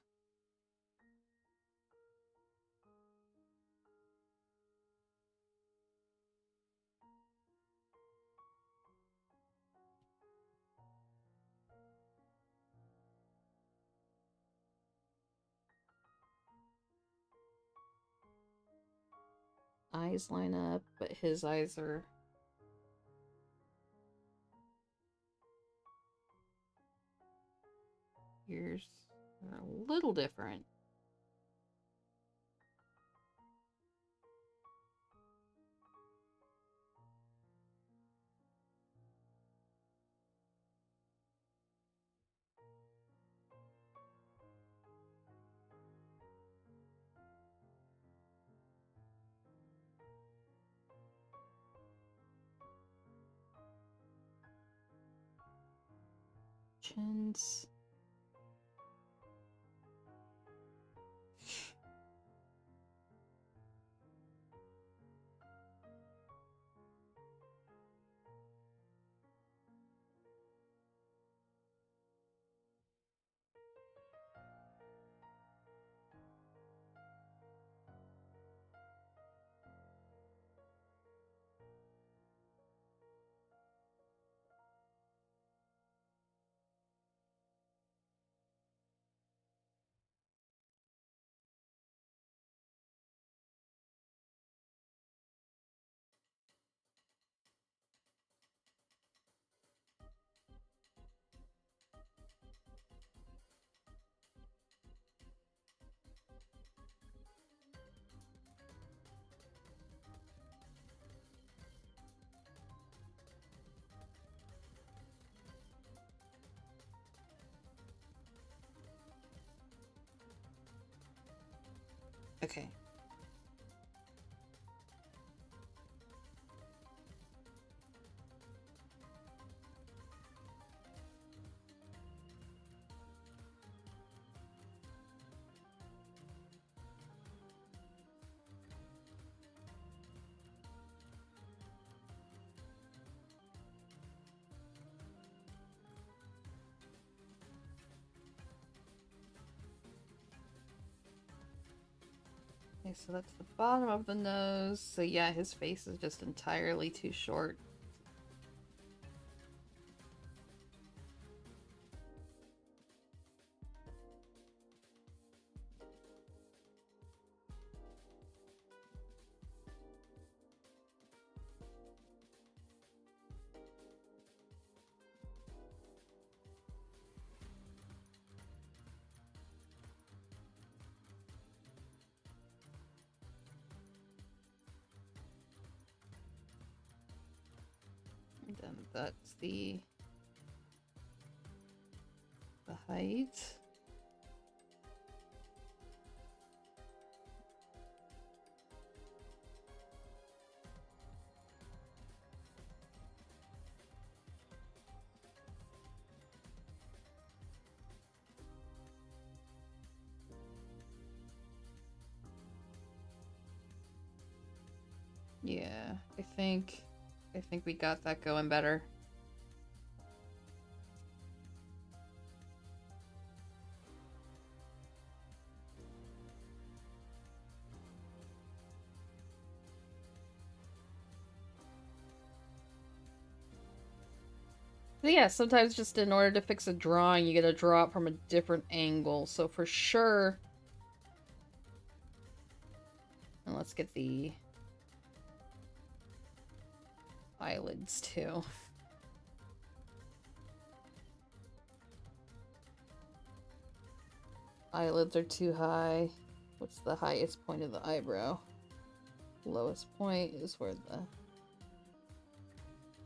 Eyes line up, but his eyes are... ears are a little different. Chins. Okay. Okay, so that's the bottom of the nose. So yeah, his face is just entirely too short. And then that's the height. Yeah, I think we got that going better. But yeah, sometimes just in order to fix a drawing, you gotta draw it from a different angle. So for sure, and let's get the eyelids too. Eyelids are too high. What's the highest point of the eyebrow? Lowest point is where the...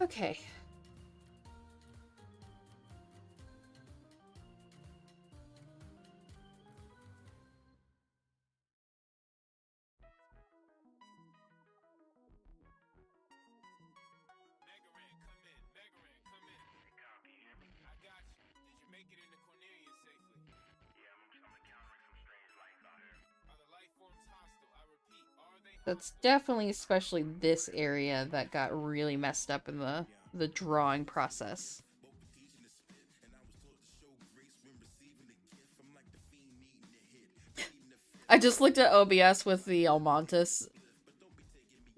Okay. That's definitely especially this area that got really messed up in the drawing process. I just looked at OBS with the Almontes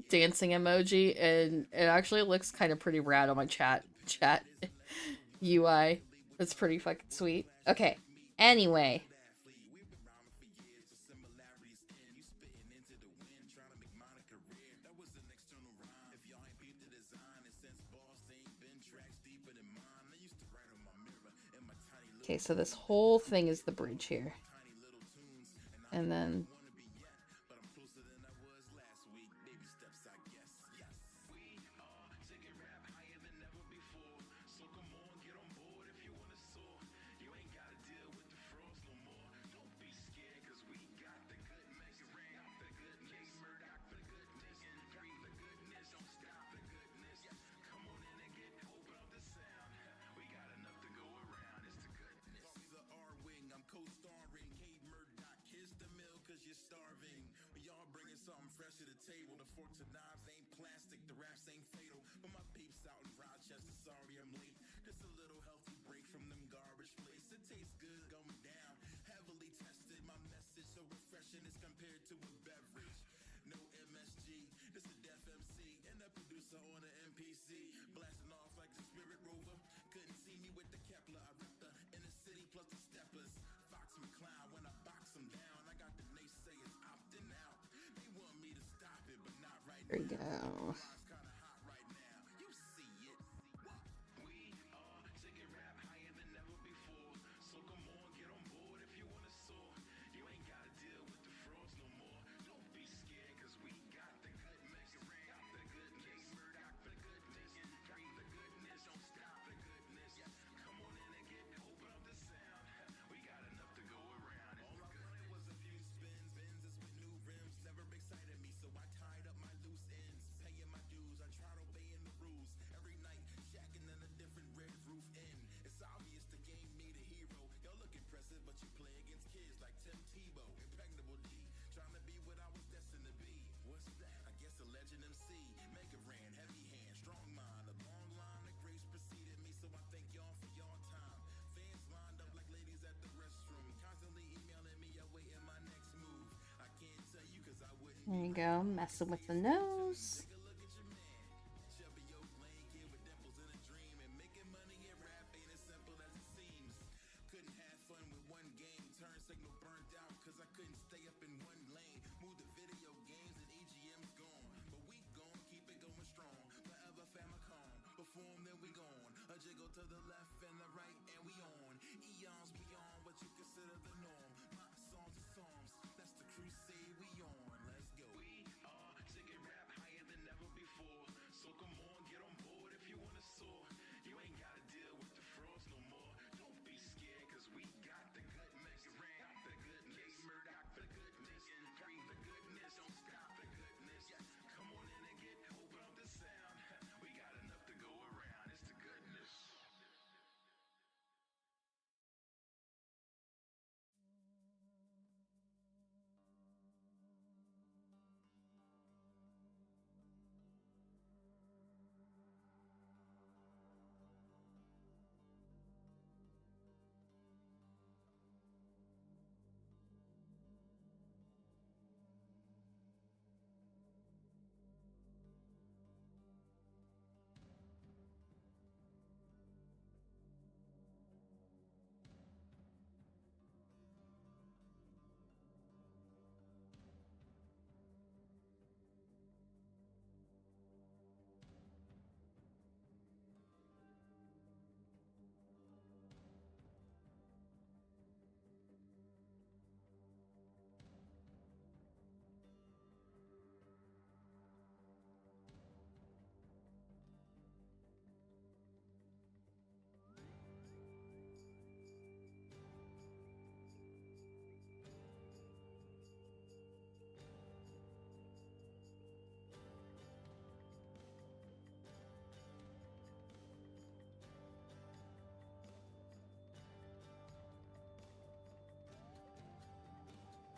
dancing emoji, and it actually looks kind of pretty rad on my chat UI. It's pretty fucking sweet. Okay. Anyway. Okay, so this whole thing is the bridge here. And then... There we go. There you go, messing with the nose.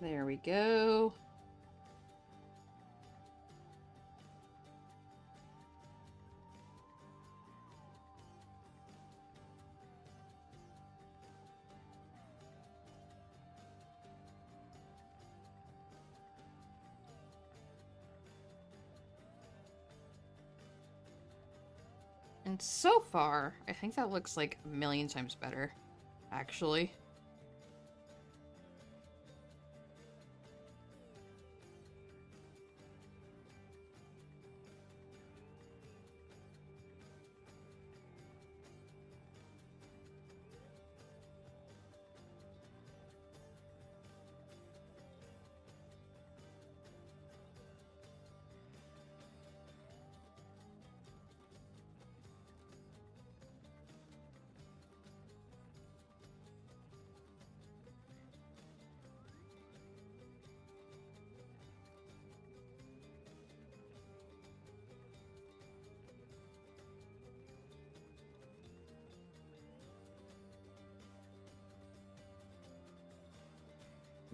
There we go. And so far, I think that looks like a million times better, actually.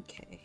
Okay.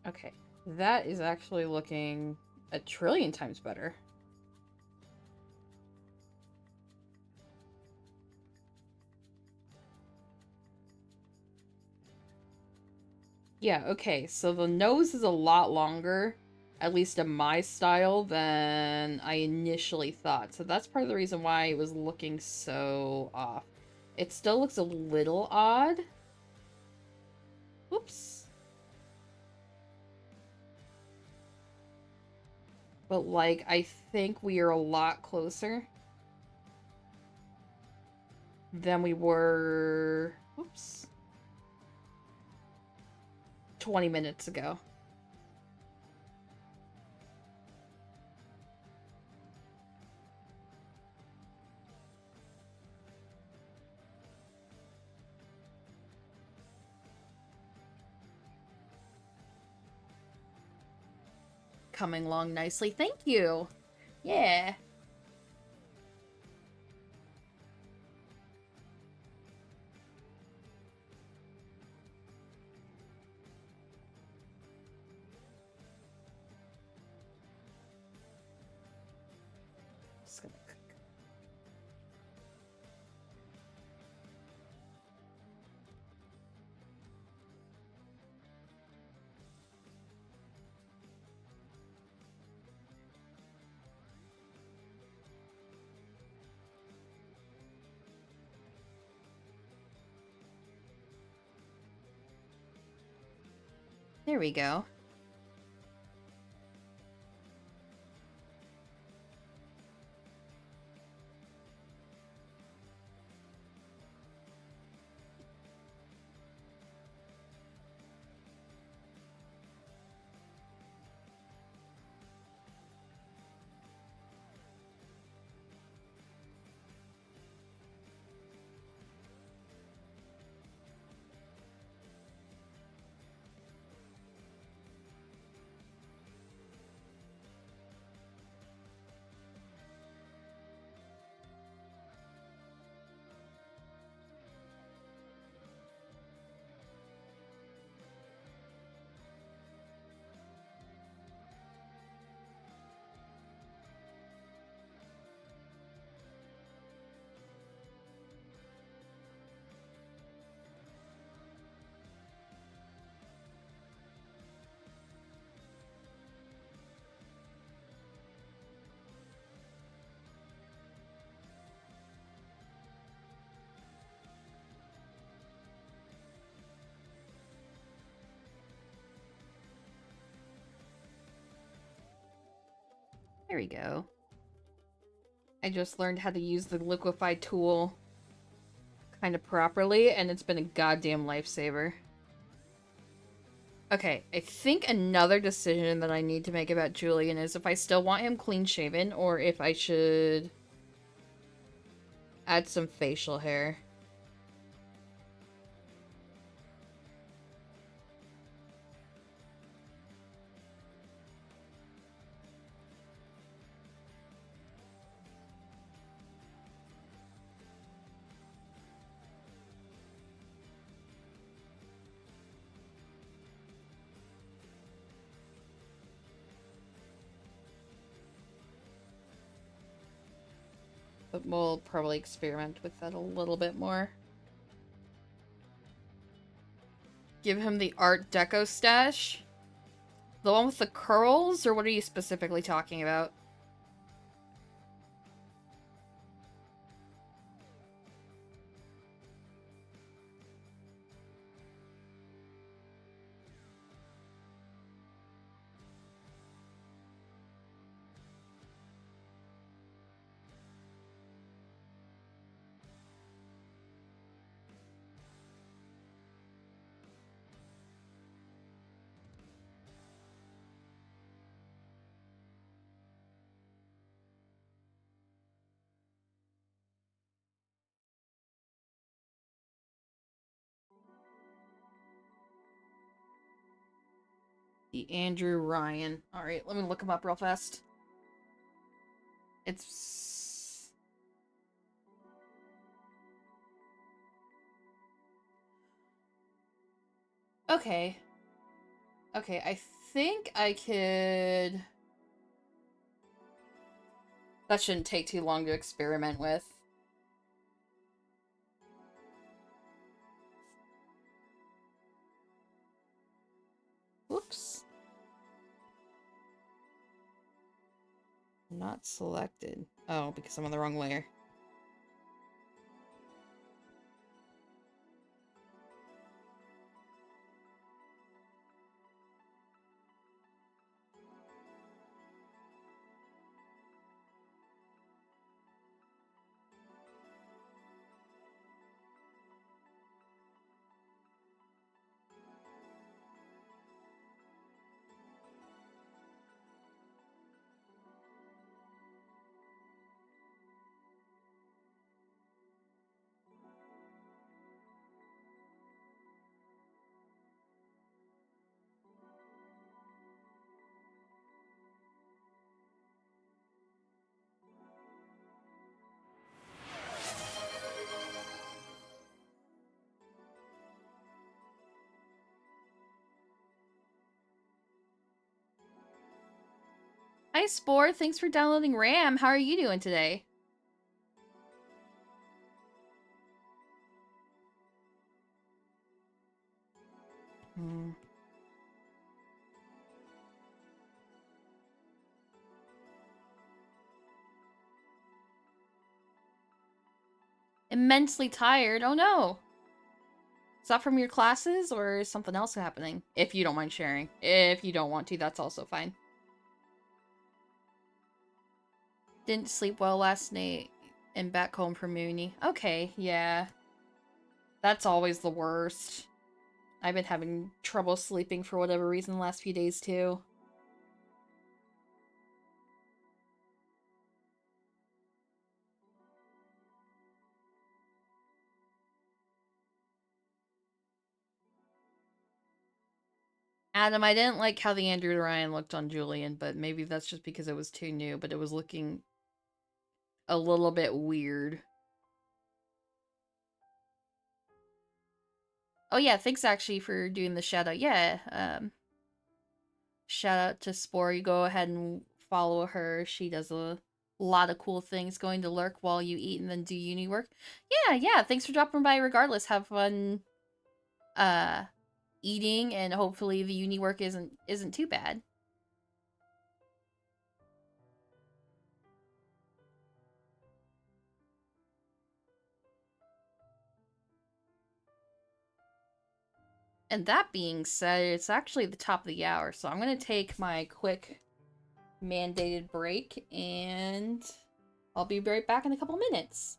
Okay, that is actually looking a trillion times better. Yeah, okay, so the nose is a lot longer, at least in my style, than I initially thought. So that's part of the reason why it was looking so off. It still looks a little odd. Whoops. But, like, I think we are a lot closer than we were... Whoops. 20 minutes ago. Coming along nicely. Thank you. Yeah. There we go. There we go. I just learned how to use the liquefy tool kind of properly, and it's been a goddamn lifesaver. Okay, I think another decision that I need to make about Julian is if I still want him clean-shaven, or if I should add some facial hair. But we'll probably experiment with that a little bit more. Give him the Art Deco stash? The one with the curls, or what are you specifically talking about? The Andrew Ryan. Alright, let me look him up real fast. It's... Okay. Okay, I think I could... That shouldn't take too long to experiment with. Whoops. Not selected. Oh, because I'm on the wrong layer. Hi, Spore. Thanks for downloading RAM. How are you doing today? Immensely tired. Oh no. Is that from your classes, or is something else happening? If you don't mind sharing. If you don't want to, that's also fine. Didn't sleep well last night and back home from uni. Okay, yeah. That's always the worst. I've been having trouble sleeping for whatever reason the last few days, too. Adam, I didn't like how the Andrew Ryan looked on Julian, but maybe that's just because it was too new, but it was looking a little bit weird. Oh yeah, thanks actually for doing the shout out. Yeah, shout out to Spore. You go ahead and follow her. She does a lot of cool things, going to lurk while you eat and then do uni work. Yeah, thanks for dropping by regardless. Have fun eating, and hopefully the uni work isn't too bad. And that being said, it's actually the top of the hour, so I'm gonna take my quick mandated break, and I'll be right back in a couple minutes.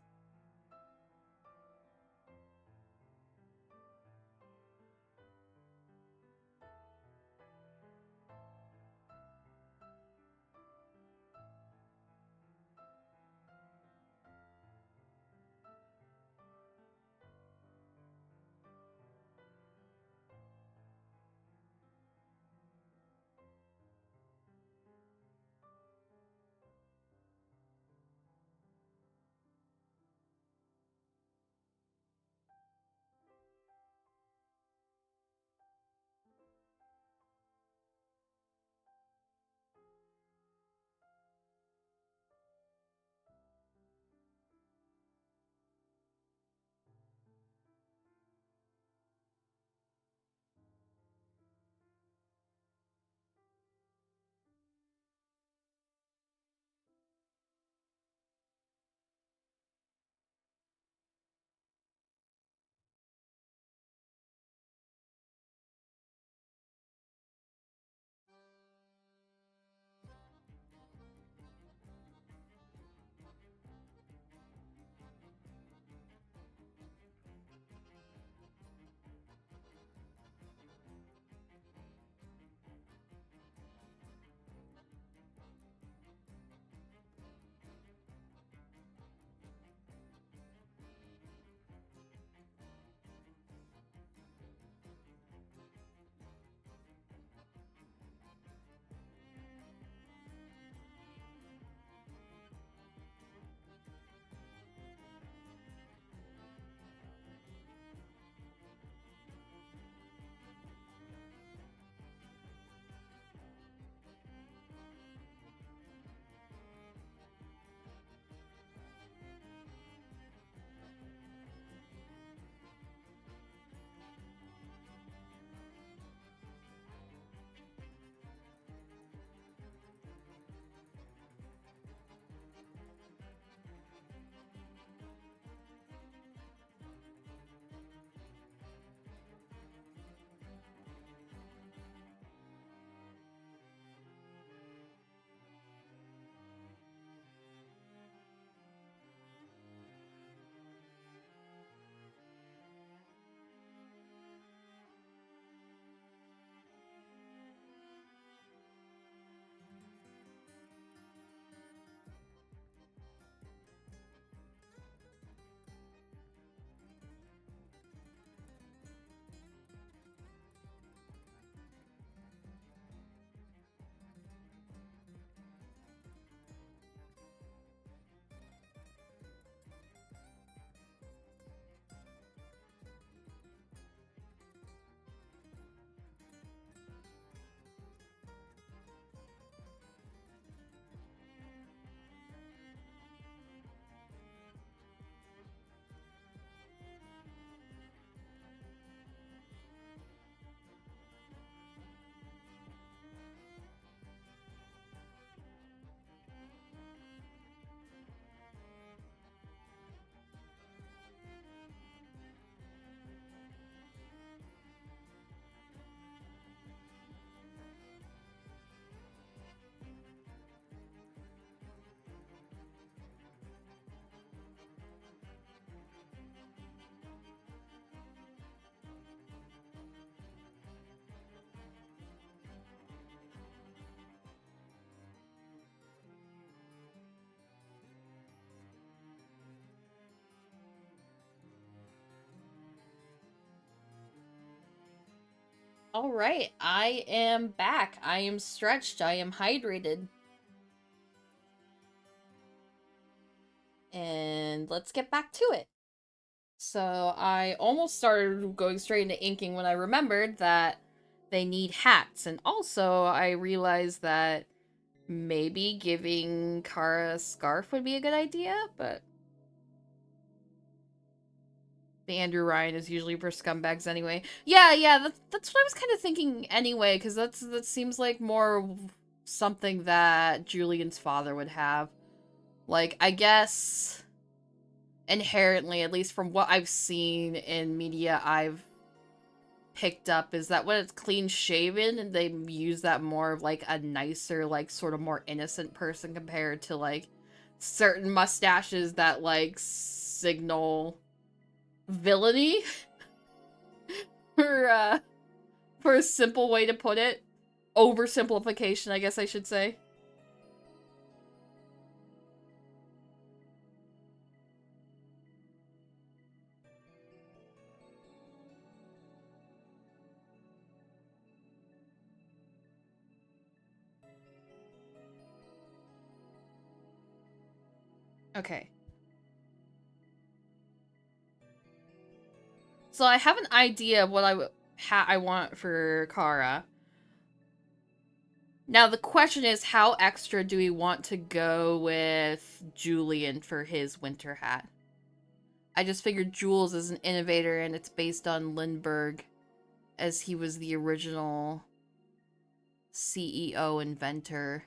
Alright, I am back. I am stretched. I am hydrated. And let's get back to it. So I almost started going straight into inking when I remembered that they need hats. And also I realized that maybe giving Kara a scarf would be a good idea, but the Andrew Ryan is usually for scumbags anyway. Yeah, that's what I was kind of thinking anyway, because that seems like more something that Julian's father would have. Like, I guess inherently, at least from what I've seen in media I've picked up, is that when it's clean shaven, and they use that more of like a nicer, like sort of more innocent person compared to like certain mustaches that like signal villainy for for a simple way to put it. Oversimplification, I guess I should say. Okay. So I have an idea of what I want for Kara. Now the question is, how extra do we want to go with Julian for his winter hat? I just figured Jules is an innovator and it's based on Lindbergh, as he was the original CEO inventor.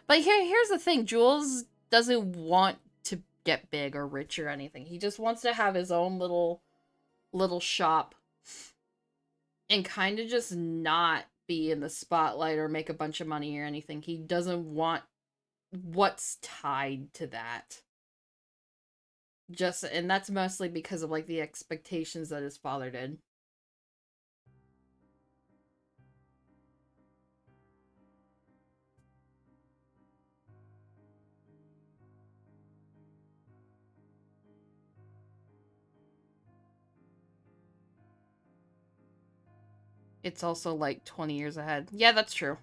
But here's the thing, Jules doesn't want to get big or rich or anything. He just wants to have his own little shop and kind of just not be in the spotlight or make a bunch of money or anything. He doesn't want what's tied to that. Just, and that's mostly because of like the expectations that his father did. It's also like 20 years ahead. Yeah, that's true.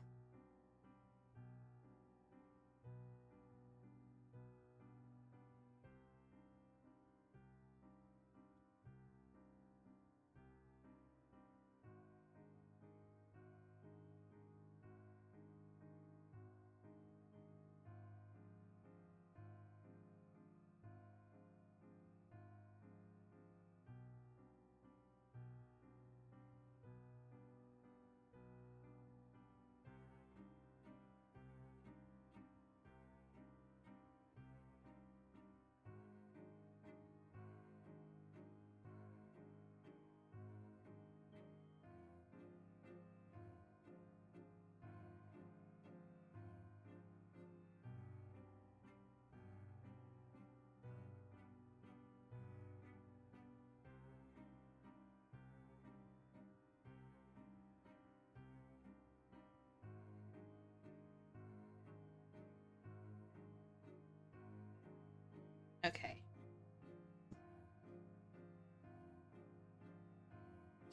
Okay.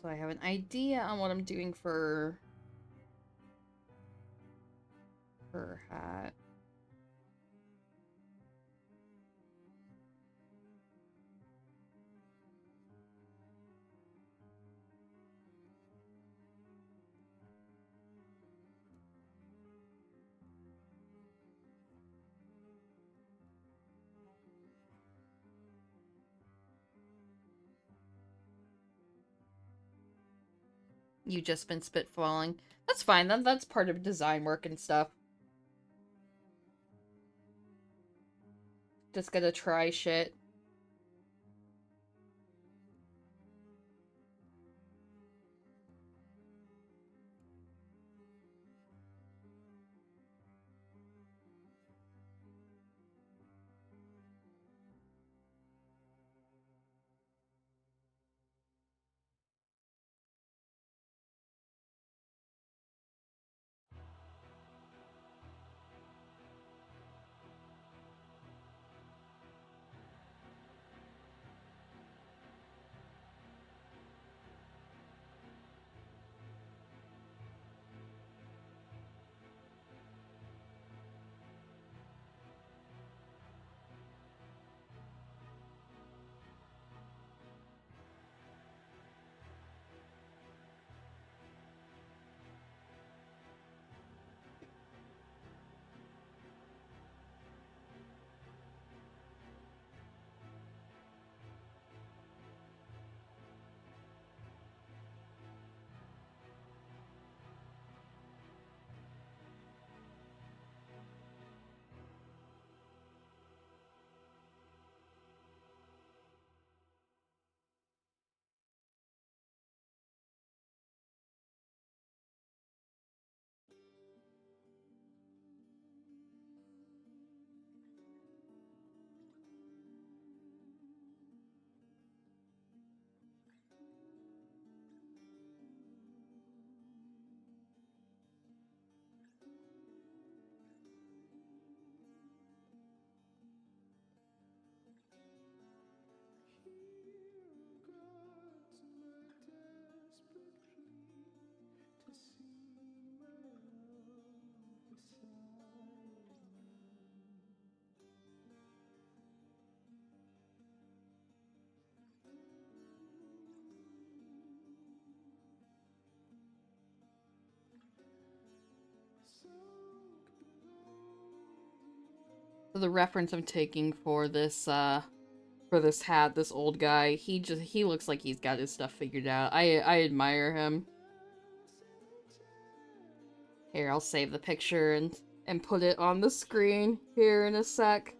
So I have an idea on what I'm doing for her hat. You just been spitballing. That's fine. That's part of design work and stuff. Just gotta try shit. the reference I'm taking for this hat, this old guy, he looks like he's got his stuff figured out. I admire him. Here, I'll save the picture and put it on the screen here in a sec.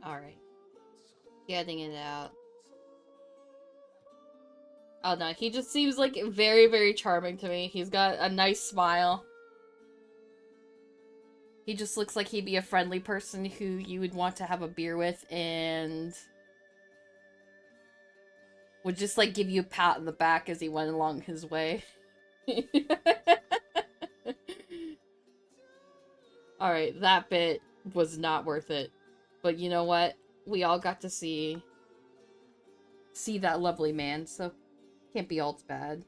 Alright. Getting it out. Oh no, he just seems like very, very charming to me. He's got a nice smile. He just looks like he'd be a friendly person who you would want to have a beer with and would just like give you a pat on the back as he went along his way. Alright, that bit was not worth it. But you know what? We all got to see that lovely man, so can't be all bad.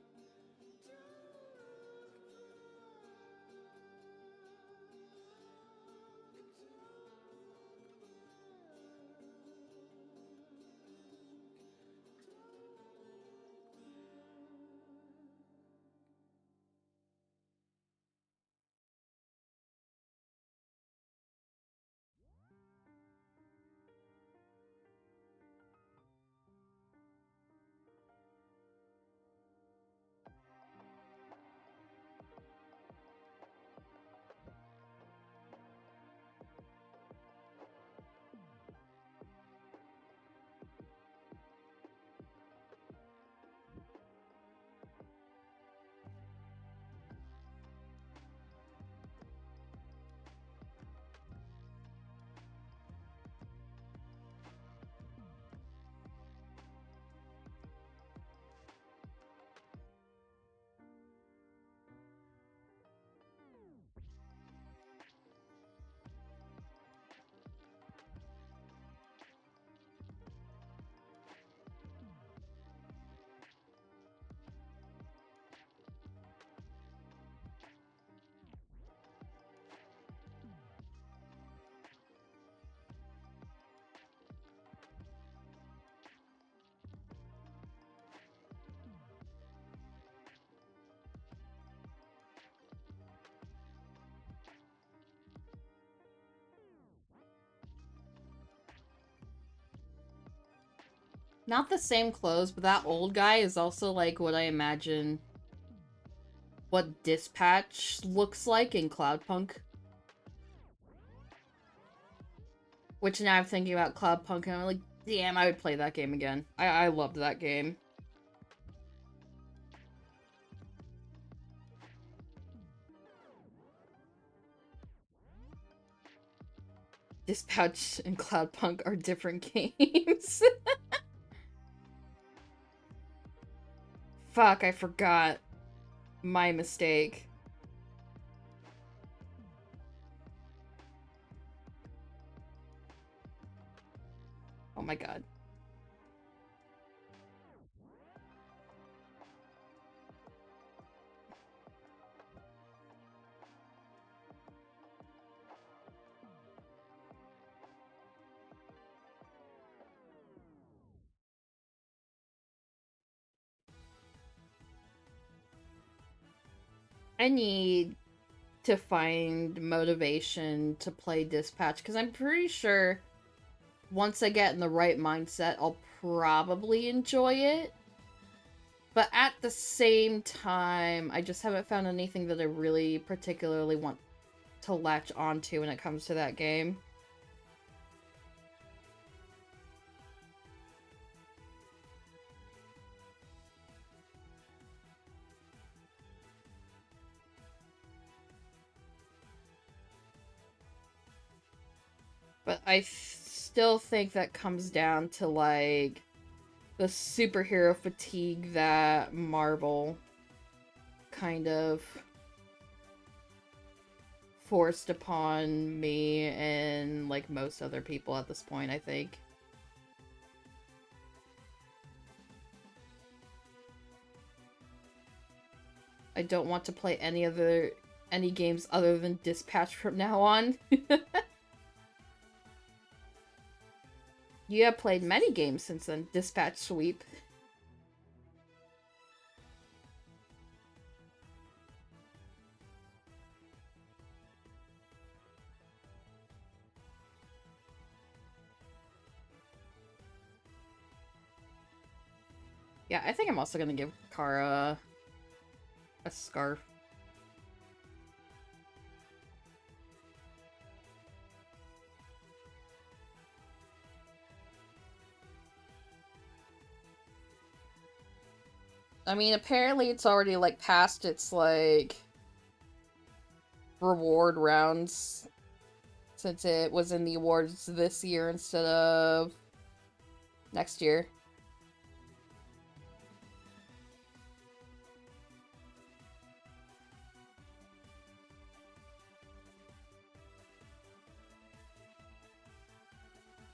Not the same clothes, but that old guy is also like what I imagine what Dispatch looks like in Cloudpunk. Which now I'm thinking about Cloudpunk and I'm like, damn, I would play that game again. I loved that game. Dispatch and Cloudpunk are different games. Fuck, I forgot. My mistake. Oh my god. I need to find motivation to play Dispatch, because I'm pretty sure once I get in the right mindset, I'll probably enjoy it. But at the same time, I just haven't found anything that I really particularly want to latch onto when it comes to that game. But I still think that comes down to, like, the superhero fatigue that Marvel kind of forced upon me and, like, most other people at this point, I think. I don't want to play any games other than Dispatch from now on. You have played many games since then. Dispatch Sweep. Yeah, I think I'm also gonna give Kara a scarf. I mean, apparently it's already, like, past its, like, reward rounds, since it was in the awards this year instead of next year.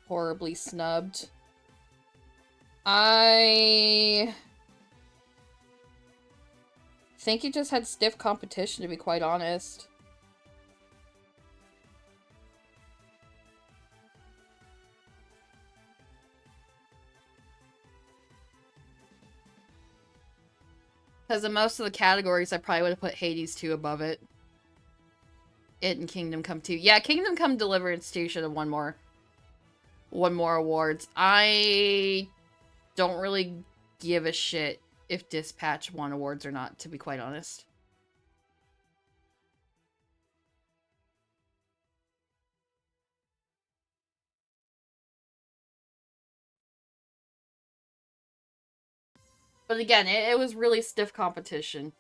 Horribly snubbed. I think it just had stiff competition, to be quite honest. Because in most of the categories, I probably would have put Hades 2 above it. It and Kingdom Come 2. Yeah, Kingdom Come Deliverance 2 should have won more awards. I don't really give a shit if Dispatch won awards or not, to be quite honest. But again, it was really stiff competition.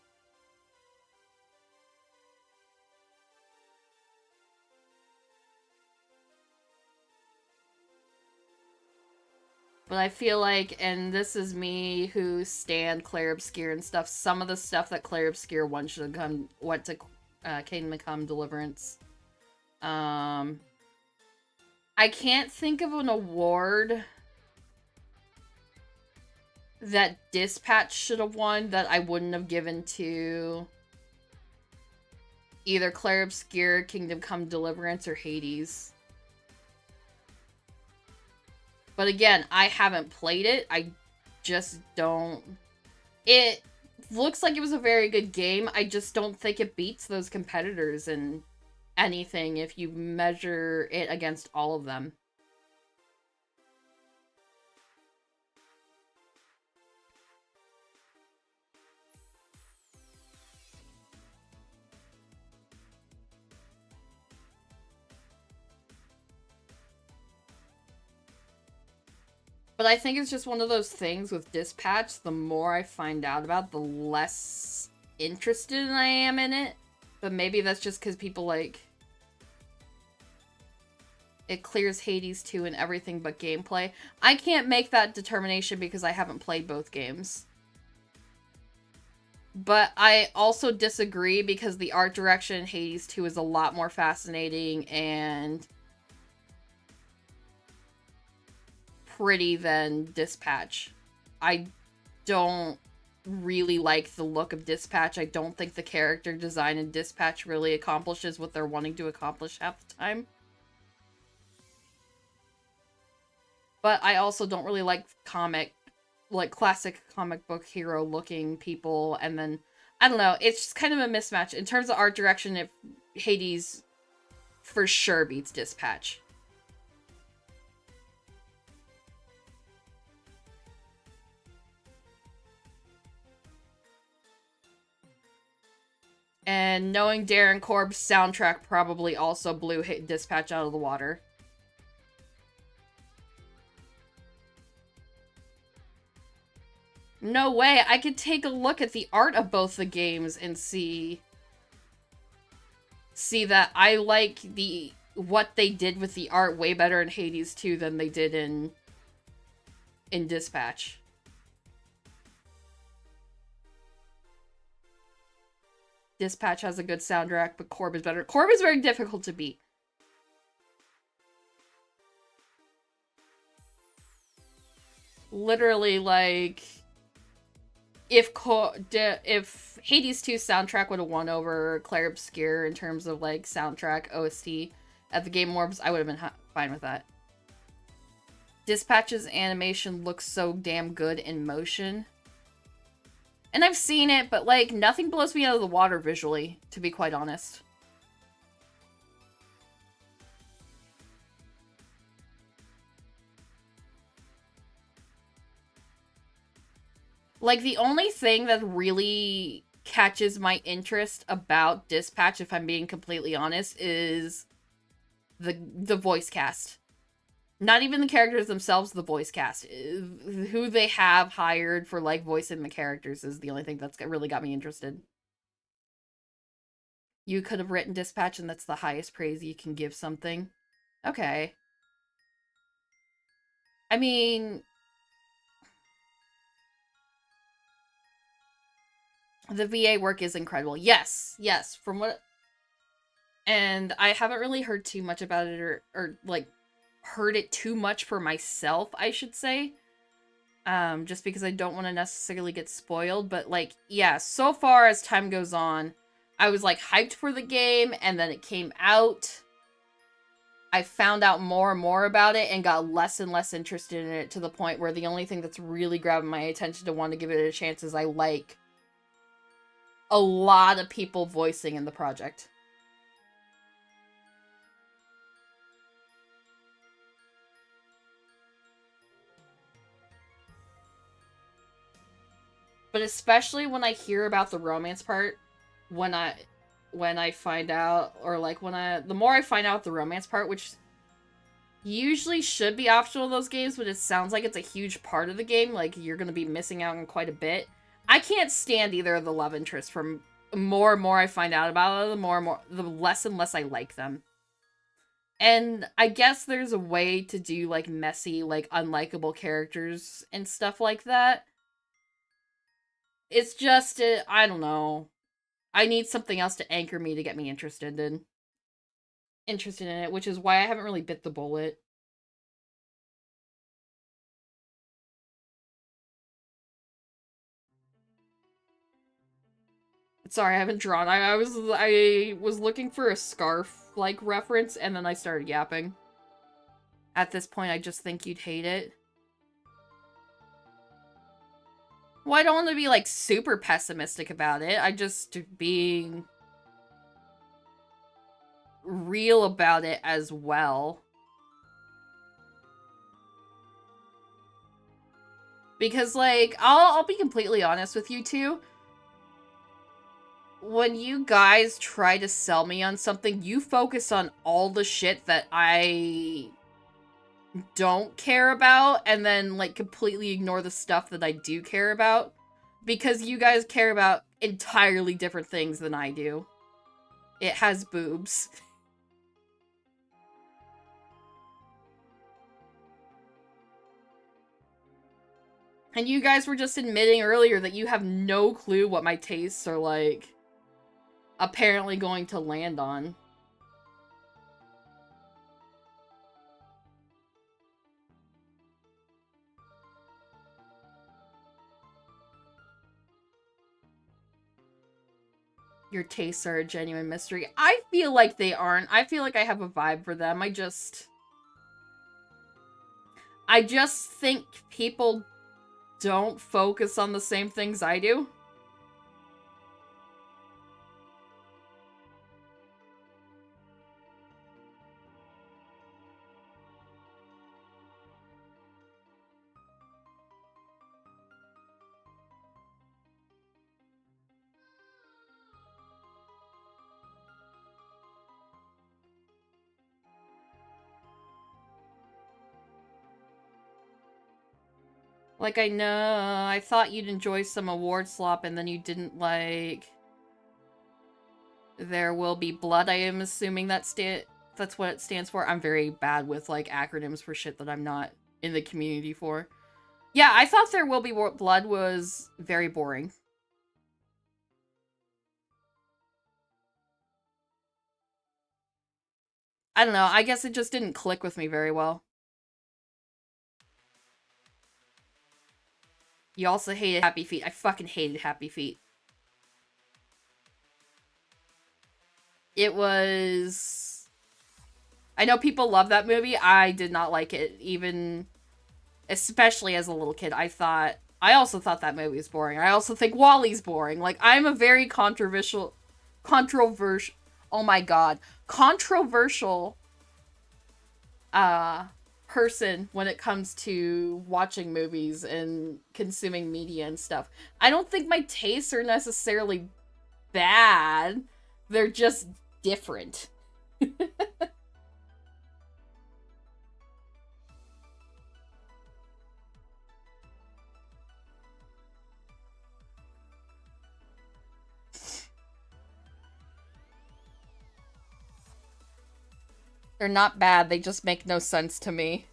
But I feel like, and this is me who stand Claire Obscure and stuff, some of the stuff that Claire Obscure won should have went to Kingdom Come Deliverance. I can't think of an award that Dispatch should have won that I wouldn't have given to either Claire Obscure, Kingdom Come Deliverance, or Hades. But again, I haven't played it. I just don't... It looks like it was a very good game. I just don't think it beats those competitors in anything if you measure it against all of them. But I think it's just one of those things with Dispatch, the more I find out about, the less interested I am in it. But maybe that's just because people, like... It clears Hades 2 and everything but gameplay. I can't make that determination because I haven't played both games. But I also disagree because the art direction in Hades 2 is a lot more fascinating and pretty than Dispatch. I don't really like the look of Dispatch. I don't think the character design in Dispatch really accomplishes what they're wanting to accomplish half the time. But I also don't really like classic comic book hero looking people, and then, I don't know, it's just kind of a mismatch. In terms of art direction, Hades for sure beats Dispatch. And knowing Darren Korb's soundtrack probably also blew Hit Dispatch out of the water. No way, I could take a look at the art of both the games and see that I like what they did with the art way better in Hades 2 than they did in Dispatch. Dispatch has a good soundtrack, but Korb is better. Korb is very difficult to beat. Literally, like, if Hades 2 soundtrack would have won over Clair Obscur in terms of, like, soundtrack, OST, at the Game Awards, I would have been fine with that. Dispatch's animation looks so damn good in motion. And I've seen it, but, like, nothing blows me out of the water visually, to be quite honest. Like, the only thing that really catches my interest about Dispatch, if I'm being completely honest, is the voice cast. Not even the characters themselves, the voice cast. Who they have hired for, like, voicing the characters is the only thing that's really got me interested. You could have written Dispatch, and that's the highest praise you can give something. Okay. I mean, the VA work is incredible. Yes, yes. From what... And I haven't really heard too much about it or like, heard it too much for myself, I should say. Just because I don't want to necessarily get spoiled. But, like, yeah, so far as time goes on, I was, like, hyped for the game, and then it came out. I found out more and more about it and got less and less interested in it to the point where the only thing that's really grabbing my attention to want to give it a chance is I like a lot of people voicing in the project. But especially when I hear about the romance part, when I find out, or like the more I find out the romance part, which usually should be optional in those games, but it sounds like it's a huge part of the game, like you're gonna be missing out on quite a bit. I can't stand either of the love interests. From more and more I find out about it, the less and less I like them. And I guess there's a way to do, like, messy, like, unlikable characters and stuff like that. It's just, I don't know. I need something else to anchor me to get me interested in it, which is why I haven't really bit the bullet. Sorry, I haven't drawn. I was looking for a scarf-like reference, and then I started yapping. At this point, I just think you'd hate it. Well, I don't want to be, like, super pessimistic about it. I just being real about it as well. Because, like, I'll be completely honest with you two. When you guys try to sell me on something, you focus on all the shit that I don't care about, and then, like, completely ignore the stuff that I do care about. Because you guys care about entirely different things than I do. It has boobs. And you guys were just admitting earlier that you have no clue what my tastes are, like, apparently going to land on. Your tastes are a genuine mystery. I feel like they aren't. I feel like I have a vibe for them. I just think people don't focus on the same things I do. Like, I know, I thought you'd enjoy some award slop and then you didn't like... There Will Be Blood, I am assuming that's what it stands for. I'm very bad with, like, acronyms for shit that I'm not in the community for. Yeah, I thought There Will Be Blood was very boring. I don't know, I guess it just didn't click with me very well. You also hated Happy Feet. I fucking hated Happy Feet. It was... I know people love that movie. I did not like it, even... Especially as a little kid. I also thought that movie was boring. I also think WALL-E's boring. Like, I'm a very controversial... Oh my god. Controversial... person when it comes to watching movies and consuming media and stuff. I don't think my tastes are necessarily bad. They're just different. They're not bad, they just make no sense to me.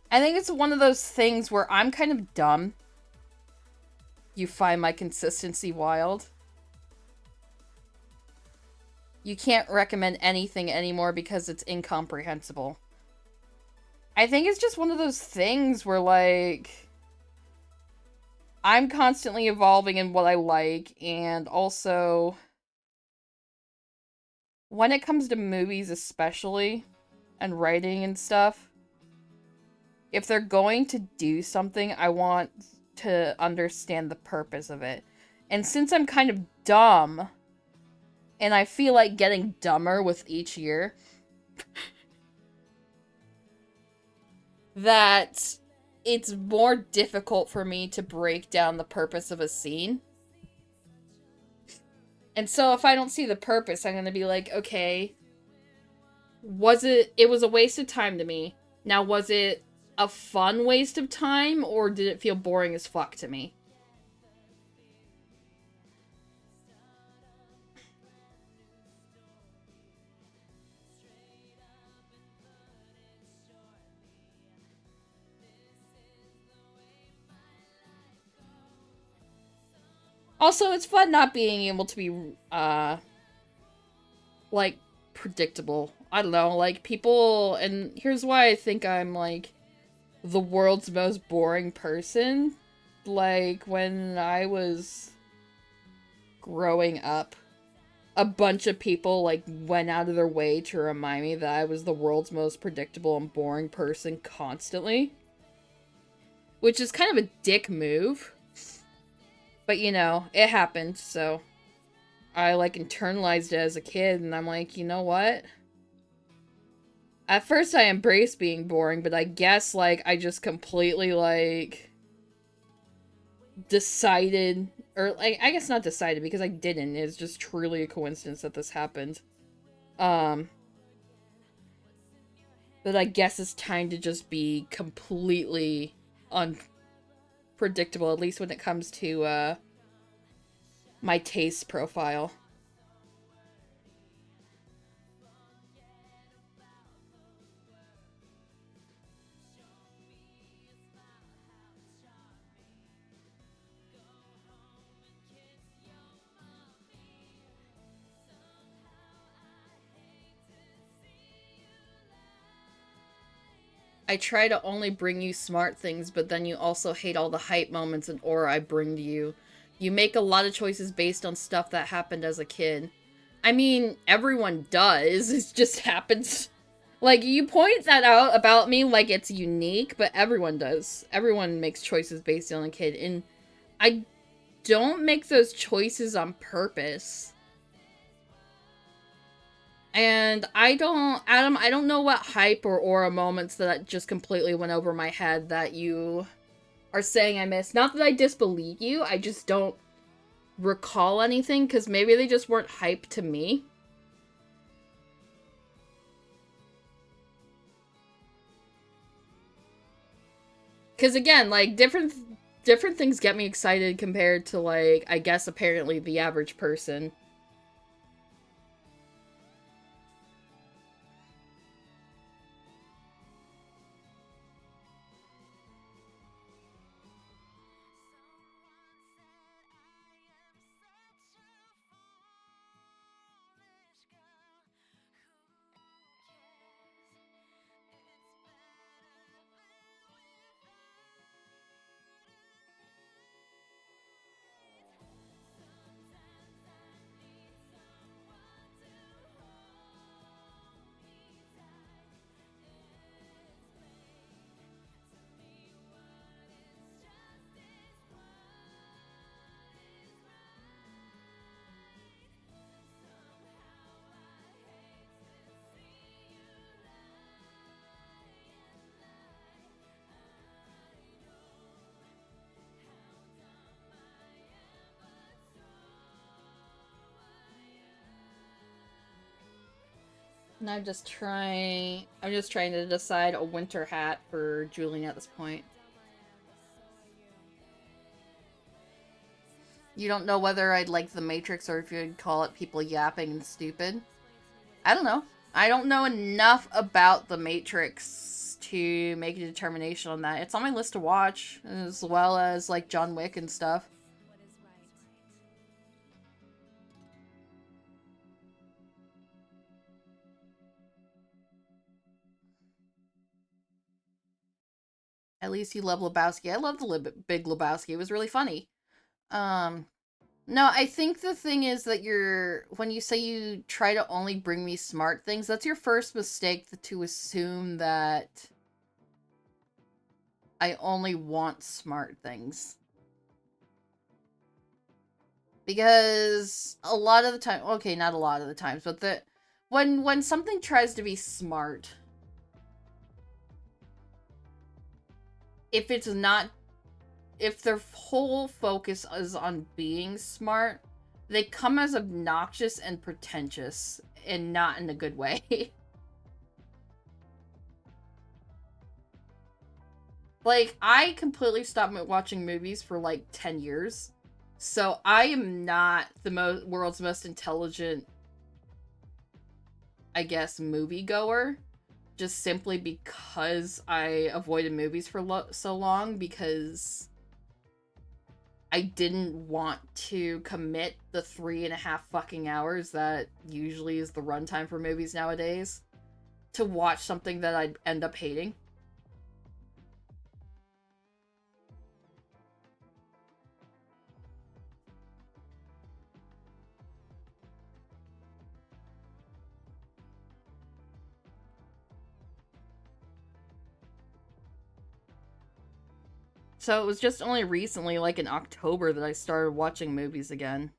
I think it's one of those things where I'm kind of dumb. You find my consistency wild. You can't recommend anything anymore because it's incomprehensible. I think it's just one of those things where, like... I'm constantly evolving in what I like, and also... When it comes to movies especially, and writing and stuff, if they're going to do something, I want to understand the purpose of it. And since I'm kind of dumb, and I feel like getting dumber with each year, that it's more difficult for me to break down the purpose of a scene. And so if I don't see the purpose, I'm going to be like, okay, it was a waste of time to me. Now, was it a fun waste of time, or did it feel boring as fuck to me? Also, it's fun not being able to be, like, predictable. I don't know, like, people, and here's why I think I'm, like, the world's most boring person. Like, when I was growing up, a bunch of people, like, went out of their way to remind me that I was the world's most predictable and boring person constantly. Which is kind of a dick move. But, you know, it happened, so I, like, internalized it as a kid, and I'm like, you know what? At first I embraced being boring, but I guess, like, I just completely, like, decided, or, like, I guess not decided, because I didn't. It's just truly a coincidence that this happened. But I guess it's time to just be completely unpredictable, at least when it comes to, my taste profile. I try to only bring you smart things, but then you also hate all the hype moments and aura I bring to you. You make a lot of choices based on stuff that happened as a kid. I mean, everyone does. It just happens. Like, you point that out about me like it's unique, but everyone does. Everyone makes choices based on a kid, and I don't make those choices on purpose. And Adam, I don't know what hype or aura moments that just completely went over my head that you are saying I missed. Not that I disbelieve you, I just don't recall anything, because maybe they just weren't hype to me. Because again, like, different things get me excited compared to, like, I guess apparently the average person. And I'm just trying to decide a winter hat for Julian at this point. You don't know whether I'd like The Matrix or if you'd call it people yapping and stupid. I don't know. I don't know enough about The Matrix to make a determination on that. It's on my list to watch, as well as, like, John Wick and stuff. At least you love Lebowski. I love the Big Lebowski. It was really funny. No, I think the thing is that when you say you try to only bring me smart things, that's your first mistake to assume that I only want smart things. Because a lot of the time, okay, not a lot of the times, but when something tries to be smart, if their whole focus is on being smart, they come as obnoxious and pretentious, and not in a good way. Like, I completely stopped watching movies for like 10 years. So I am not the world's most intelligent, I guess, moviegoer. Just simply because I avoided movies for so long, because I didn't want to commit the 3.5 fucking hours that usually is the runtime for movies nowadays to watch something that I'd end up hating. So it was just only recently, like in October, that I started watching movies again.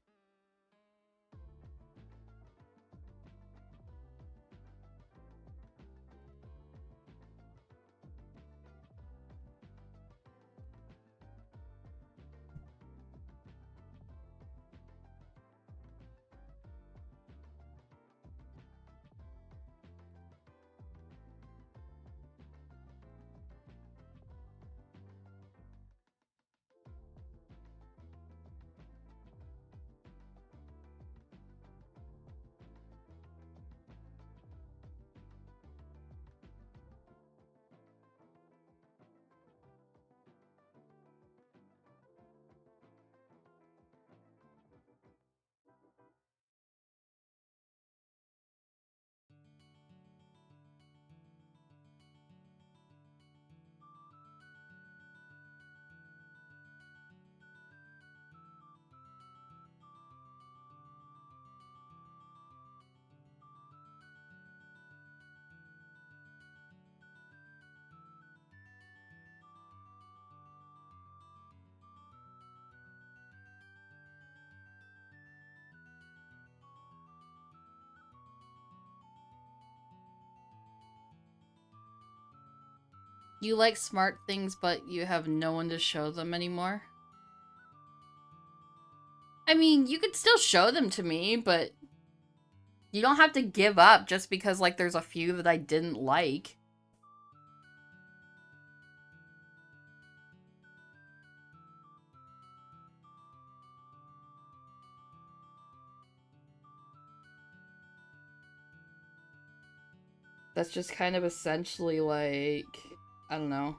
You like smart things, but you have no one to show them anymore? I mean, you could still show them to me, but you don't have to give up just because, like, there's a few that I didn't like. That's just kind of essentially, like, I don't know.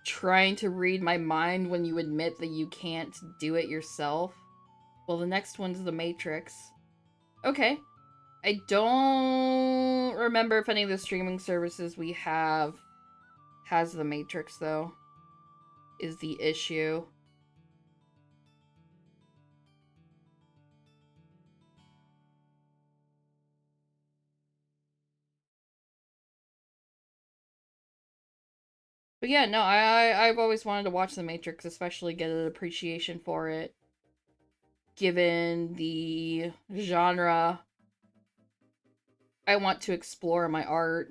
Trying to read my mind when you admit that you can't do it yourself. Well, the next one's The Matrix. Okay. I don't remember if any of the streaming services we have has The Matrix, though, is the issue. But yeah, no, I've always wanted to watch The Matrix, especially get an appreciation for it, given the genre I want to explore in my art.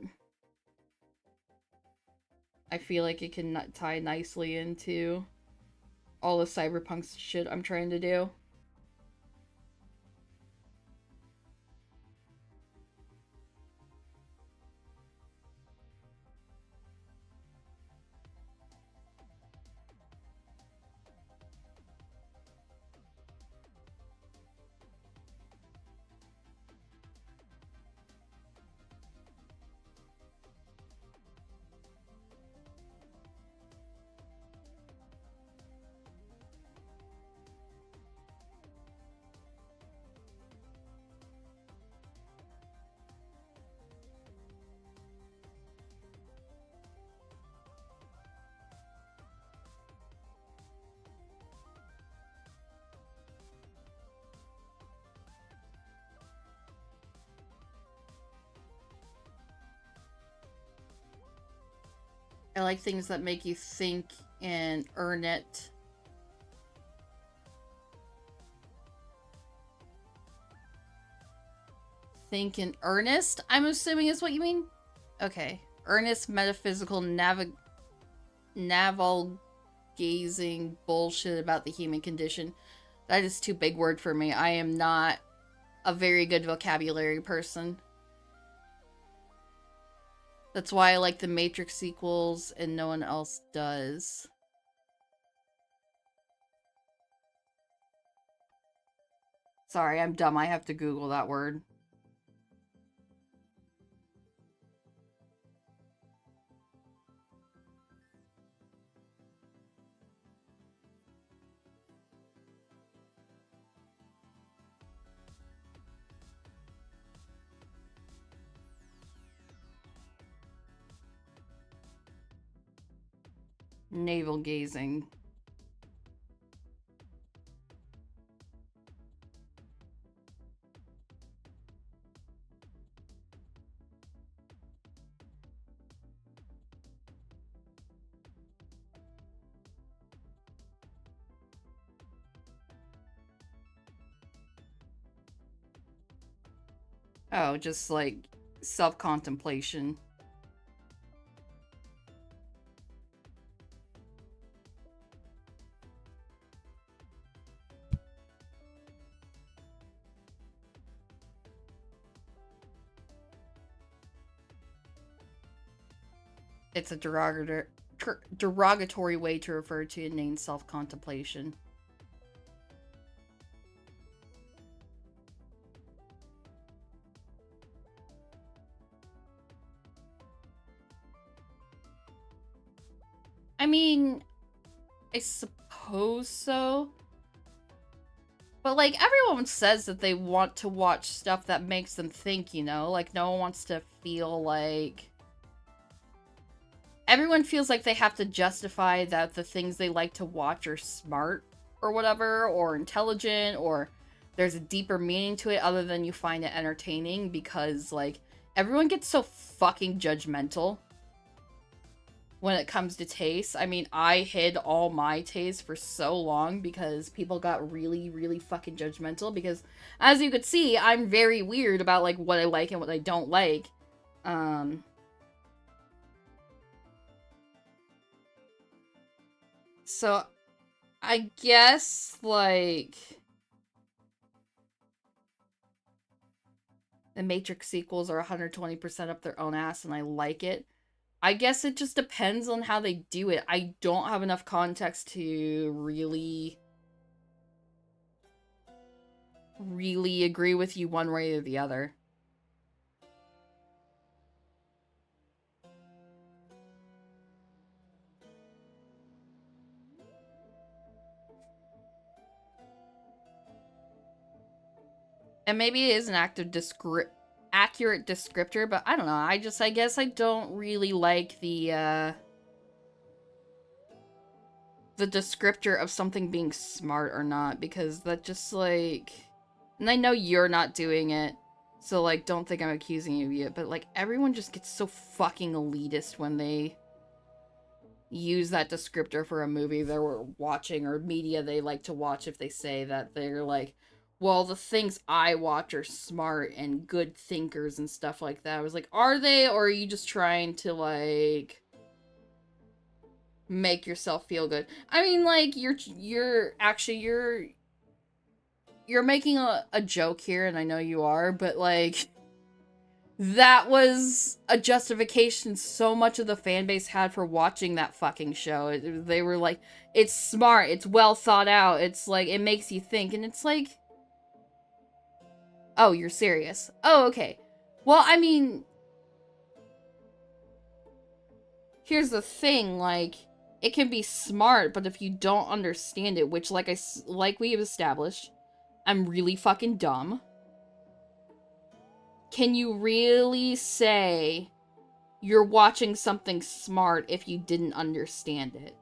I feel like it can tie nicely into all the cyberpunk shit I'm trying to do. I like things that make you think and earn it. Think in earnest, I'm assuming is what you mean? Okay. Earnest metaphysical navel-gazing bullshit about the human condition. That is too big word for me. I am not a very good vocabulary person. That's why I like the Matrix sequels and no one else does. Sorry, I'm dumb. I have to Google that word. Navel gazing. Oh, just like self-contemplation. It's a derogatory way to refer to inane self-contemplation. I mean, I suppose so. But, like, everyone says that they want to watch stuff that makes them think, you know? Like, no one wants to feel like... Everyone feels like they have to justify that the things they like to watch are smart or whatever, or intelligent, or there's a deeper meaning to it other than you find it entertaining because, like, everyone gets so fucking judgmental when it comes to taste. I mean, I hid all my tastes for so long because people got really, really fucking judgmental because, as you could see, I'm very weird about, like, what I like and what I don't like. So, I guess, like, the Matrix sequels are 120% up their own ass, and I like it. I guess it just depends on how they do it. I don't have enough context to really agree with you one way or the other. And maybe it is an accurate descriptor, but I don't know. I guess I don't really like the descriptor of something being smart or not, because that just, like... And I know you're not doing it, so, like, don't think I'm accusing you of it, but, like, everyone just gets so fucking elitist when they use that descriptor for a movie they were watching, or media they like to watch, if they say that they're like, well, the things I watch are smart and good thinkers and stuff like that. I was like, are they, or are you just trying to, like, make yourself feel good? I mean, like, you're making a joke here, and I know you are, but, like, that was a justification so much of the fan base had for watching that fucking show. They were like, it's smart, it's well thought out, it's like, it makes you think, and it's like, oh, you're serious? Oh, okay. Well, I mean, here's the thing, like, it can be smart, but if you don't understand it, which, like we have established, I'm really fucking dumb. Can you really say you're watching something smart if you didn't understand it?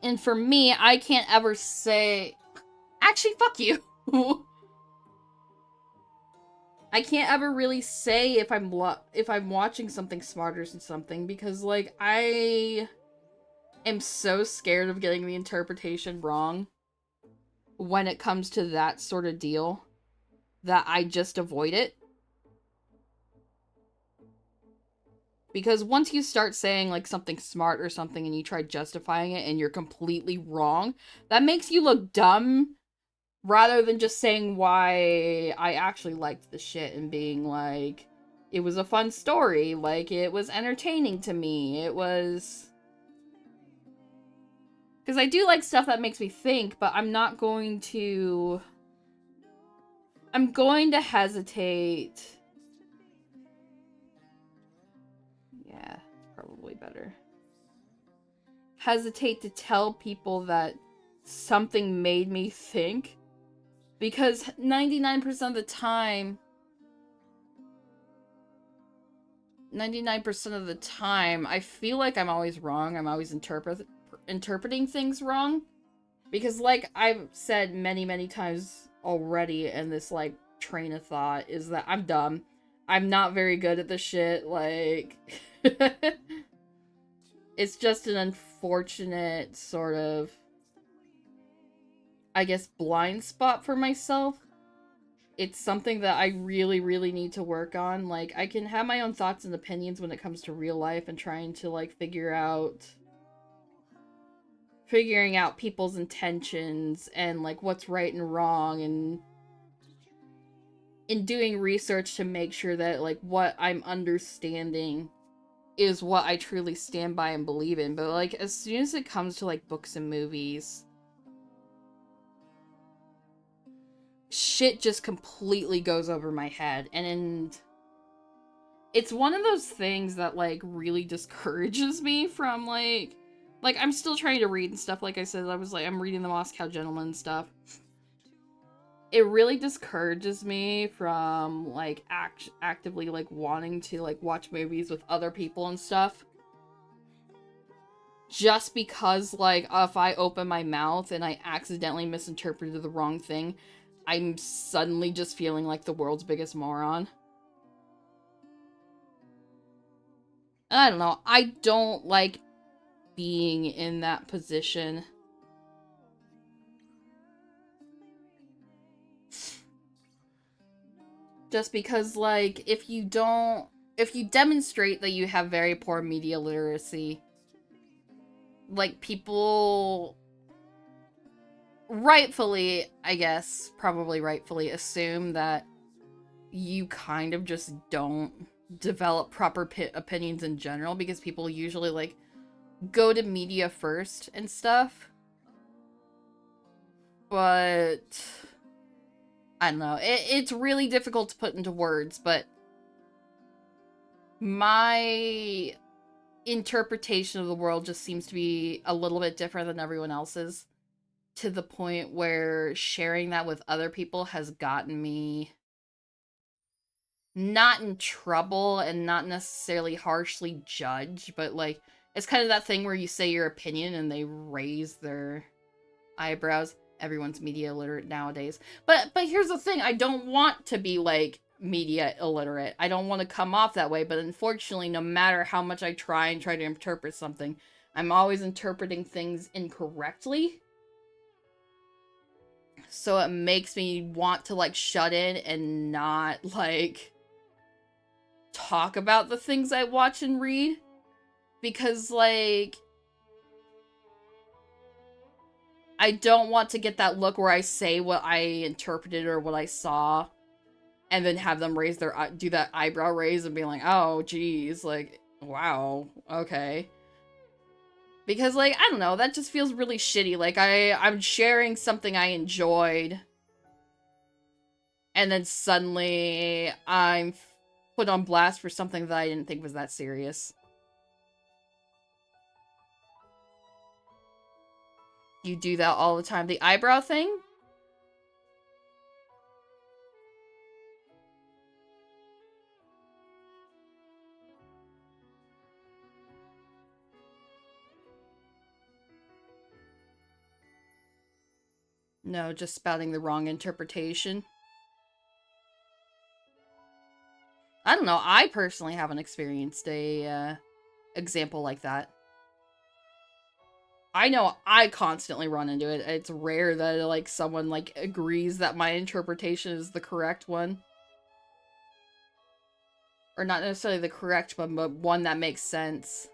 And for me, I can't ever say... Actually, fuck you. I can't ever really say if I'm watching something smarter than something, because, like, I am so scared of getting the interpretation wrong when it comes to that sort of deal that I just avoid it. Because once you start saying, like, something smart or something and you try justifying it and you're completely wrong, that makes you look dumb rather than just saying why I actually liked the shit and being like, it was a fun story, like, it was entertaining to me, it was... Because I do like stuff that makes me think, but I'm going to hesitate. Yeah, it's probably better. Hesitate to tell people that something made me think, because 99% of the time, I feel like I'm always wrong. I'm always interpreting things wrong. Because, like I've said many, many times already in this, like, train of thought, is that I'm dumb. I'm not very good at this shit, like... It's just an unfortunate sort of, I guess, blind spot for myself. It's something that I really, really need to work on. Like, I can have my own thoughts and opinions when it comes to real life and trying to, like, figuring out people's intentions and, like, what's right and wrong, and in doing research to make sure that, like, what I'm understanding is what I truly stand by and believe in. But, like, as soon as it comes to, like, books and movies, shit just completely goes over my head. And it's one of those things that, like, really discourages me from, like, I'm still trying to read and stuff. Like I said, I'm reading the Moscow Gentleman and stuff. It really discourages me from, like, actively, like, wanting to, like, watch movies with other people and stuff. Just because, like, if I open my mouth and I accidentally misinterpreted the wrong thing, I'm suddenly just feeling like the world's biggest moron. I don't know. I don't like being in that position. Just because, like, if you demonstrate that you have very poor media literacy, like, people rightfully, I guess, probably rightfully assume that you kind of just don't develop proper opinions in general, because people usually, like, go to media first and stuff. But I don't know. It's really difficult to put into words, but my interpretation of the world just seems to be a little bit different than everyone else's, to the point where sharing that with other people has gotten me not in trouble and not necessarily harshly judged, but, like, it's kind of that thing where you say your opinion and they raise their eyebrows. Everyone's media illiterate nowadays. But here's the thing, I don't want to be, like, media illiterate. I don't want to come off that way, but unfortunately, no matter how much I try to interpret something, I'm always interpreting things incorrectly. So it makes me want to, like, shut in and not, like, talk about the things I watch and read. Because, like, I don't want to get that look where I say what I interpreted or what I saw, and then have them do that eyebrow raise and be like, oh, geez, like, wow, okay. Because, like, I don't know, that just feels really shitty. Like, I'm sharing something I enjoyed, and then suddenly I'm put on blast for something that I didn't think was that serious. You do that all the time. The eyebrow thing? No, just spouting the wrong interpretation. I don't know, I personally haven't experienced a, example like that. I know I constantly run into it. It's rare that, like, someone, like, agrees that my interpretation is the correct one. Or not necessarily the correct one, but one that makes sense.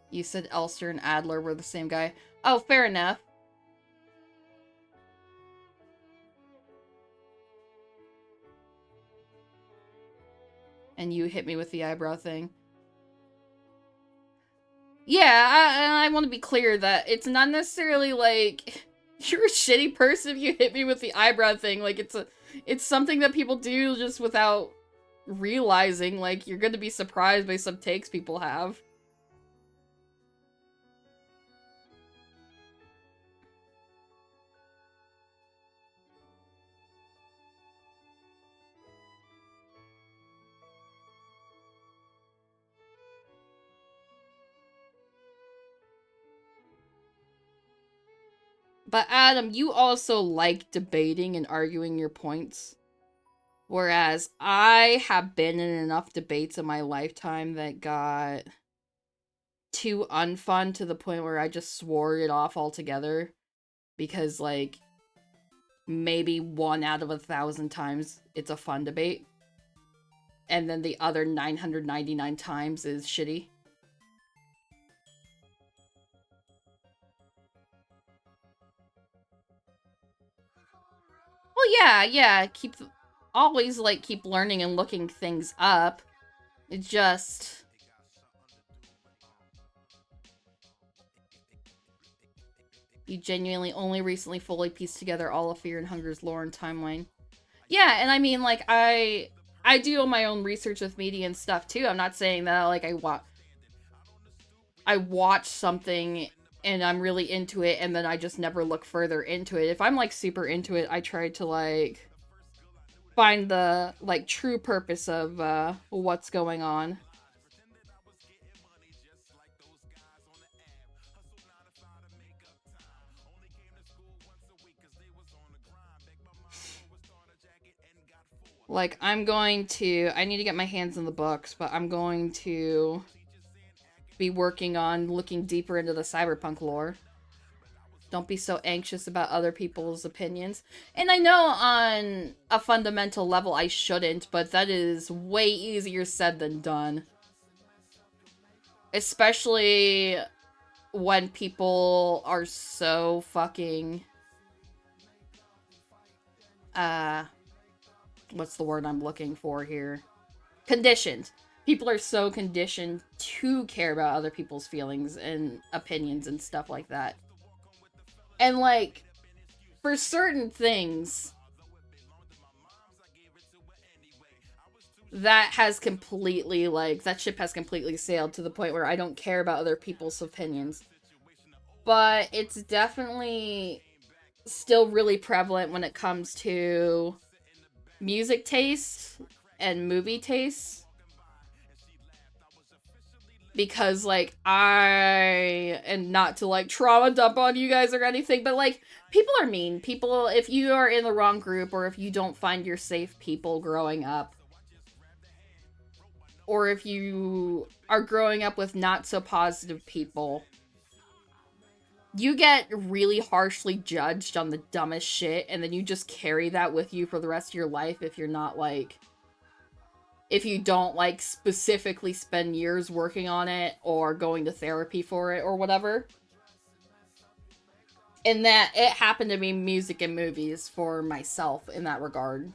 You said Elster and Adler were the same guy. Oh, fair enough. And you hit me with the eyebrow thing. Yeah, I want to be clear that it's not necessarily, like, you're a shitty person if you hit me with the eyebrow thing. Like, it's something that people do just without realizing. Like, you're going to be surprised by some takes people have. But Adam, you also like debating and arguing your points. Whereas I have been in enough debates in my lifetime that got too unfun to the point where I just swore it off altogether. Because, like, maybe 1 out of 1,000 times it's a fun debate. And then the other 999 times is shitty. Well, yeah, always, like, keep learning and looking things up. It just... You genuinely only recently fully pieced together all of Fear and Hunger's lore and timeline. Yeah, and I mean, like, I do my own research with media and stuff, too. I'm not saying that, like, I watch something and I'm really into it and then I just never look further into it. If I'm, like, super into it, I try to, like, find the, like, true purpose of, what's going on. Like, I need to get my hands on the books, but I'm going to be working on looking deeper into the cyberpunk lore. Don't be so anxious about other people's opinions. And I know on a fundamental level I shouldn't, but that is way easier said than done. Especially when people are so fucking... what's the word I'm looking for here? Conditioned. People are so conditioned to care about other people's feelings and opinions and stuff like that. And, like, for certain things, that has completely, like, that ship has completely sailed to the point where I don't care about other people's opinions. But it's definitely still really prevalent when it comes to music taste and movie taste. Because, like, and not to, like, trauma dump on you guys or anything, but, like, people are mean. People, if you are in the wrong group, or if you don't find your safe people growing up, or if you are growing up with not so positive people, you get really harshly judged on the dumbest shit, and then you just carry that with you for the rest of your life if you're not, like... if you don't, like, specifically spend years working on it or going to therapy for it or whatever. And that it happened to be music and movies for myself in that regard.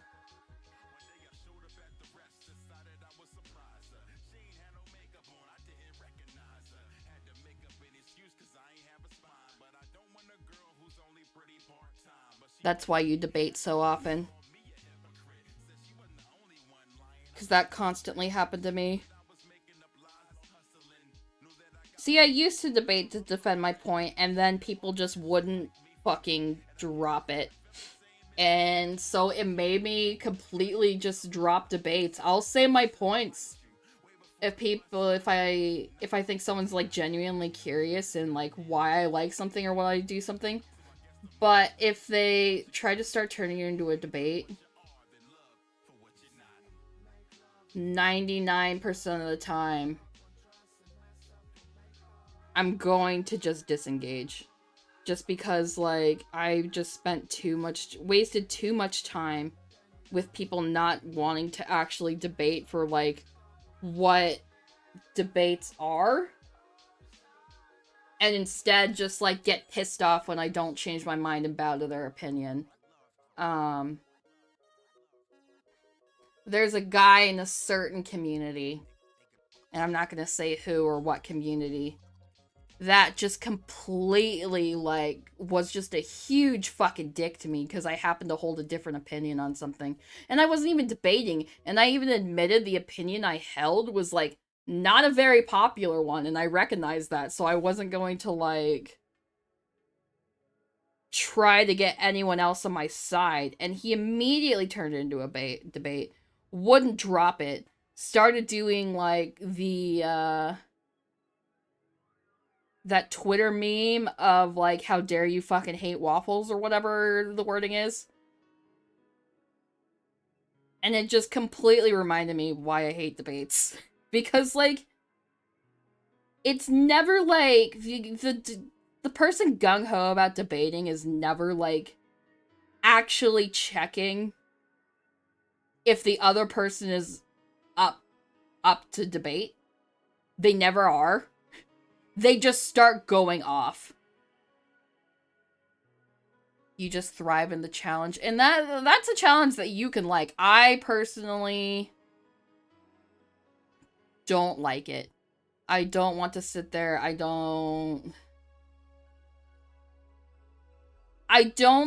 That's why you debate so often. Because that constantly happened to me. See, I used to debate to defend my point, and then people just wouldn't fucking drop it. And so it made me completely just drop debates. I'll say my points if I think someone's, like, genuinely curious and, like, why I like something or why I do something. But if they try to start turning it into a debate, 99% of the time, I'm going to just disengage. Just because, like, I just wasted too much time with people not wanting to actually debate for, like, what debates are. And instead just, like, get pissed off when I don't change my mind and bow to their opinion. There's a guy in a certain community, and I'm not gonna say who or what community, that just completely, like, was just a huge fucking dick to me because I happened to hold a different opinion on something. And I wasn't even debating, and I even admitted the opinion I held was, like, not a very popular one, and I recognized that, so I wasn't going to, like, try to get anyone else on my side. And he immediately turned it into a debate, wouldn't drop it, started doing, like, the, that Twitter meme of, like, how dare you fucking hate waffles, or whatever the wording is. And it just completely reminded me why I hate debates. Because, like, it's never, like, the person gung-ho about debating is never, like, actually checking if the other person is up to debate. They never are. They just start going off. You just thrive in the challenge. And that's a challenge that you can like. I personally don't like it. I don't want to sit there. I don't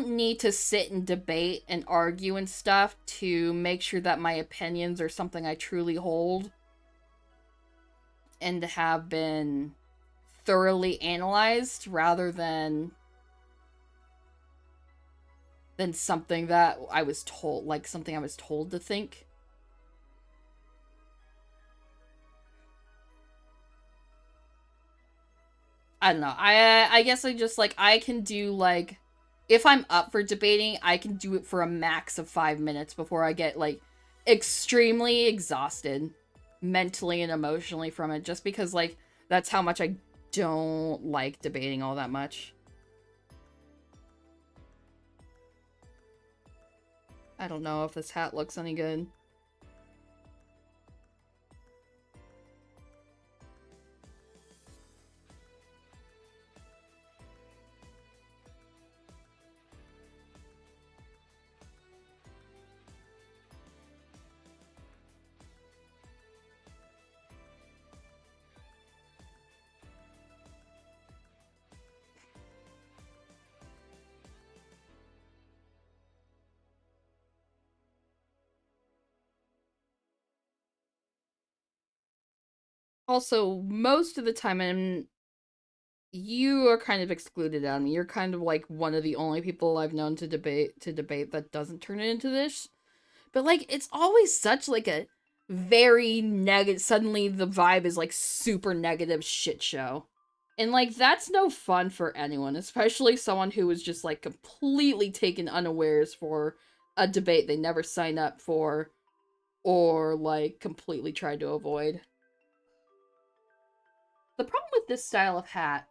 need to sit and debate and argue and stuff to make sure that my opinions are something I truly hold and have been thoroughly analyzed rather than something that I was told, like something I was told to think. I don't know. I guess I just, like, I can do, like, if I'm up for debating, I can do it for a max of 5 minutes before I get, like, extremely exhausted mentally and emotionally from it, just because, like, that's how much I don't like debating all that much. I don't know if this hat looks any good. Also, most of the time, you are kind of excluded out of me. You're kind of like one of the only people I've known to debate that doesn't turn it into this. But like, it's always such like a very negative. Suddenly, the vibe is like super negative shit show, and like that's no fun for anyone, especially someone who was just like completely taken unawares for a debate they never signed up for, or like completely tried to avoid. The problem with this style of hat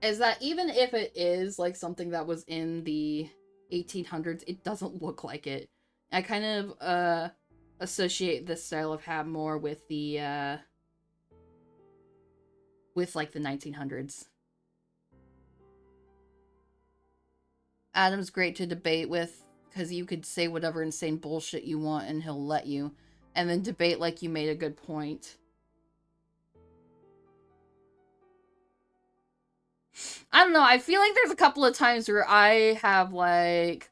is that even if it is like something that was in the 1800s, it doesn't look like it. I kind of associate this style of hat more with the with like the 1900s. Adam's great to debate with because you could say whatever insane bullshit you want and he'll let you, and then debate like you made a good point. I don't know, I feel like there's a couple of times where I have, like,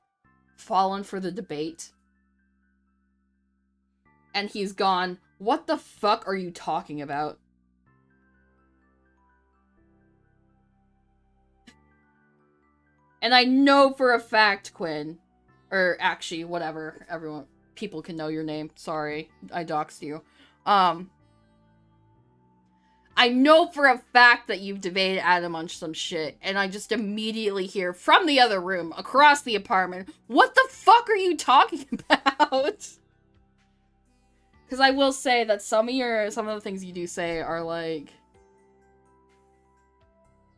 fallen for the debate. And he's gone, what the fuck are you talking about? And I know for a fact, Quinn, or actually, whatever, people can know your name, sorry, I doxed you. I know for a fact that you've debated Adam on some shit, and I just immediately hear from the other room, across the apartment, what the fuck are you talking about? Because I will say that some of the things you do say are, like,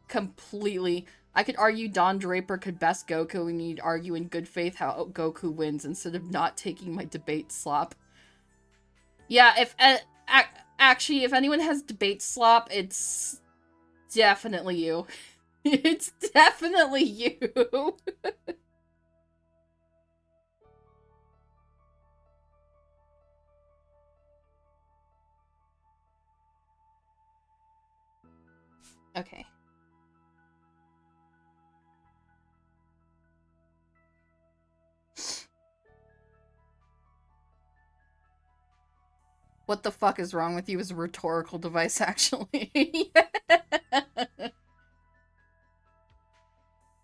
completely... I could argue Don Draper could best Goku, and you'd argue in good faith how Goku wins instead of not taking my debate slop. Yeah, actually, if anyone has debate slop, it's definitely you. It's definitely you. Okay. What the fuck is wrong with you is a rhetorical device, actually.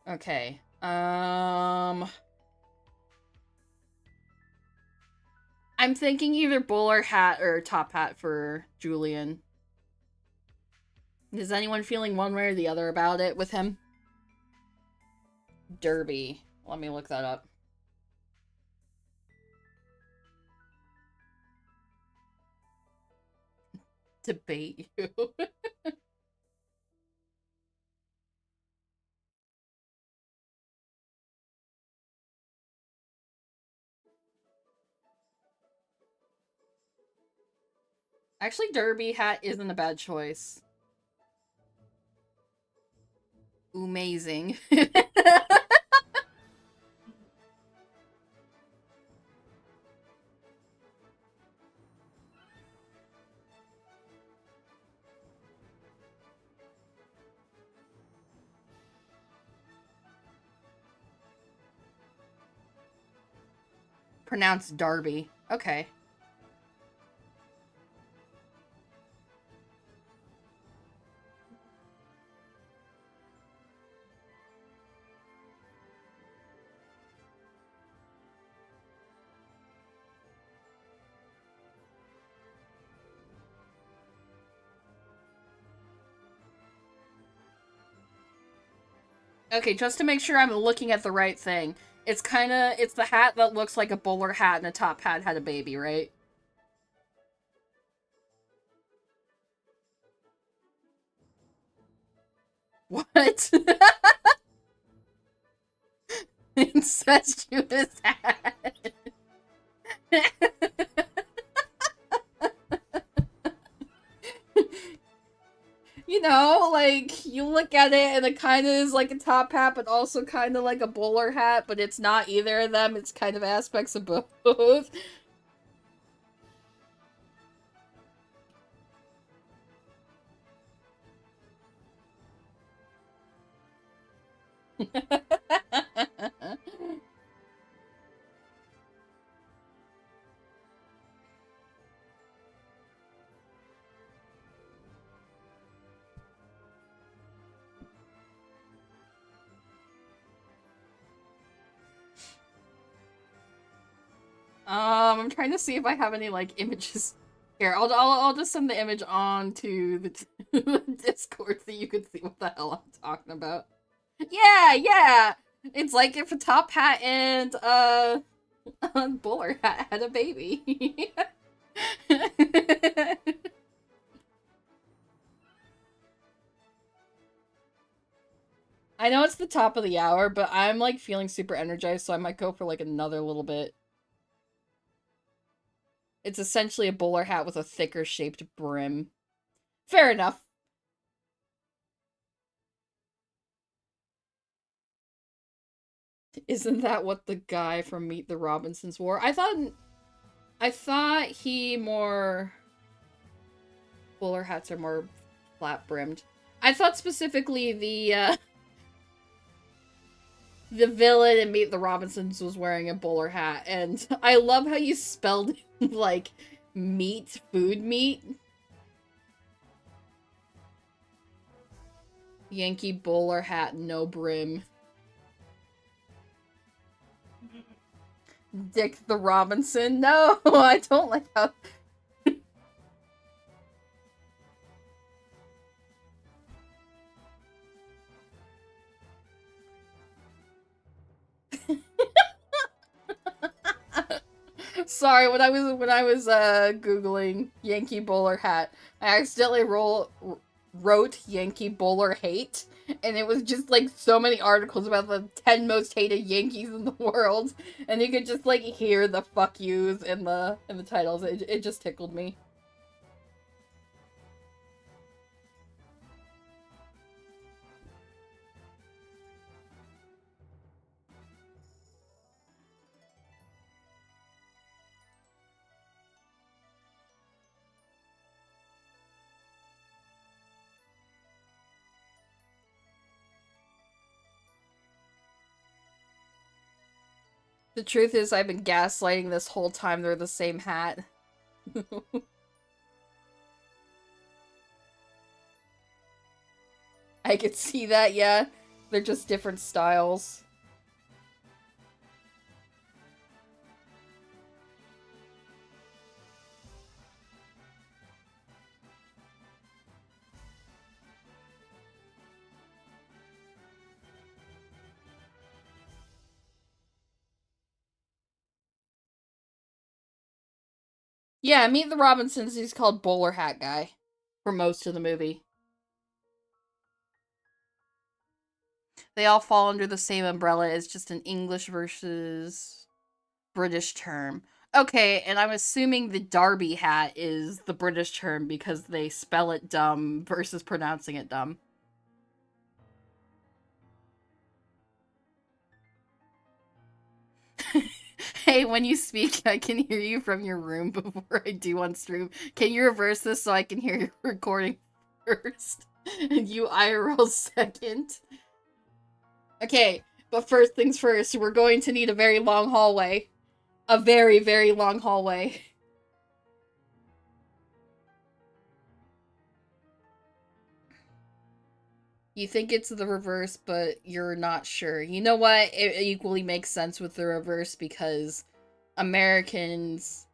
Okay. I'm thinking either bowler hat or top hat for Julian. Is anyone feeling one way or the other about it with him? Derby. Let me look that up. Debate you. Actually, derby hat isn't a bad choice. Amazing. Pronounced Darby. Okay. Okay, just to make sure I'm looking at the right thing. It's the hat that looks like a bowler hat and a top hat had a baby, right? What? incestuous hat. You know, like, you look at it and it kind of is like a top hat, but also kind of like a bowler hat, but it's not either of them. It's kind of aspects of both. I'm trying to see if I have any like images. Here, I'll just send the image on to the Discord so you can see what the hell I'm talking about. Yeah, yeah. It's like if a top hat and a bowler hat had a baby. I know it's the top of the hour, but I'm like feeling super energized, so I might go for like another little bit. It's essentially a bowler hat with a thicker shaped brim. Fair enough. Isn't that what the guy from Meet the Robinsons wore? I thought he more bowler hats are more flat brimmed. I thought specifically the villain in Meet the Robinsons was wearing a bowler hat, and I love how you spelled like meat, food meat. Yankee bowler hat, no brim. Dick the Robinson. No, I don't like how. Sorry, when I was googling Yankee bowler hat, I accidentally wrote Yankee bowler hate, and it was just like so many articles about the 10 most hated Yankees in the world, and you could just like hear the fuck yous in the titles. It just tickled me. The truth is, I've been gaslighting this whole time they're the same hat. I could see that, yeah. They're just different styles. Yeah, Meet the Robinsons, he's called Bowler Hat Guy for most of the movie. They all fall under the same umbrella. It's just an English versus British term. Okay, and I'm assuming the Derby hat is the British term because they spell it dumb versus pronouncing it dumb. Hey, when you speak, I can hear you from your room before I do on stream. Can you reverse this so I can hear your recording first? And you IRL second? Okay, but first things first, we're going to need a very long hallway. A very, very long hallway. You think it's the reverse, but you're not sure. You know what? It equally makes sense with the reverse because Americans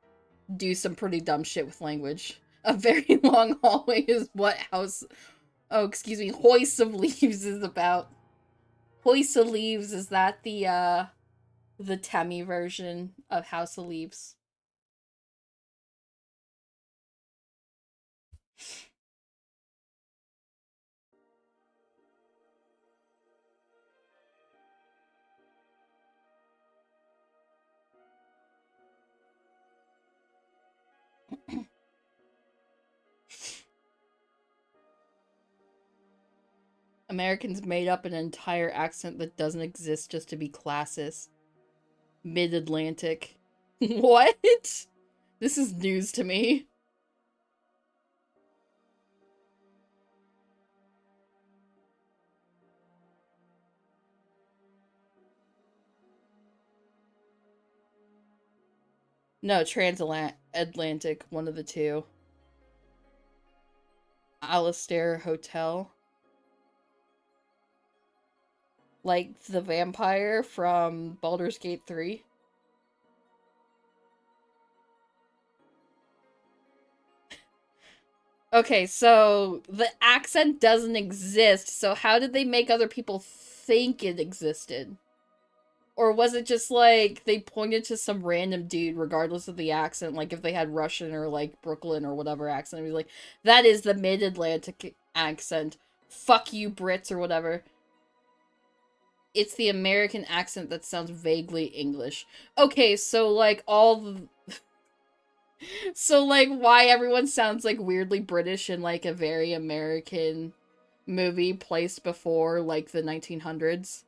do some pretty dumb shit with language. A very long hallway is what House... Oh, excuse me. Hoist of Leaves is about. Hoist of Leaves, is that the Temmie version of House of Leaves? Americans made up an entire accent that doesn't exist just to be classist. Mid-Atlantic. What? This is news to me. No, transatlantic, one of the two. Alistair Hotel. Like the vampire from Baldur's Gate 3. Okay, so the accent doesn't exist, so how did they make other people think it existed? Or was it just like they pointed to some random dude regardless of the accent, like if they had Russian or like Brooklyn or whatever accent, it'd be like, that is the mid-Atlantic accent. Fuck you, Brits, or whatever. It's the American accent that sounds vaguely English. Okay, so like all the... So like why everyone sounds like weirdly British in like a very American movie placed before like the 1900s?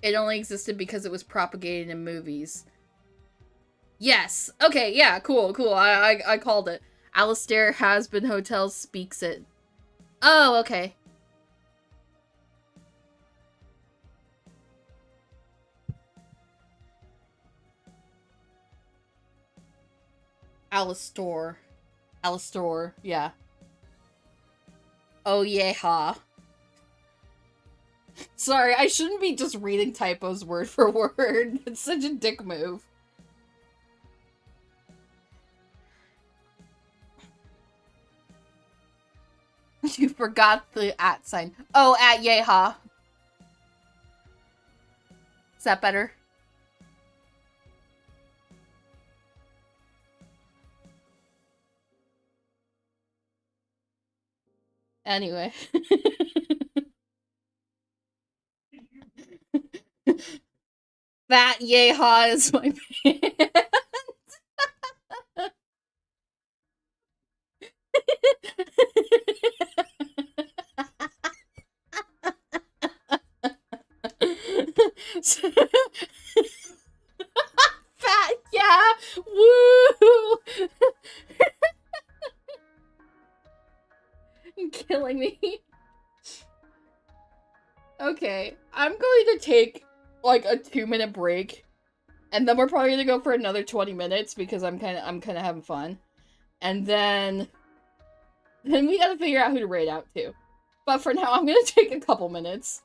It only existed because it was propagated in movies. Yes. Okay, yeah, cool. I called it. Alistair Has-Been Hotel speaks it. Oh, okay. Alistor. Alistor, yeah. Oh, yeah, ha. Sorry, I shouldn't be just reading typos word for word. It's such a dick move. You forgot the at sign. Oh, at Yeha. Is that better? Anyway. That Yeha is my band. Fat, yeah! Woo! You're killing me. Okay, I'm going to take like a 2-minute break, and then we're probably gonna go for another 20 minutes because I'm kind of having fun, and then we gotta figure out who to raid out to. But for now, I'm gonna take a couple minutes.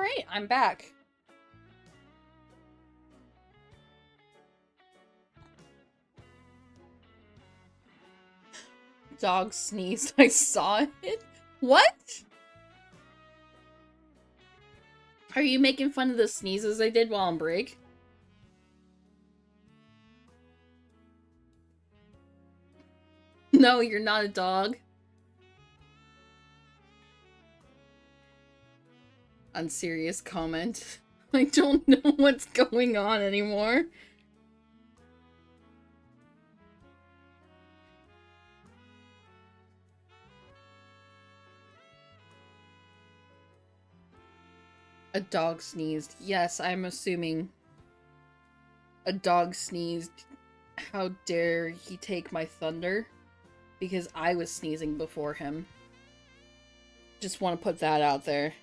Alright, I'm back. Dog sneezed. I saw it. What? Are you making fun of the sneezes I did while on break? No, you're not a dog. Unserious comment. I don't know what's going on anymore. A dog sneezed. Yes, I'm assuming a dog sneezed. How dare he take my thunder? Because I was sneezing before him. Just want to put that out there.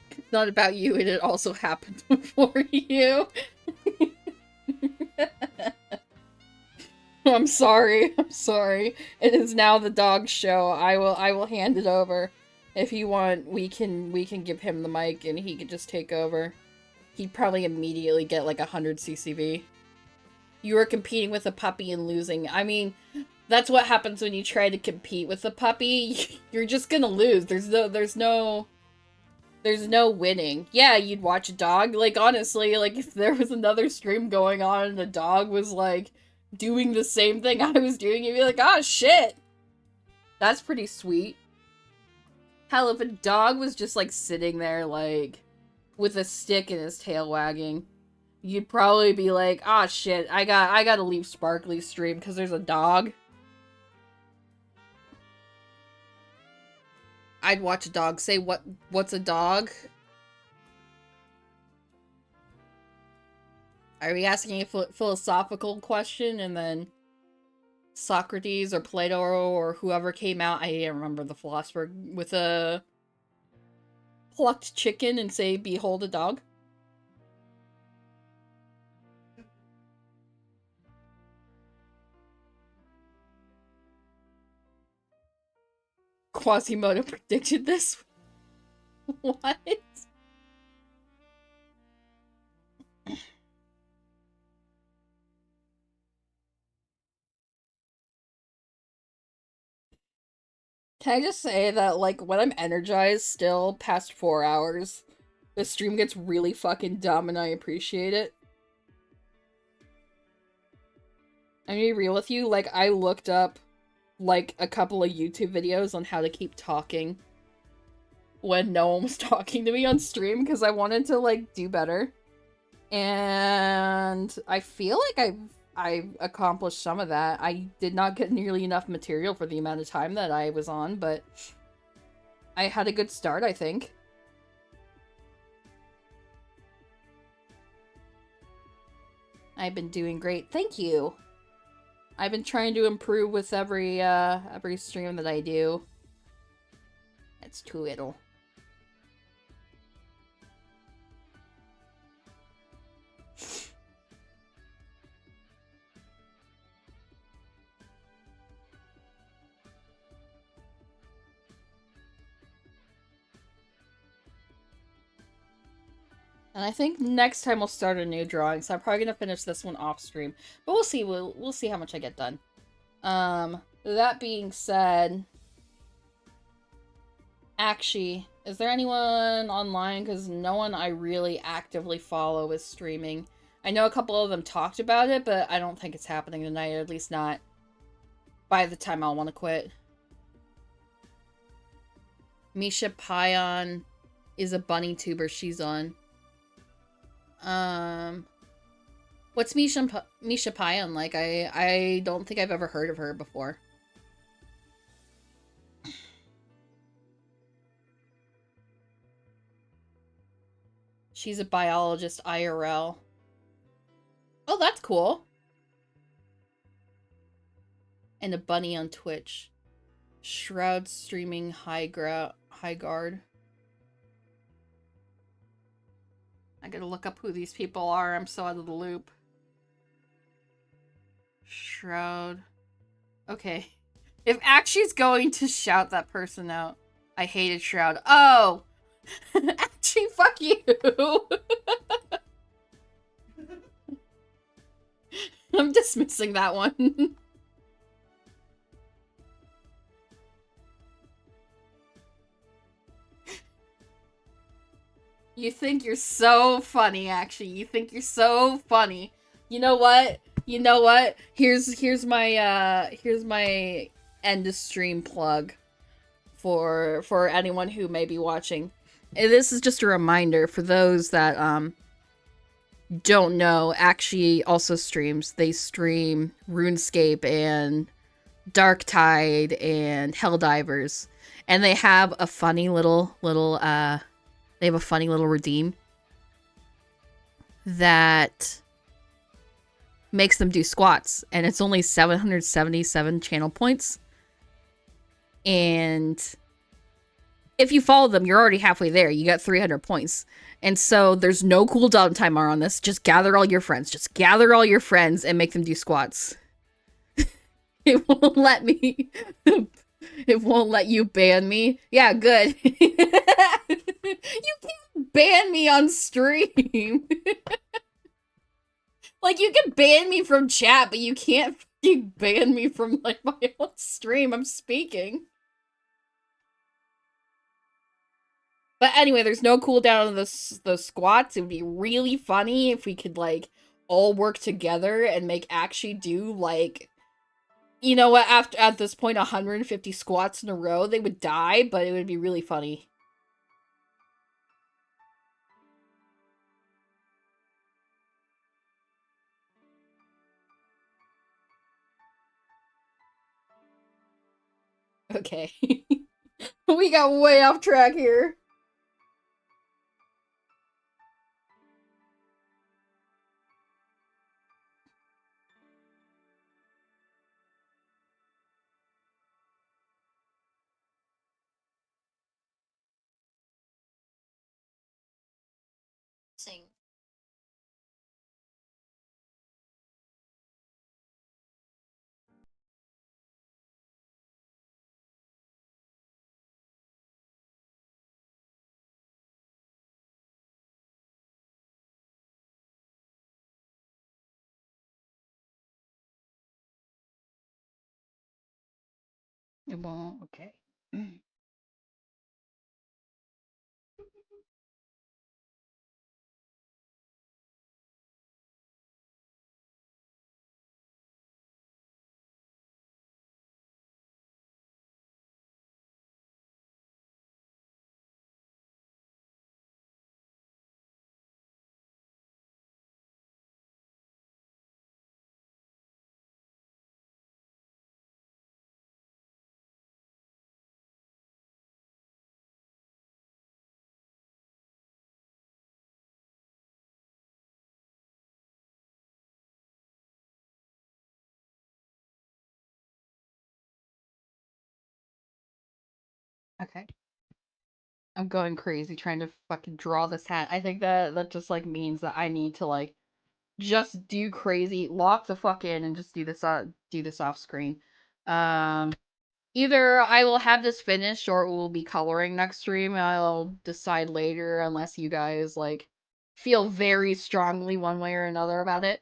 It's not about you, it also happened before you. I'm sorry. I'm sorry. It is now the dog show. I will hand it over. If you want, we can give him the mic and he can just take over. He'd probably immediately get like 100 CCV. You were competing with a puppy and losing. I mean, that's what happens when you try to compete with a puppy. You're just gonna lose. There's no winning. Yeah, you'd watch a dog. Like, honestly, like, if there was another stream going on and the dog was, like, doing the same thing I was doing, you'd be like, oh, shit. That's pretty sweet. Hell, if a dog was just, like, sitting there, like, with a stick and his tail wagging, you'd probably be like, oh, shit, I gotta leave Sparkly's stream because there's a dog. I'd watch a dog say, what's a dog? Are we asking a philosophical question and then Socrates or Plato or whoever came out, I didn't remember the philosopher, with a plucked chicken and say, behold a dog? Quasimodo predicted this? What? Can I just say that, like, when I'm energized still past 4 hours, the stream gets really fucking dumb and I appreciate it. I'm gonna be real with you, like, I looked up, like, a couple of YouTube videos on how to keep talking when no one was talking to me on stream because I wanted to, like, do better. And I feel like I've accomplished some of that. I did not get nearly enough material for the amount of time that I was on, but I had a good start, I think. I've been doing great. Thank you. I've been trying to improve with every stream that I do. It's too little. And I think next time we'll start a new drawing, so I'm probably gonna finish this one off stream. But we'll see. We'll see how much I get done. That being said, actually, is there anyone online? Because no one I really actively follow is streaming. I know a couple of them talked about it, but I don't think it's happening tonight, or at least not by the time I'll want to quit. Misha Pion is a bunny tuber. She's on. What's Misha Pion like? I don't think I've ever heard of her before. She's a biologist IRL. Oh, that's cool. And a bunny on Twitch. Shroud streaming high guard. I gotta look up who these people are. I'm so out of the loop. Shroud. Okay. If Akshi's going to shout that person out, I hated Shroud. Oh! Akshi, fuck you! I'm dismissing that one. You think you're so funny, actually. You think you're so funny. You know what? You know what? Here's my end of stream plug for anyone who may be watching. And this is just a reminder for those that don't know, actually also streams. They stream RuneScape and Darktide and Helldivers. And they have a funny little they have a funny little redeem that makes them do squats, and it's only 777 channel points. And if you follow them, you're already halfway there. You got 300 points. And so there's no cooldown timer on this. Just gather all your friends. Just gather all your friends and make them do squats. It won't let me. It won't let you ban me. Yeah, good. You can't ban me on stream. Like, you can ban me from chat, but you can't ban me from, like, my own stream. I'm speaking. But anyway, there's no cooldown on the squats. It would be really funny if we could, like, all work together and make Akshi do, like, you know what, after at this point 150 squats in a row, they would die, but it would be really funny. Okay. We got way off track here. Sing. Well, okay. Okay. I'm going crazy trying to fucking draw this hat. I think that just, like, means that I need to, like, just do crazy, lock the fuck in, and just do this off screen. Either I will have this finished or it will be coloring next stream. I'll decide later unless you guys, like, feel very strongly one way or another about it.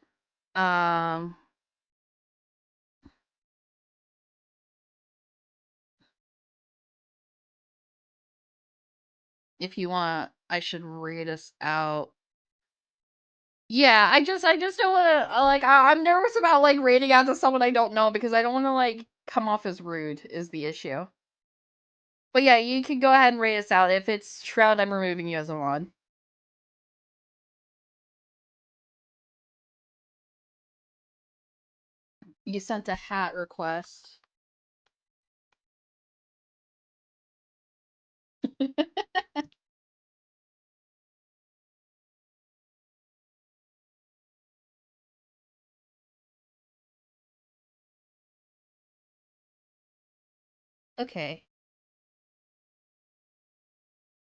If you want, I should read us out. Yeah, I just don't want to, like, I'm nervous about, like, reading out to someone I don't know because I don't want to, like, come off as rude is the issue. But yeah, you can go ahead and rate us out. If it's Shroud, I'm removing you as a mod. You sent a hat request. Okay.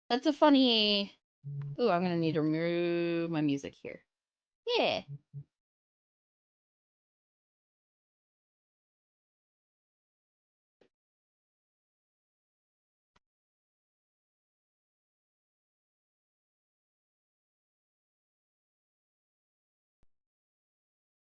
That's a funny... Ooh, I'm gonna need to remove my music here. Yeah.